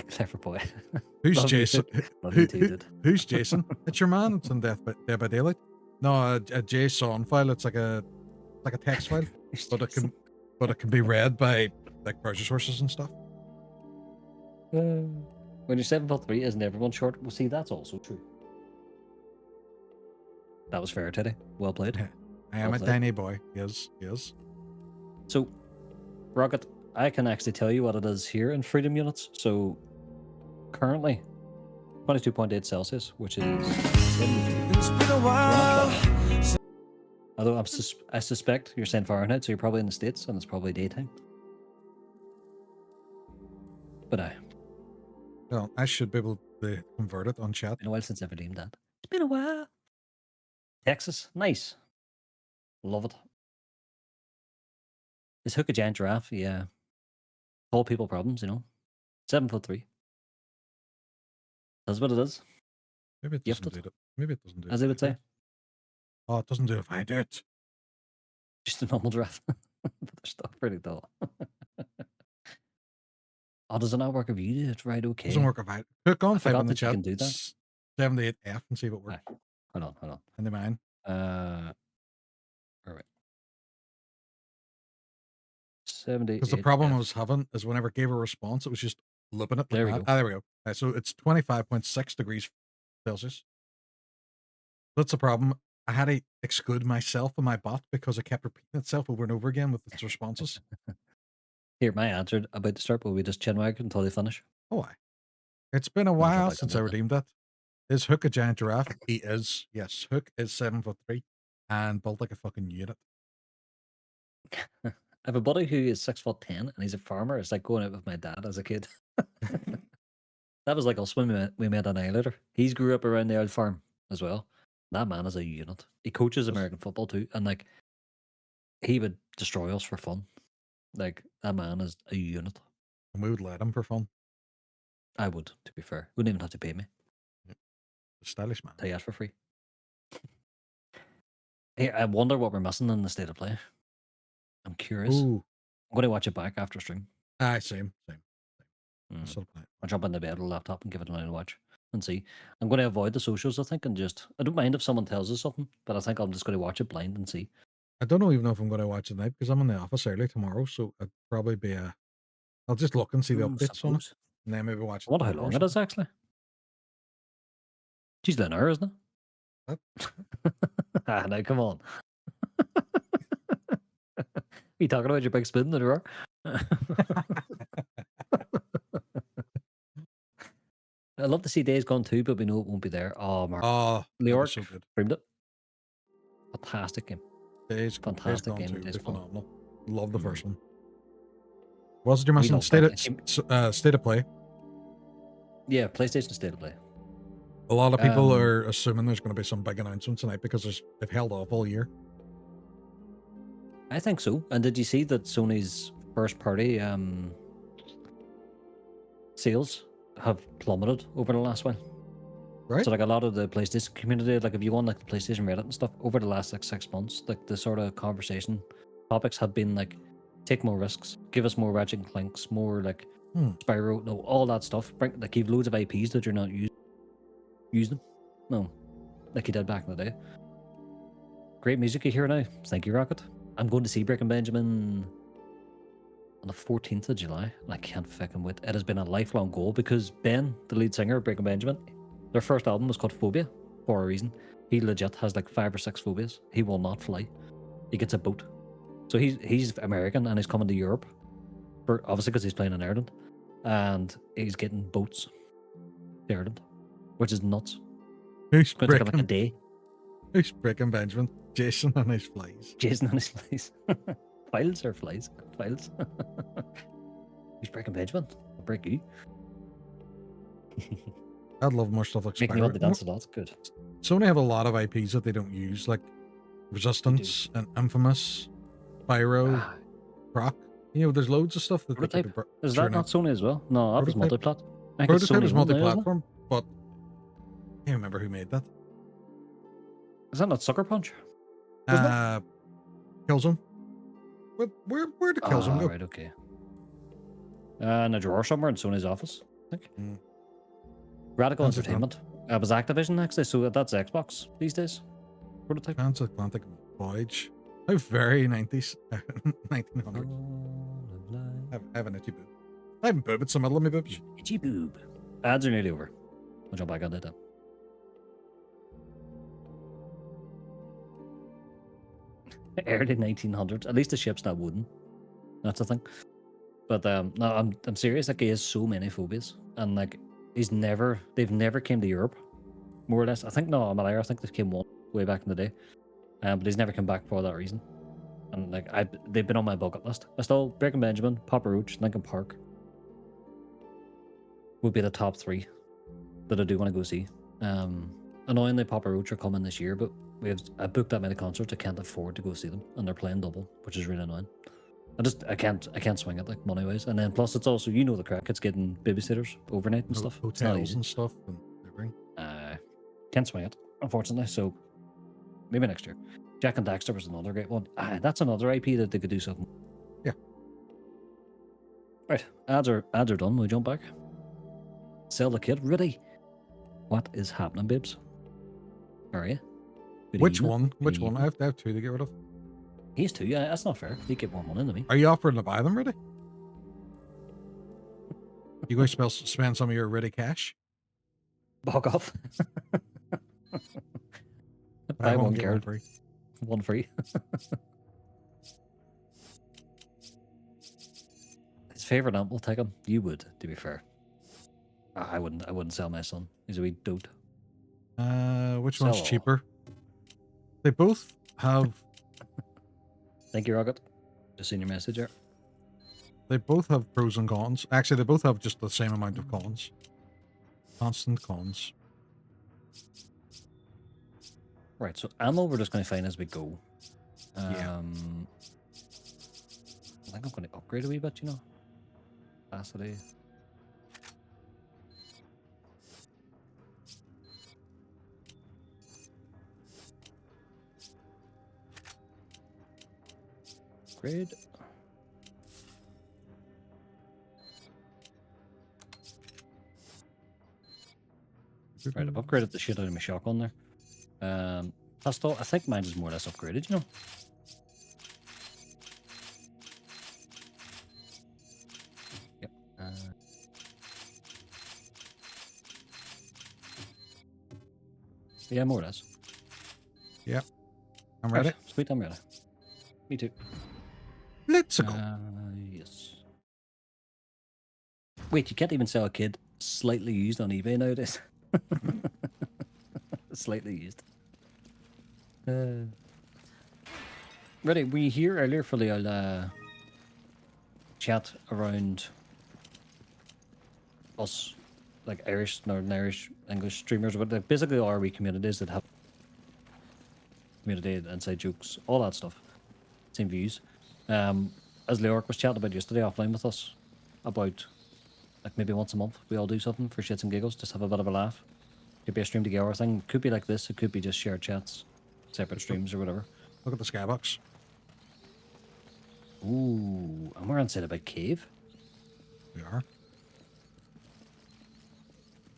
clever boy. Who's Love you, Jason? Love you too, dude. Who's Jason? It's your man. It's in Dead by Daylight. No, a JSON file. It's like a text file, but it can be read by like browser sources and stuff. When you're 7'3", isn't everyone short? Well, see, that's also true. That was fair, Teddy. Well played. Yeah. I am Well a played. tiny boy. Yes. So, Rocket, I can actually tell you what it is here in freedom units. So, currently, 22.8 Celsius, which is 73. It's been a while. Although I suspect you're saying Fahrenheit, so you're probably in the States, and it's probably daytime. But Well, I should be able to convert it on chat. been a while since I've redeemed that. It's been a while. Texas, nice. Love it. Is Hook a giant giraffe? Yeah. Tall people problems, you know. 7'3". That's what it is, Maybe it doesn't Gifted. do it. Maybe it doesn't do it. as they would say. Oh, it doesn't do it if I do it. Just a normal giraffe. But they're still pretty tall. Oh, does it not work if you do it? Right, okay. Doesn't work if I click on I 5 forgot in the that you chat. can do that. 78F and see if it works. Aye. Hold on. In the mine. All right. 70. Because the problem I was having is whenever I gave a response, it was just Looping it. There we Like go. there we go. So it's 25.6 degrees Celsius. That's the problem. I had to exclude myself and my bot because it kept repeating itself over and over again with its responses. Here, my answer about to start, but we just chinwag until they finish. Oh, aye. It's been a Then we'll jump while back since on I it then. redeemed that. Is Hooke a giant giraffe? He is. Yes, Hooke is 7'3" and built like a fucking unit. I have a buddy who is 6'10" and he's a farmer. It's like going out with my dad as a kid. That was like us when we met on Islater. He's grew up around the old farm as well. That man is a unit. He coaches American football too, and like he would destroy us for fun. Like that man is a unit. And we would let him for fun. I would, to be fair. Wouldn't even have to pay me. The stylish man. Tell you that for free. Hey, I wonder what we're missing in the state of play. I'm curious. Ooh. I'm going to watch it back after stream. Aye, same. Mm. Sort of I'll jump in the bed with a laptop and give it a night watch and see. I'm going to avoid the socials, I think, and just I don't mind if someone tells us something, but I think I'm just going to watch it blind and see. I don't even know if I'm going to watch it tonight because I'm in the office early tomorrow, so it'd probably be I'll just look and see the updates on it, Suppose. and then maybe watch it. I wonder how tomorrow or long it is actually. She's an hour, isn't it? Ah, now come on. you talking about your big spoon in the drawer? I'd love to see Days Gone too, but we know it won't be there. Oh, Mark. Oh, Leyoric so good. streamed it. Fantastic game. Fantastic Gone game. too. Days They're Gone. phenomenal. Love the first one. Was it your We missing love state of play? Yeah, PlayStation State of Play. A lot of people are assuming there's going to be some big announcement tonight because they've held off all year. I think so. And did you see that Sony's first party sales have plummeted over the last while? Right. So like a lot of the PlayStation community, like if you go on like the PlayStation Reddit and stuff, over the last like 6 months, like the sort of conversation topics have been like, take more risks, give us more Ratchet and Clanks, more like Spyro, no, all that stuff. Bring like you've loads of IPs that you're not using. Use them. No. Like you did back in the day. Great music you hear now. Thank you, Rocket. I'm going to see Breaking Benjamin on the 14th of July. And I can't fucking wait. It has been a lifelong goal because Ben, the lead singer of Breaking Benjamin, their first album was called Phobia for a reason. He legit has like 5 or 6 phobias. He will not fly. He gets a boat. So he's American and he's coming to Europe. For, obviously because he's playing in Ireland. And he's getting boats to Ireland. Which is nuts. Who's going to take him like a day. Who's Breaking Benjamin? Jason and his flies. Jason and his flies. Files or flies? Files. Who's Breaking Benjamin? I'll break you. I'd love more stuff like Making you Spyro. want to dance a lot. Good. Sony have a lot of IPs that they don't use, like Resistance and Infamous, Spyro, Proc. You know, there's loads of stuff that they Prototype. could Is that churn not out. Sony as well? No, that was Prototype? multiplat. I think it's Prototype Sony is one now, isn't it? multi-platform, but I can't remember who made that. Is that not Sucker Punch? Isn't it? Killzone. Where did Killzone go? Right, okay. In a drawer somewhere in Sony's office, I think. Radical Entertainment. It was Activision actually, so that's Xbox these days. Prototype. Transatlantic Voyage. How very 90s, 1900. I have an itchy boob. I haven't boob, it's the middle of my boobs. Itchy boob. Ads are nearly over. I'll jump back on that then. Early 1900s. At least the ship's not wooden. That's the thing. But no, I'm serious. Like he has so many phobias, and like they've never came to Europe, more or less. I think no, I'm a liar. I think they came one way back in the day, but he's never come back for that reason. And like they've been on my bucket list. I still Breaking Benjamin, Papa Roach, Linkin Park would be the top 3 that I do want to go see. Annoyingly, Papa Roach are coming this year, but I booked that many concerts. I can't afford to go see them, and they're playing double, which is really annoying. I can't swing it like money wise, and then plus it's also the crack. It's getting babysitters overnight and stuff. It's not Hotels easy. and stuff and everything. Can't swing it, unfortunately. So maybe next year. Jack and Daxter was another great one. That's another IP that they could do something. Yeah. Right, ads are done. We jump back. Sell the kid. Ready? What is happening, babes? Are you? Which one? Which one? I have 2 to get rid of. He's 2. Yeah, that's not fair. He gave 1 money to me. Are you offering to buy them, ready? You guys spend some of your ready cash. Bog off. Buy Buy one get one card, free. one free. His favorite amp will take him. You would, to be fair. I wouldn't. I wouldn't sell my son. He's a wee dote. Which Sell one's all. cheaper? They both have. Thank you, Rocket. Just seen your message there. They both have pros and cons. Actually, they both have just the same amount of cons. Constant cons. Right, so ammo we're just going to find as we go. Yeah. I think I'm going to upgrade a wee bit, you know. Capacity. Upgrade. Right, I've upgraded the shit out of my shotgun there. Pistol, I think mine is more or less upgraded, you know. Yep. Yeah, more or less. Yeah. I'm ready. Right, sweet, I'm ready. Me too. Let's go. Yes. Wait, you can't even sell a kid slightly used on eBay nowadays. Slightly used. Ready, were you here earlier for the old chat around us, like Irish, Northern Irish, English streamers, but like basically all our wee communities that have community, inside jokes, all that stuff. Same views. As Leyoric was chatting about yesterday offline with us, about like maybe once a month we all do something for shits and giggles, just have a bit of a laugh. Could be a stream together thing. Could be like this. It could be just shared chats, separate streams or whatever. Look at the skybox. Ooh, and we're inside a big cave. We are.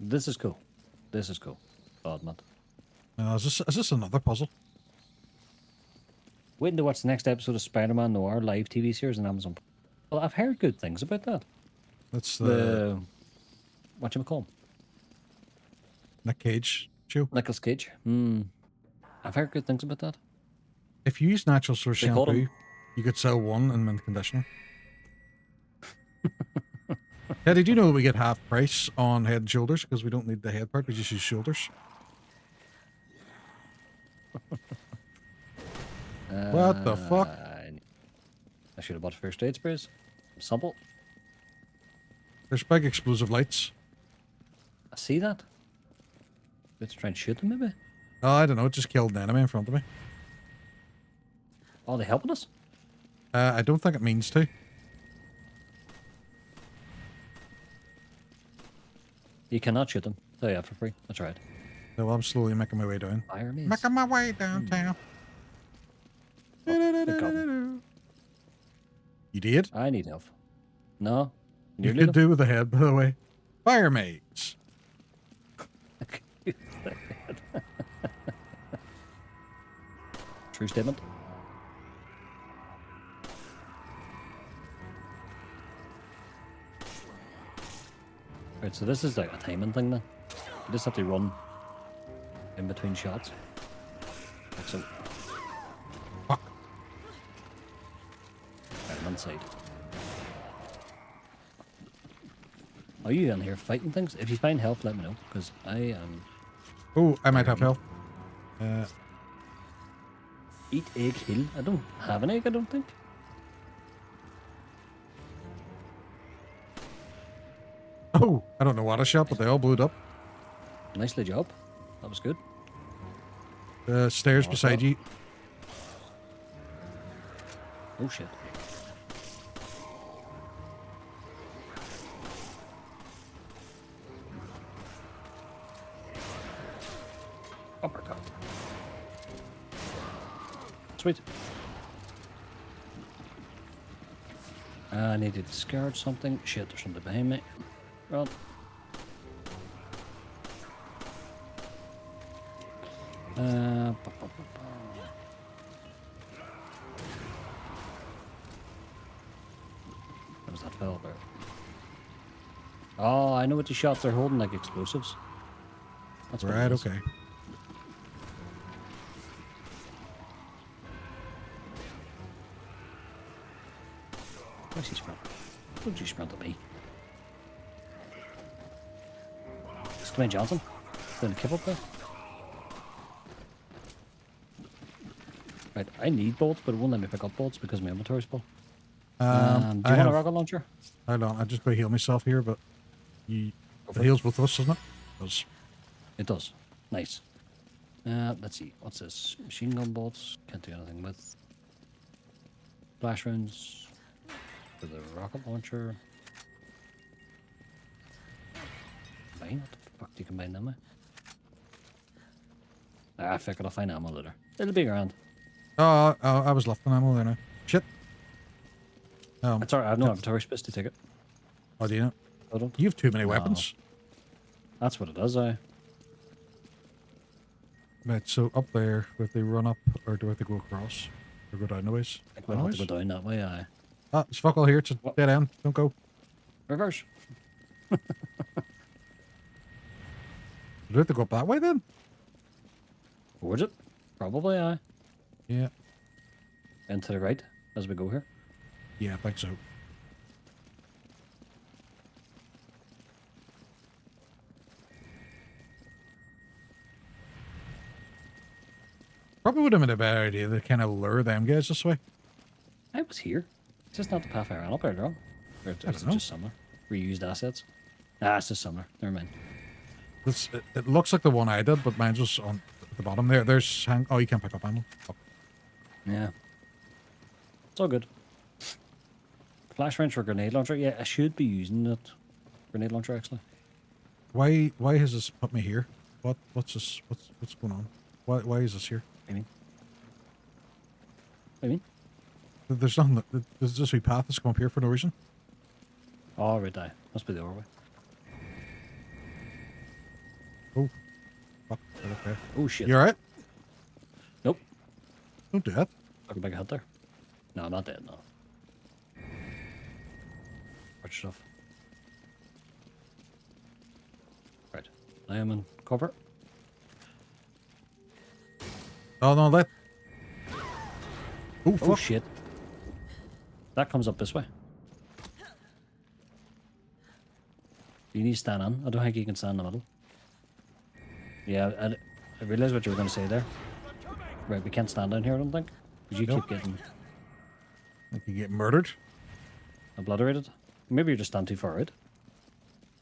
This is cool. This is cool. God, man. Is this another puzzle? Waiting to watch the next episode of Spider-Man Noir live TV series on Amazon. Well, I've heard good things about that. That's The whatchamacallit? Nick Cage show. Nicolas Cage. I've heard good things about that. If you use natural source They called shampoo, him- you could sell one in mint conditioner. Yeah, did you know that we get half price on Head and Shoulders because we don't need the head part, we just use shoulders? What the fuck? I should have bought first aid sprays. Sample. There's big explosive lights. I see that. Let's try and shoot them, maybe. Oh, I don't know. It just killed an enemy in front of me. Oh, they helping us? I don't think it means to. You cannot shoot them. Oh yeah, for free. That's right. So I'm slowly making my way down. Fire maze. Making my way downtown. Good God. You did? I need help. No. You Nearly could do with the head, by the way. Fire mates. True statement. Right, so this is like a timing thing then. You just have to run in between shots. Like so. Fuck. Right, I'm inside. Are you in here fighting things? If you find help, let me know, because I am... Oh, I might have help. Eat egg hill. I don't have an egg, I don't think. Oh, I don't know what I shot, but they all blew up. Nicely job. That was good. The stairs beside you. Oh shit. Uppercut. Sweet. I need to discard something. Shit, there's something behind me. Run. What was that fell about? Oh, I know what you shot. They're holding like explosives. That's what it Right, is. okay. Where's he sprint? Don't you sprint at me? Come on, Johnson. Going to keep up there. Right, I need bolts, but it won't let me pick up bolts because my inventory's full. Do you want a rocket launcher? I don't. I just gotta heal myself here, but it heals with us, doesn't it? It does. Nice. Let's see. What's this? Machine gun bolts. Can't do anything with. Flash rounds. For the rocket launcher. Fine. What the fuck do you combine them with? I figured I'll find ammo later. It'll be around. Oh, I was left on ammo there now. Shit. That's alright. I have no inventory space to take it. Oh, do you know? I don't. You have too many weapons. That's what it does, Right, so up there, if they run up, or do I have to go across? Or go down the ways? I think we'll have to go down that way, Ah, it's fuck all here. It's a dead end. Don't go. Reverse. Do we have to go up that way then? Towards it? Probably, Yeah. And to the right as we go here. Yeah, I think so. Probably would have been a better idea to kind of lure them guys this way. I was here. It's just not the path I ran up earlier on. Or I is don't it know. just summer? Reused assets? Ah, it's just summer. Never mind. It looks like the one I did, but mine's just on at the bottom there. There's oh, you can't pick up ammo. Fuck. Yeah. It's all good. Flash wrench or grenade launcher? Yeah, I should be using that grenade launcher actually. Why has this put me here? What's this? What's going on? Why is this here? What do you mean? There's nothing. There's this wee path that's come up here for no reason. Oh, right, die. Must be the other way. Oh, fuck. Okay. Oh shit. You alright? Nope. Don't do that. Fucking big head there. No, I'm not dead, no. Watch stuff. Right. I am in cover. Oh no, that. Oh Oh fuck. shit. That comes up this way. You need to stand on. I don't think you can stand in the middle. Yeah, I realised what you were going to say there. Right, we can't stand down here, I don't think. Because you Nope. keep getting Like you get murdered. obliterated. Maybe you're just stand too far out.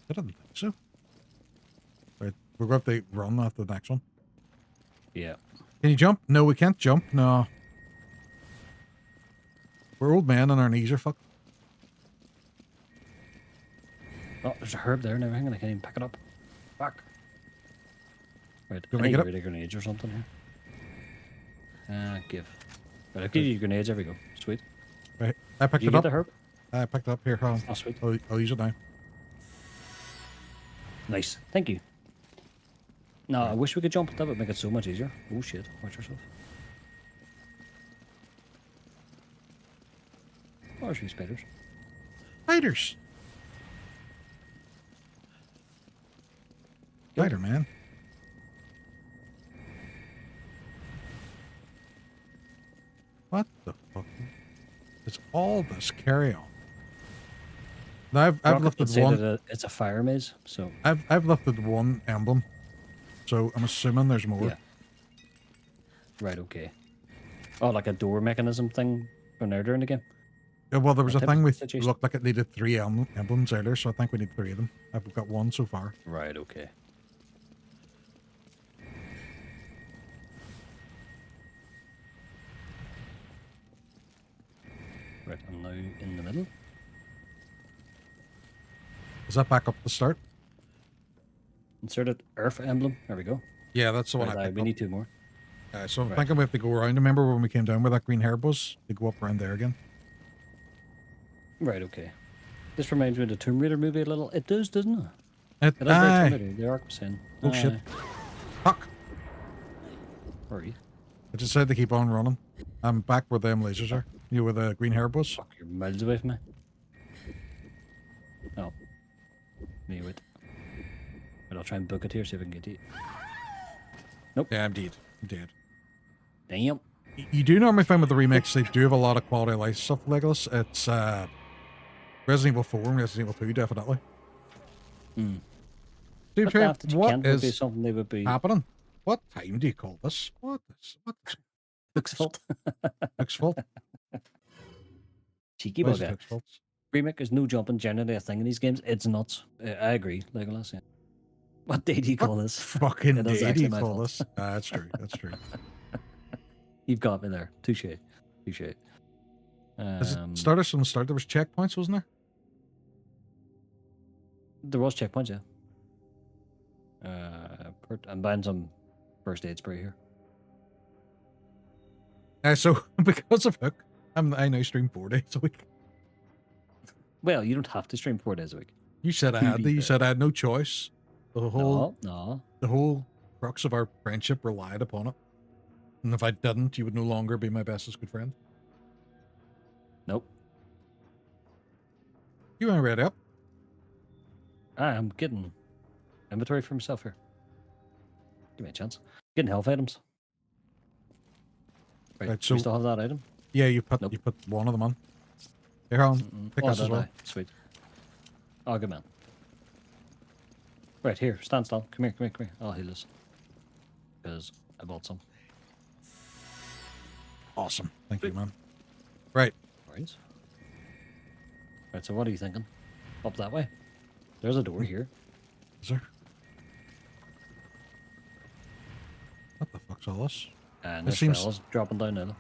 I didn't think so. Right, we're going to have to run after the next one. Yeah. Can you jump? No, we can't jump. No. We're old men and our knees are fucked. Oh, there's a herb there now. Hang on, I can't even pick it up. Fuck. Right, You I wanna need get up? rid of grenades or something here. Give. Right, I'll give you grenades. There we go. Sweet. Right, I picked Did you it get up. the herb? I picked it up here. Hold on. Oh, sweet. I'll use it now. Nice. Thank you. No, I wish we could jump. That would make it so much easier. Oh shit. Watch yourself. Oh, there's a few spiders. Spiders. Go. Spider man. What the fuck? It's all this carry on. Now I've Rocket would lifted say one. that it's a fire maze, so I've lifted one emblem, so I'm assuming there's more. yeah. Right. Okay. Oh, like a door mechanism thing from earlier in the game. Yeah, well, there was That a type thing of with situation. looked like it needed 3 emblems earlier, so I think we need 3 of them. I've got 1 so far. Right. Okay. Right. I'm now in the middle. Is that back up the start? Inserted Earth emblem. There we go. Yeah, that's the one Right, I aye, picked we up. need 2 more. So I'm Right. thinking we have to go around. Remember when we came down where that green herb was? To go up around there again. Right. Okay. This reminds me of the Tomb Raider movie a little. It does, doesn't it? It, It is very aye. Tomb Raider. The arc was saying. Oh shit. Fuck. Where are you? I just said to keep on running. I'm back where them lasers are. You know where the green herb was? Fuck, you're miles away from me. Oh. Me wait. But I'll try and book it here, see if I can get to you. Yeah, I'm dead. I'm dead. Damn. You do normally find with the remakes, they do have a lot of quality of life stuff, Legolas. It's Resident Evil 4 and Resident Evil 2, definitely. Hmm. Steve But Trey, daft that you what can't would be is something they would be happening? What time do you call this? What is Hooke's fault. Hooke's fault? Cheeky Why is it bugger. Hooke's fault? Remake is no jumping generally a thing in these games. It's nuts. I agree, Legolas. Yeah. What day do you call this? Fucking It is day do actually you my call fault. this? That's true. That's true. You've got me there. Touche. Touche. As it started from the start, there was checkpoints, wasn't there? There was checkpoints, yeah. I'm buying some first aid spray here. So because of Hook, I now stream 4 days a week. Well, you don't have to stream 4 days a week. You said I To had be to. You fair. said I had no choice. The whole No. the whole crux of our friendship relied upon it. And if I didn't, you would no longer be my bestest good friend. Nope. You ain't ready up. I'm getting inventory for myself here. Give me a chance. Getting health items. Right, Right, do so we still have that item? yeah, you put Nope. you put one of them on. Here on, pick Oh, this as did well. I? Sweet. Oh, good man. Right, here. Stand still. Come here, come here, come here. I'll heal this. Because I bought some. Awesome. Thank you, man. Right. Right. Right, so what are you thinking? Up that way? There's a door here. Is there? What the fuck's all this? And It this seems- fella's dropping down now.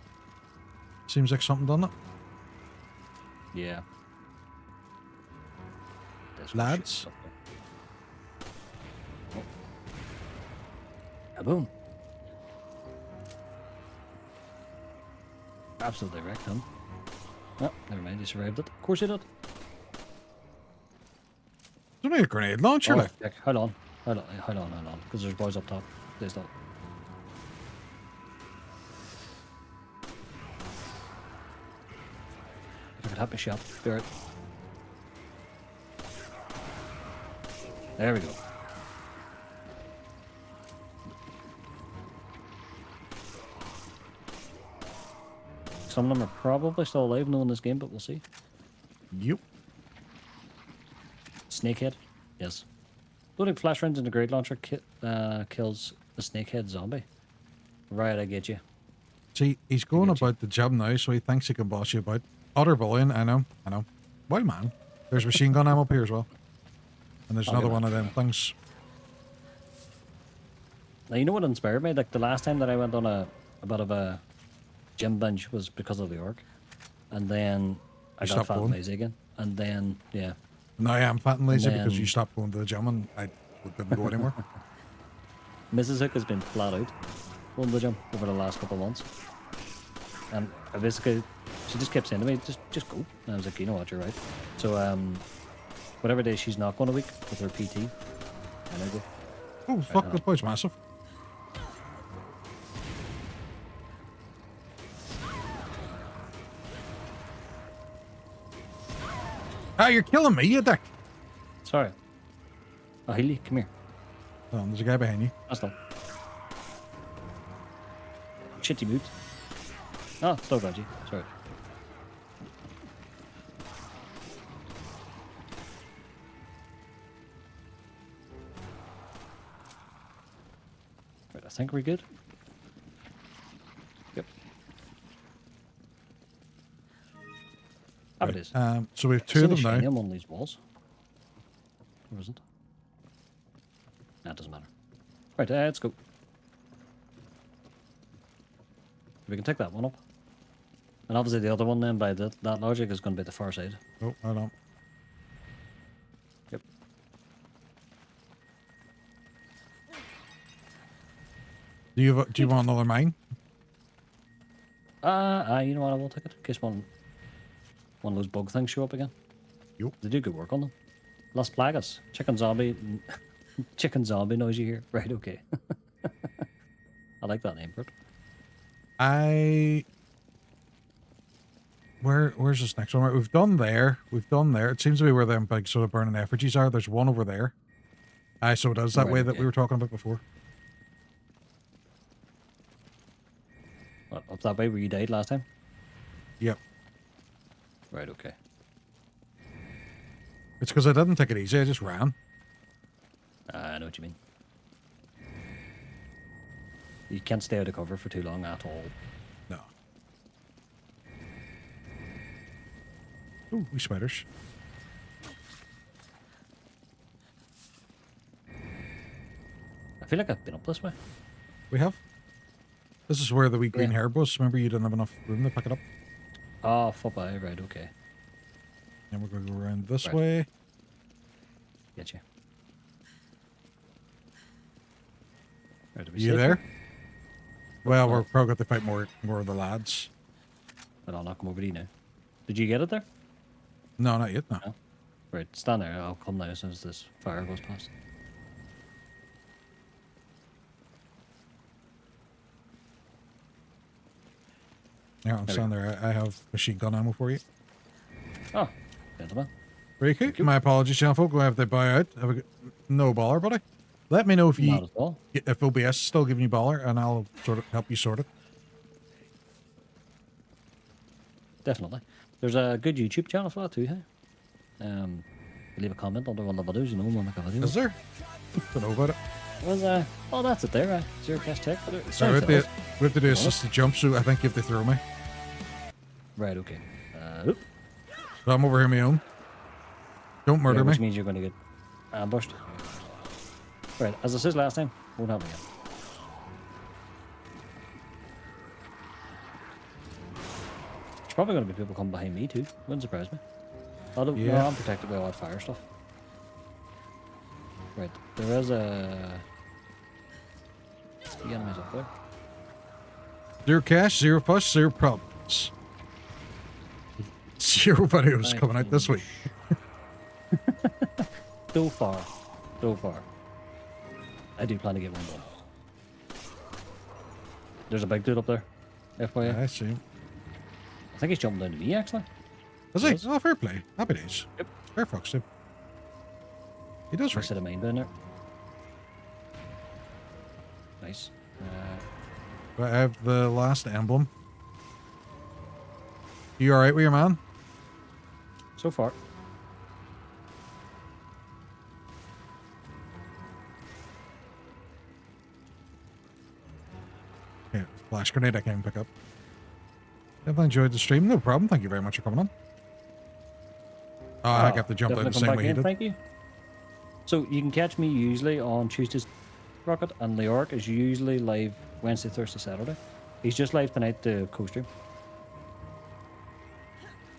Seems like something done it. Yeah. This Lads? Oh. Kaboom. Absolutely wrecked him. Oh, never mind, he survived it. Of course he did. It's only a grenade launcher, Oh, like. heck, hold on. Hold on. Because there's boys up top. Please don't. If I could hit my shot. Be right. There we go. Some of them are probably still alive knowing this game, but we'll see. Yep. Snakehead? Yes. Loading flash rounds in the grenade launcher kills the snakehead zombie. Right, I get you. See, he's going get you. about the job now, so he thinks he can boss you about. Utter bullying, I know. Well, man, there's machine gun ammo up here as well. And there's Okay, another man. one of them things. Now, you know what inspired me? Like, the last time that I went on a bit of a gym binge was because of the orc. And then I You got stopped fat and going? lazy again. And then, yeah. Now I am fat and lazy because you then- stopped going to the gym and I didn't go anymore. Mrs. Hooke has been flat out going to the gym over the last couple of months. And I basically, she just kept saying to me, just go. And I was like, you know what, you're right. So, whatever day she's not going a week with her PT, and I go. Oh, fuck, this boy's massive. Ah, you're killing me, you dick. Sorry. Oh, Healy, come here. Oh, there's a guy behind you. That's all. Shit, you moved. Oh, still got you. Sorry. Right, I think we're good. Yep. How it is. So we have two of them now. On one of these walls. Or isn't? That doesn't matter. Right, let's go. We can take that one up. And obviously the other one then, by that logic, is going to be the far side. Oh, hold on. Yep. Do you want another mine? You know what, I will take it. In case one of those bug things show up again. Yep. They do good work on them. Las Plagas. Chicken zombie. Chicken zombie noise you hear. Right, okay. I like that name for it. Where's this next one? Right, we've done there. We've done there. It seems to be where them big sort of burning effigies are. There's one over there. Aye, so it is that Right, way that okay. we were talking about before. What, up that way where you died last time? Yep. Right, okay. It's because I didn't take it easy. I just ran. I know what you mean. You can't stay out of cover for too long at all. No. Ooh, we spiders. I feel like I've been up this way. We have. This is where the wee green herb was. Remember, you didn't have enough room to pick it up. Oh, fuck by, right, okay. And we're going to go around this Right. way. Get you. Right, are Are we you safe there? here? Well, No. we're probably going to fight more of the lads. But I'll knock him over to you now. Did you get it there? No, not yet. No. No. Right, stand there. I'll come now as soon as this fire goes past. Yeah, I'm There we standing there. I have machine gun ammo for you. Oh, gentlemen. Very cool. My apologies, gentlefolk. We'll have to buy out. Have a good... No baller, buddy. Let me know if Not you at all. if OBS is still giving you baller, and I'll sort of help you sort it. Definitely. There's a good YouTube channel for that too, hey? Leave a comment under one of the videos, you know, we'll make a video. Is there? Don't know about it. Was oh, that's it there, right? Zero cash tech. Sorry, we have to do assisted jump, so I think you have to throw me. Right, okay. Oop. So I'm over here on my own. Don't murder Yeah, me. which means you're going to get ambushed. Right, as I said last time, won't happen again. There's probably going to be people coming behind me too. Wouldn't surprise me. Although, no, Yeah. I'm protected by all that fire stuff. Right, there is a... The enemies up there. Zero cash, zero fuss, zero problems. Zero videos coming out this week. So far. So far. I do plan to get one done. There's a big dude up there. FYI. I see him. I think he's jumping down to me, actually. Is he? Yes. Oh, fair play. Happy days. Yep. Fair fox, too. He does I right. set a mine down there. Nice. I have the last emblem. You alright with your man? So far. Yeah, flash grenade I can pick up. Definitely enjoyed the stream. No problem. Thank you very much for coming on. Oh, I got to jump out the definitely same come way back he in, did. thank you. So you can catch me usually on Tuesdays. Rocket and Leyoric is usually live Wednesday, Thursday, Saturday. He's just live tonight to co-stream.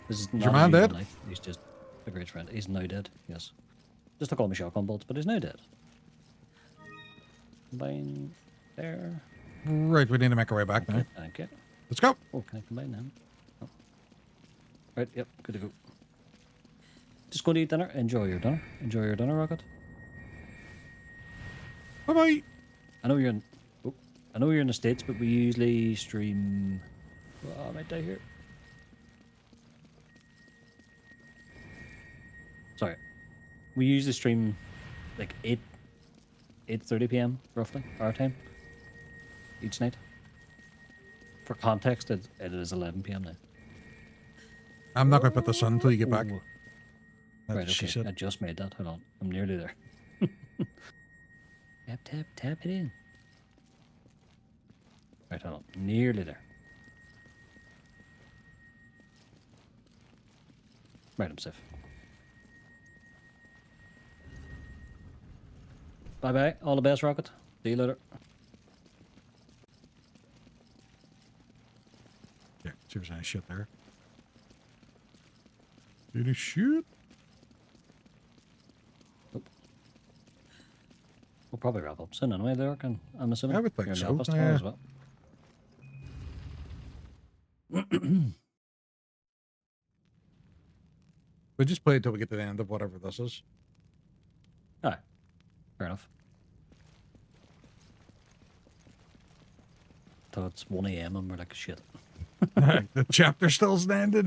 This is your not man his usual dead? night. He's just a great friend. He's now dead, yes. Just to call me shotgun bolts, but he's now dead. Combine there. Right, we need to make our way back now. Thank you. Let's go. Oh, can I combine now? Oh. Right, yep, good to go. Just go to eat dinner. Enjoy your dinner. Enjoy your dinner, Rocket. Bye bye. I know you're in. Oh, I know you're in the States, but we usually stream. Oh, I might die here. Sorry, we usually stream like 8:30 p.m. roughly our time each night. For context, it is 11 p.m. now. I'm not going to put this on until you get back. Ooh. That's Right, what she okay. said. I just made that. Hold on, I'm nearly there. Tap it in. Right, hold on. Nearly there. Right, I'm safe. Bye bye. All the best, Rocket. See you later. Yeah, see if there's any shit there. Any shit? We'll probably wrap up soon anyway, there, and I'm assuming I would think you're in the so, office tomorrow yeah. as well. We just play until we get to the end of whatever this is. Aye. Fair enough. So it's 1 AM and we're like, shit. The chapter still's ended.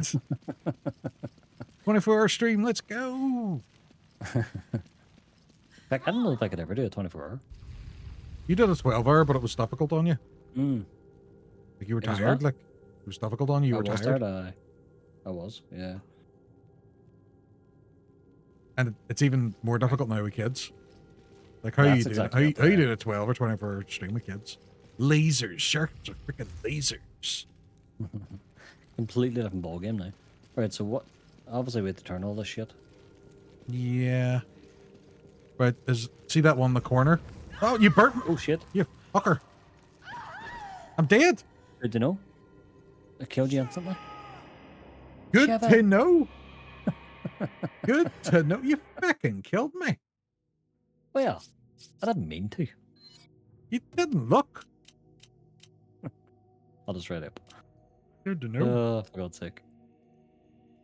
24-hour stream, let's go. In fact, I don't know if I could ever do a 24-hour. You did a 12-hour, but it was difficult on you. Mm. Like you were It was tired. what? Like it was difficult on you. You I were was tired. tired. I was, yeah. And it's even more difficult now with kids. Like how That's you do exactly how you it, do a 12 or 24-hour stream with kids. Lasers, sharks are freaking lasers. Completely different ball game now. Right, so what? Obviously, we have to turn all this shit. Yeah. Right, see that one in the corner? Oh, you burnt me. Oh shit! You fucker. I'm dead. Good to know. I killed you instantly. Good Shut to up. know. Good to know. You fucking killed me. Well, I didn't mean to. You didn't look. I'll just write up. Good to know. Oh, for God's sake.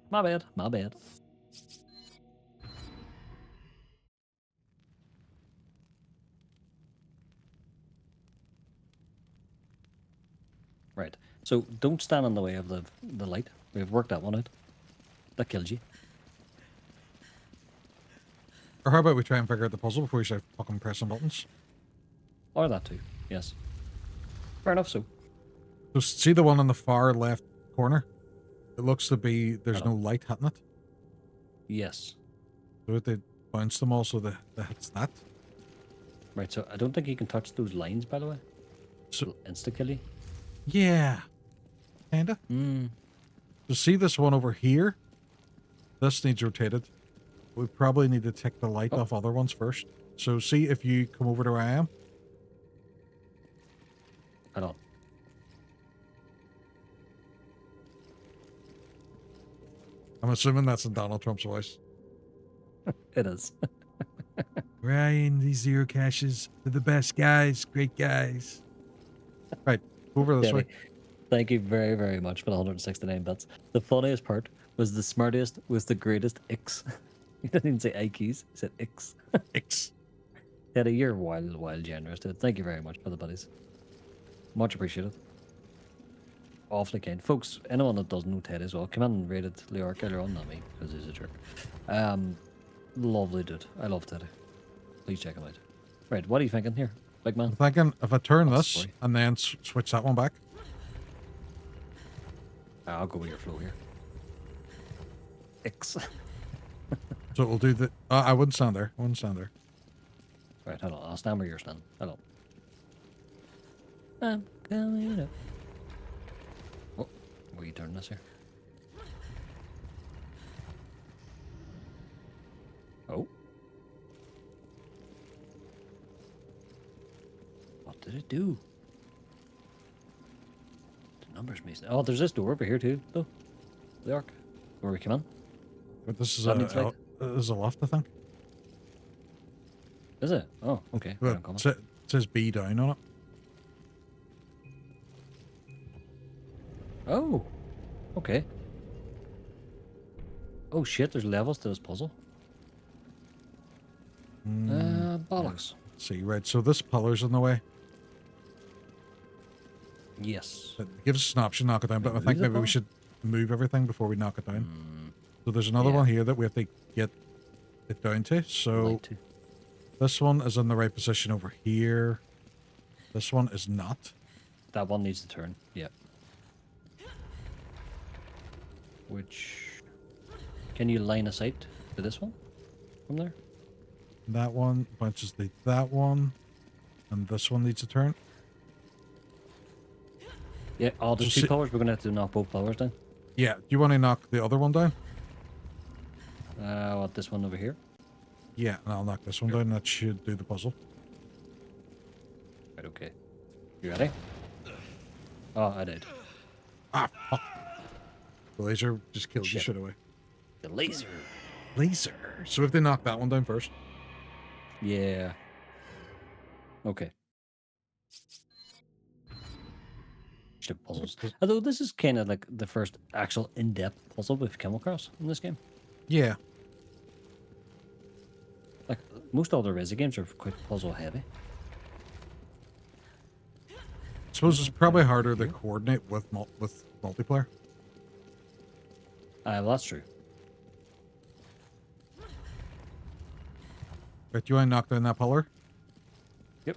My bad. My bad. Right. So don't stand in the way of the light. We've worked that one out. That killed you. Or how about we try and figure out the puzzle before we start fucking pressing buttons? Or that too. Yes. Fair enough. So. So see the one in the far left corner? It looks to be there's no light hitting it. Yes. So they bounce them all so that hits that. Right. So I don't think you can touch those lines, by the way. So Insta kill you. yeah, kinda. So see this one over here? This needs rotated. We probably need to take the light off other ones first. So see if you come over to where I am. Hold on. I'm assuming that's in Donald Trump's voice. It is. Ryan, these zero caches, they're the best guys, great guys. Right, over this way. Thank you very, very much for the 169 bits. The funniest part was the smartest was the greatest X. He didn't even say IQs, he said X. X. Yeah, you're wild generous, dude. Thank you very much for the buddies. Much appreciated. Awfully kind. Folks, anyone that doesn't know Ted as well, come in and rated Leyoric earlier on, not me, because he's a jerk. Lovely dude. I love Ted. Please check him out. Right, what are you thinking here, big man? I'm thinking if I turn What's the this story? and then switch that one back. I'll go with your flow here. X. So it will do the... I wouldn't stand there. I wouldn't stand there. Right, hold on. I'll stand where you're standing. Hold on. I'm coming up. Oh, where you turn this here? Oh. What did it do? The numbers missing. Oh, there's this door over here too, though. The arc. Where we come in. But this is That needs light. this is a left, I think. Is it? Oh, okay. Well, Right, I'm coming. it says B down on it. Oh, okay. Oh shit, there's levels to this puzzle. Bollocks. See, right, so this pillar's in the way. Yes. It gives us an option to knock it down, but I Move think the maybe we pillar? should move everything before we knock it down. So there's another one here that we have to get it down to. So Like to. this one is in the right position over here. This one is not. That one needs to turn. Yeah. Which can you line of sight to this one from there? That one bounces that one. And this one needs to turn. Yeah. Oh, there's So two see- pillars. We're gonna have to knock both pillars down. Yeah, do you want to knock the other one down? What, this one over here? Yeah, and I'll knock this one down. That should do the puzzle. Right. Okay. You ready? Oh, I did. Ah, fuck. The laser just killed you Shit. straight away. The laser. Laser. So if they knock that one down first. Yeah. Okay. Shit puzzles. Although this is kind of like the first actual in-depth puzzle we've come across in this game. Yeah. Like most other Resi games are quite puzzle heavy. suppose it's probably harder to coordinate with multiplayer. Well, that's true. Right, do you want to knock down that pillar? Yep.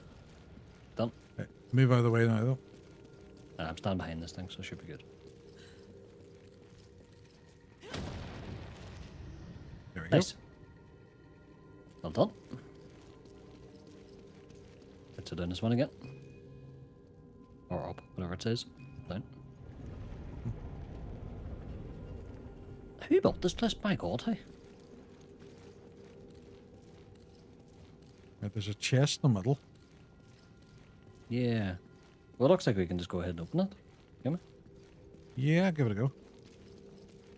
Done. Okay, move out of the way now, though. I'm standing behind this thing, so it should be good. There we go. Nice. Well done. Let's do this one again. Or up, whatever it says. Down. Who built this place? My god, hey. Right, there's a chest in the middle. Yeah. Well, it looks like we can just go ahead and open it. Can we? Yeah, give it a go.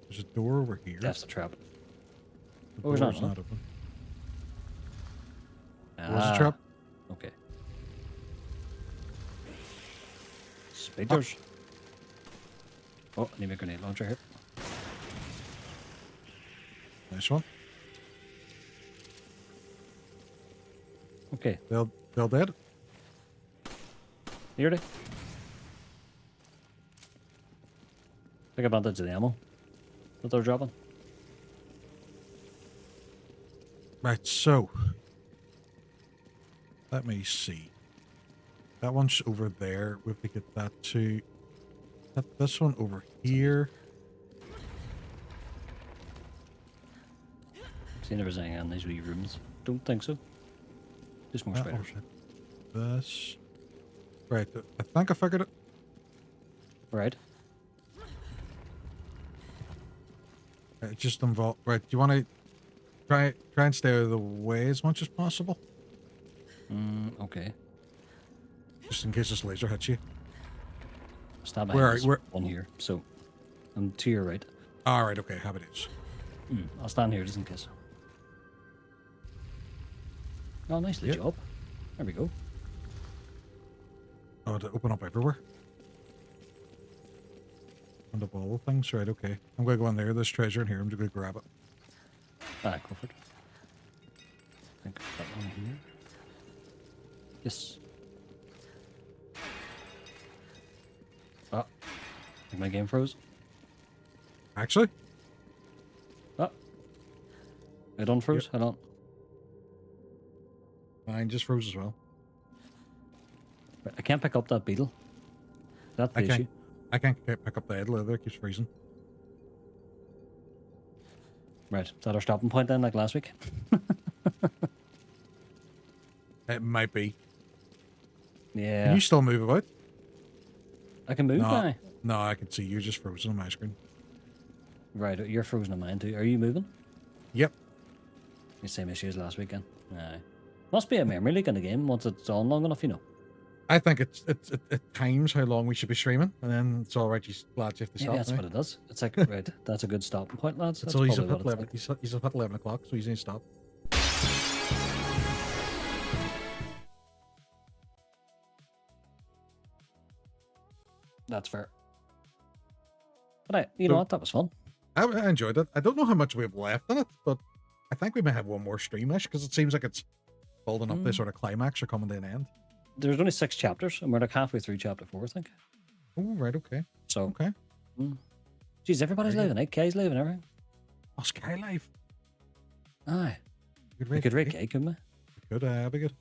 There's a door over here. That's the trap. The Oh, it's door's not, not open. Ah, Was a trap? Okay. Spiders. Oh, I need a grenade launcher here. Nice one. Okay. They'll dead. Nearly. Take advantage of the ammo that they're dropping. Right, so let me see. That one's over there. We have to get that to this one over here. Seen everything in these wee rooms. Don't think so. Just more That spiders. one. This. Right, I think I figured it. Right. It just involved. Right, do you want to try and stay out of the way as much as possible, Okay. just in case this laser hits you? Stand Where are behind you? this one here. So, I'm to your right. All right, okay, have it is. I'll stand here just in case. Oh, nicely Yep. job. There we go. Oh, to open up everywhere. And the ball things, right? Okay, I'm gonna go in there. There's treasure in here. I'm just gonna grab it. Ah, go for it. I think that one here. Yes. Ah, I think my game froze. Actually, Ah, it unfroze. Hold on. mine just froze as well. Right, I can't pick up that beetle. That's the issue. I can't pick up the head leather. It keeps freezing. Right, is that our stopping point then, like last week? It might be. Yeah. Can you still move about? I can move now. No, I can see you're just frozen on my screen. Right, you're frozen on mine too. Are you moving? Yep. The same issue as last weekend. Aye. Must be a memory leak in the game once it's on long enough, you know. I think it times how long we should be streaming, and then it's all right. Lads, you have to Maybe stop. that's now. what it does. It's like, right, that's a good stopping point, lads. That's So he's probably up at what 11. it's like. He's up at 11 o'clock, so he's going to stop. That's fair. But you know what? That was fun. I enjoyed it. I don't know how much we have left in it, but I think we may have one more streamish because it seems like it's building up this sort of climax or coming to an end. There's only 6 chapters, and we're like halfway through chapter 4, I think. Oh, right, okay. So, Okay. geez, everybody's Very leaving, eh? Kay's leaving, everything. Oh, Sky Life. Aye. Good We could rate Kay, couldn't we? Good, be good.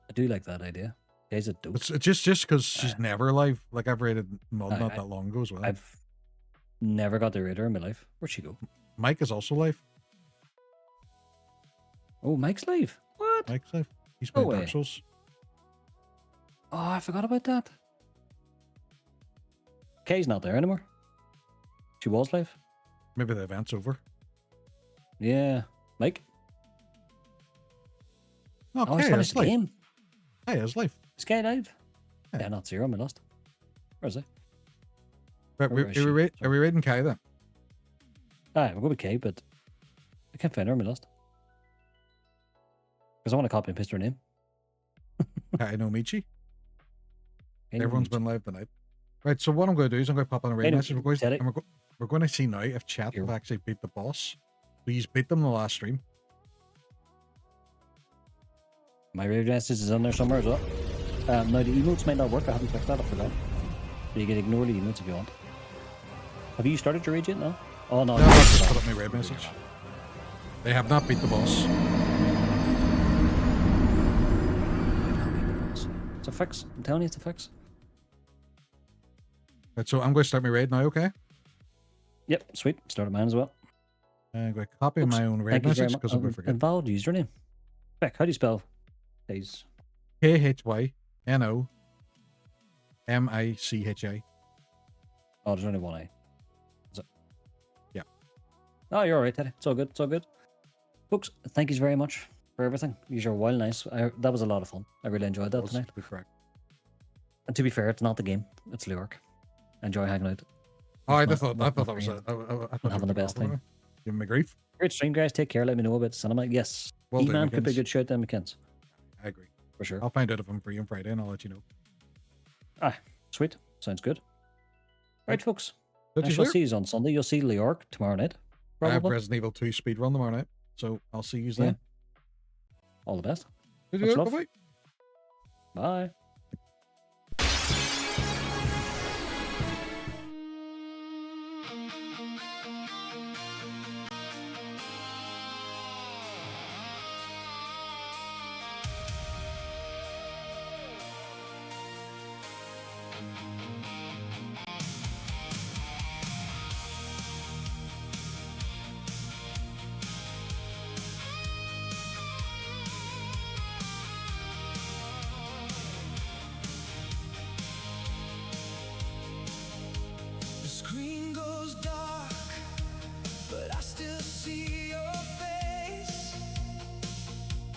I do like that idea. Kay's a dope. It's just because she's never live. Like I've rated Mud not I- that long ago as well. I've never got the radar in my life. Where'd she go? Mike is also live. Oh, Mike's live. What? Mike's live. He's No playing way. Dark Souls. Oh, I forgot about that. Kay's not there anymore. She was live. Maybe the event's over. Yeah. Mike? No, Oh, he's Kay finished is the live. game. Hey, is live. Is Kay live? Yeah. Yeah, not 0 on my list. Where is he? Right, Where is she? are we rating Kai then? Aye, we'll go with Kay, but I can't find her on my list. Because I want to copy and paste her name. Kai no Michi. Kay no Everyone's Michi. been live tonight. Right, so what I'm going to do is I'm going to pop on a raid Hey, no, message. We're Teddy. going to see now if chat Here. have actually beat the boss. Please beat them in the last stream. My raid message is on there somewhere as well. Now the emotes might not work. I haven't fixed that. I forgot. So you can ignore the emotes if you want. Have you started your raid yet? No. Oh no. No, I just put up my raid message. They have not beat the boss. It's a fix. I'm telling you, it's a fix. Right, so I'm going to start my raid now, okay? Yep, sweet. Started mine as well. I'm going to copy Oops, my own raid thank you very message much. because I'm going to forget. Invalid username. Beck, how do you spell? Please. KHYNOMICHA. Oh, there's only one A. Is it? Yeah. Oh, you're all right, Teddy. It's all good. It's all good. Folks, thank you very much for everything. You're well nice. That was a lot of fun. I really enjoyed that tonight. Correct. And to be fair, it's not the game. It's Leyoric. I enjoy hanging out. Oh, I with thought my that was friends I thought and having the best time. Give me grief. Great stream, guys. Take care. Let me know about cinema. Yes. Will do, E-Man could be a McKins. good shout then, McKins. I agree. For sure. I'll find out if I'm free on Friday and I'll let you know. Ah, sweet. Sounds good. Right, folks. Did I you shall hear? see you on Sunday. You'll see Leyoric tomorrow night. I have Probably. Resident Evil 2 speedrun tomorrow night, so I'll see you then. All the best. Did Much you hear? love. Bye-bye. Bye.